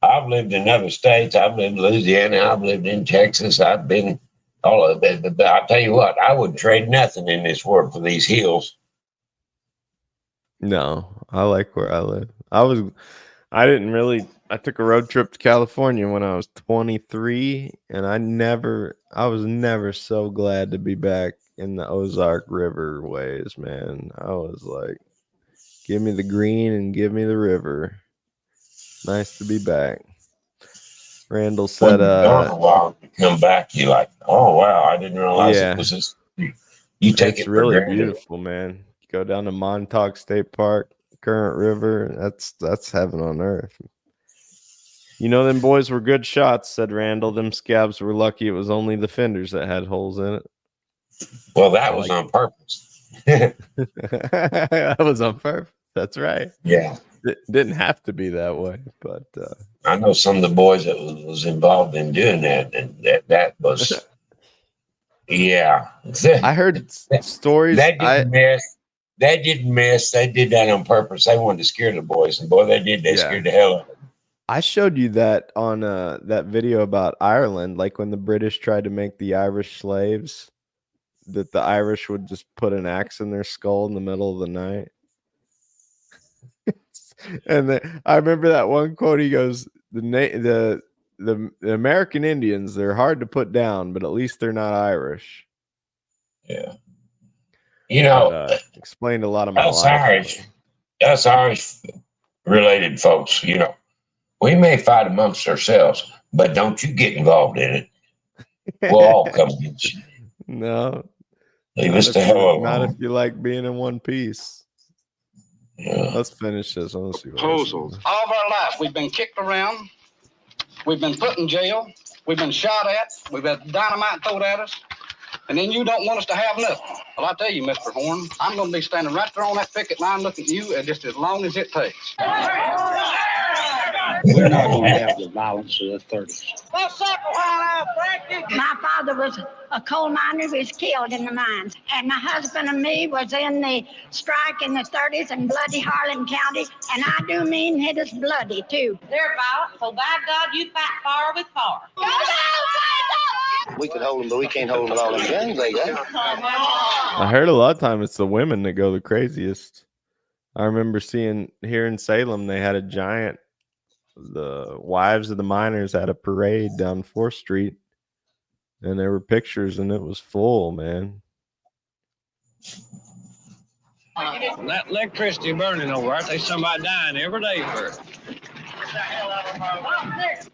I've lived in other states. I've lived in Louisiana. I've lived in Texas. I've been all of it. But I'll tell you what, I wouldn't trade nothing in this world for these hills. No, I like where I live. I took a road trip to California when I was 23, and I was never so glad to be back in the Ozark River ways, man. I was like, give me the green and give me the river. Nice to be back. Randall said, a while to come back, you like, oh wow, I didn't realize it was this. You take it's it really for beautiful, man. Go down to Montauk State Park, Current River. That's heaven on earth. Them boys were good shots, said Randall. Them scabs were lucky it was only the fenders that had holes in it. Well, that was on purpose. That was on purpose. That's right. Yeah. It didn't have to be that way, but I know some of the boys that was involved in doing that, and that was, yeah. I heard stories. That didn't miss. They did that on purpose. They wanted to scare the boys, and boy, they did. They scared the hell out of them. I showed you that on that video about Ireland, like when the British tried to make the Irish slaves, that the Irish would just put an axe in their skull in the middle of the night. And I remember that one quote. He goes, the American Indians, they're hard to put down, but at least they're not Irish. Yeah. Explained a lot of my life. Us Irish related folks, we may fight amongst ourselves, but don't you get involved in it. We'll all come against you. No. Leave us the hell alone. Not if you like being in one piece. Let's finish this. Let's see Proposals. All of our life, we've been kicked around. We've been put in jail. We've been shot at. We've had dynamite thrown at us. And then you don't want us to have nothing. Well, I tell you, Mr. Horn, I'm going to be standing right there on that picket line looking at you just as long as it takes. We're not going to have the violence of the 30s. My father was a coal miner who was killed in the mines. And my husband and me was in the strike in the 30s in bloody Harlan County. And I do mean it is bloody, too. They're violent, so by God, you fight fire with fire. We could hold them, but we can't hold them with all them guns they got. I heard a lot of time it's the women that go the craziest. I remember seeing here in Salem, they had a giant, the wives of the miners had a parade down 4th Street, and there were pictures, and it was full, man. That electricity burning over there, there's somebody dying every day for it.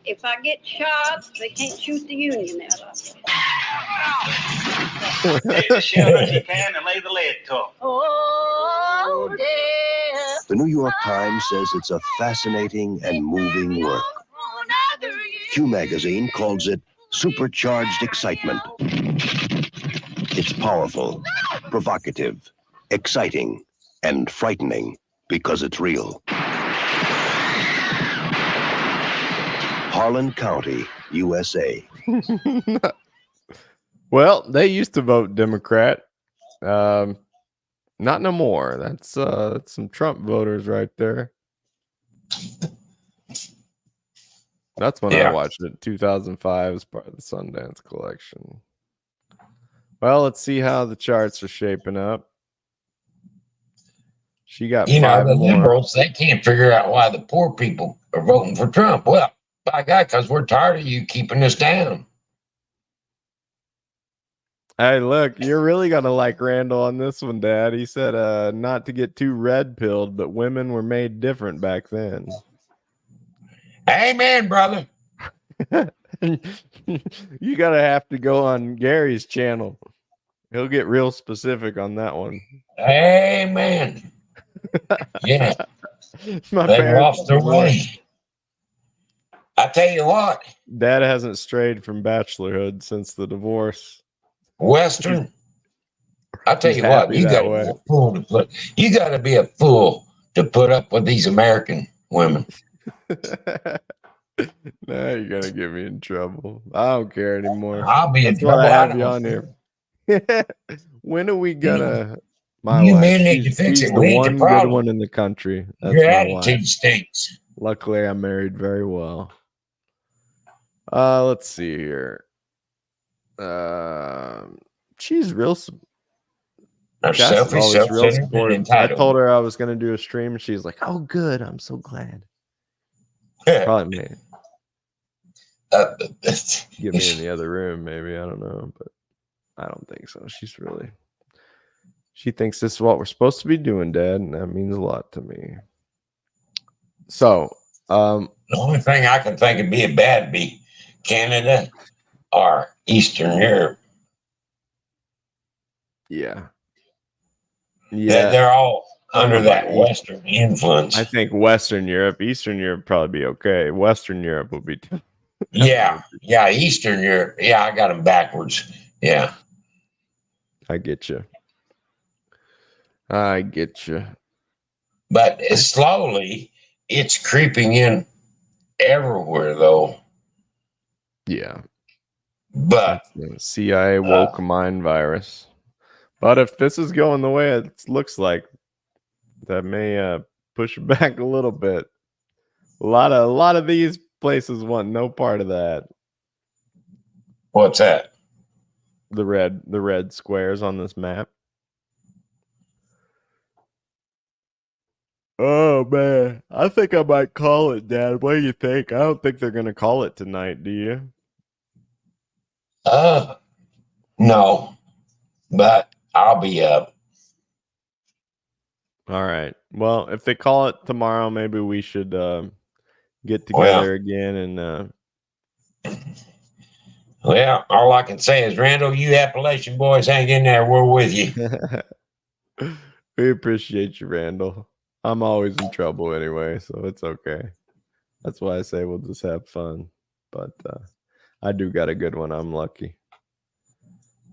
If I get shot, they can't shoot the Union out of me. Take the shell as you can and lay the lead to them. Oh, dear. The New York Times says it's a fascinating and moving work. Q Magazine calls it supercharged excitement. It's powerful, provocative, exciting, and frightening because it's real. Harlan County, USA. Well, they used to vote Democrat. Not no more. That's some Trump voters right there. That's when I watched it. 2005 as part of the Sundance collection. Well, let's see how the charts are shaping up. She got the more. liberals, they can't figure out why the poor people are voting for Trump. Well, by God, because we're tired of you keeping us down. Hey, look, you're really gonna like Randall on this one, Dad. He said not to get too red-pilled, but women were made different back then. Amen, brother. You gotta have to go on Gary's channel. He'll get real specific on that one. Amen. Yeah. My They parents lost their way. I tell you what. Dad hasn't strayed from bachelorhood since the divorce. Western. I tell you what, you got to be a fool to put. You got to be a fool to put up with these American women. Now you're gonna get me in trouble. I don't care anymore. I'll be in That's why trouble. I I have don't- you on here. When are we gonna? My You wife. men need to She's, fix she's it. the We ain't the one good problem. one in the country. That's Your my attitude wife. stinks. Luckily, I'm married very well. Let's see here. She's real. They're Jess is selfish, always real self-centered, and supportive. I entitled. told her I was going to do a stream, and she's like, "Oh, good. I'm so glad." Probably me. Get me in the other room, maybe. I don't know, but I don't think so. She thinks this is what we're supposed to be doing, Dad, and that means a lot to me. So, the only thing I can think would be bad would be Canada or Eastern Europe. yeah. They're all I don't know under that about Western influence. I think Western Europe, Eastern Europe probably be okay. Western Europe will be. Yeah, Eastern Europe. Yeah, I got them backwards. Yeah. I get you. I get you. But slowly, it's creeping in everywhere, though. Yeah. But the CIA woke mind virus. But if this is going the way it looks like, that may push it back a little bit. A lot of these places want no part of that. What's that? The red squares on this map. Oh man, I think I might call it, Dad. What do you think? I don't think they're gonna call it tonight. Do you? No, but I'll be up. All right. Well, if they call it tomorrow, maybe we should get together again and. Well, all I can say is, Randall, you Appalachian boys hang in there. We're with you. We appreciate you, Randall. I'm always in trouble anyway, so it's okay. That's why I say we'll just have fun. But I do got a good one. I'm lucky.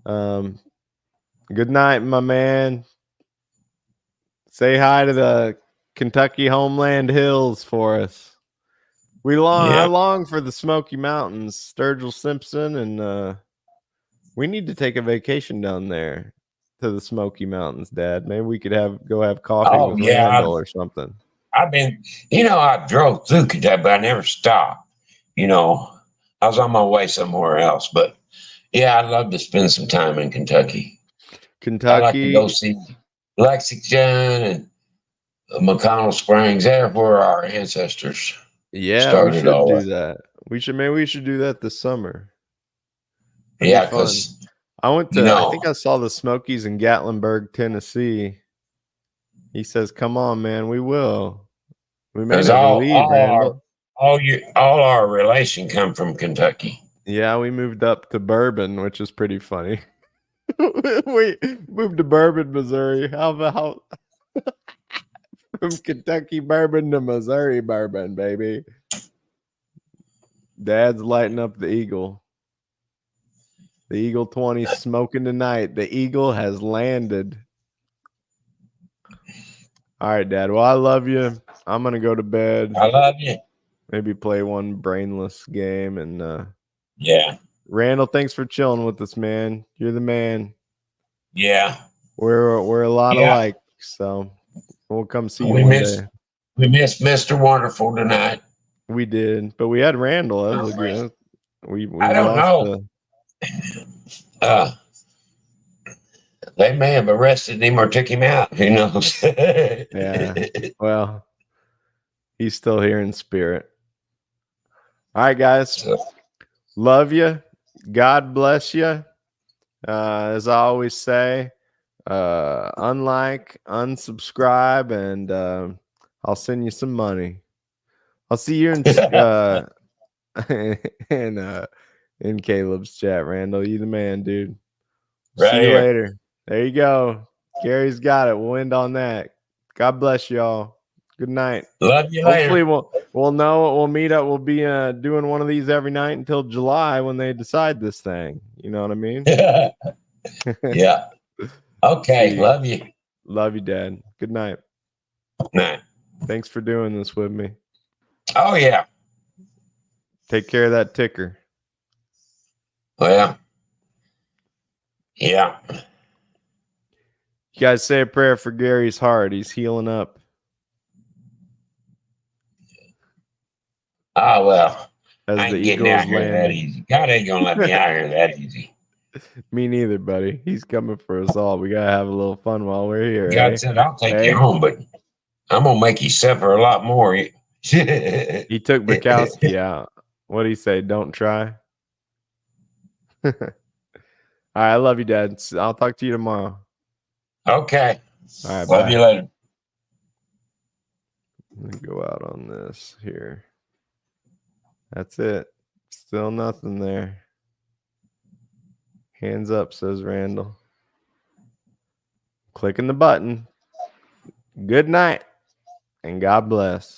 Good night, my man. Say hi to the Kentucky homeland hills for us. I long for the Smoky Mountains, Sturgill Simpson, and we need to take a vacation down there to the Smoky Mountains, Dad. Maybe we could go have coffee with Randall or something. I've been, I drove through Kentucky, but I never stopped. I was on my way somewhere else, but yeah, I'd love to spend some time in Kentucky. I'd like to go see Lexington and McConnell Springs. There where our ancestors started we should all do that. that. Maybe we should do that this summer. Yeah, because I went to. I think I saw the Smokies in Gatlinburg, Tennessee. He says, "Come on, man, we will. We may never leave, Randall." All our relation come from Kentucky. Yeah, we moved up to Bourbon, which is pretty funny. We moved to Bourbon, Missouri. How about from Kentucky Bourbon to Missouri Bourbon, baby? Dad's lighting up the Eagle. The Eagle 20 smoking tonight. The Eagle has landed. All right, Dad. Well, I love you. I'm gonna go to bed. I love you. Maybe play one brainless game and yeah. Randall, thanks for chilling with us, man. You're the man. Yeah. We're a lot alike, so we'll come see you one day. We missed Mr. Wonderful tonight. We did, but we had Randall. That was good. We I don't know. They may have arrested him or took him out. Who knows? Yeah. Well, he's still here in spirit. All right, guys. Love you. God bless you. As I always say, unlike, unsubscribe, and I'll send you some money. I'll see you in Caleb's chat, Randall. You the man, dude. Right see you here. later. There you go. Gary's got it. We'll end on that. God bless y'all. Good night. Love you Hopefully later. we'll know. We'll meet up. We'll be doing one of these every night until July when they decide this thing. You know what I mean? Yeah. Okay. Love you. Love you, Dad. Good night. Night. Thanks for doing this with me. Oh yeah. Take care of that ticker. Well. Yeah. You guys say a prayer for Gary's heart. He's healing up. Oh well. As I ain't the getting Eagles out here that landed. easy. God ain't gonna let me out here that easy. Me neither, buddy. He's coming for us all. We gotta have a little fun while we're here. God said, "I'll take you home, but I'm gonna make you suffer a lot more." He took Bukowski out. What did he say? Don't try. All right, I love you, Dad. I'll talk to you tomorrow. Okay. All right. Love you later. Let me go out on this here. That's it. Still nothing there. Hands up, says Randall. Clicking the button. Good night and God bless.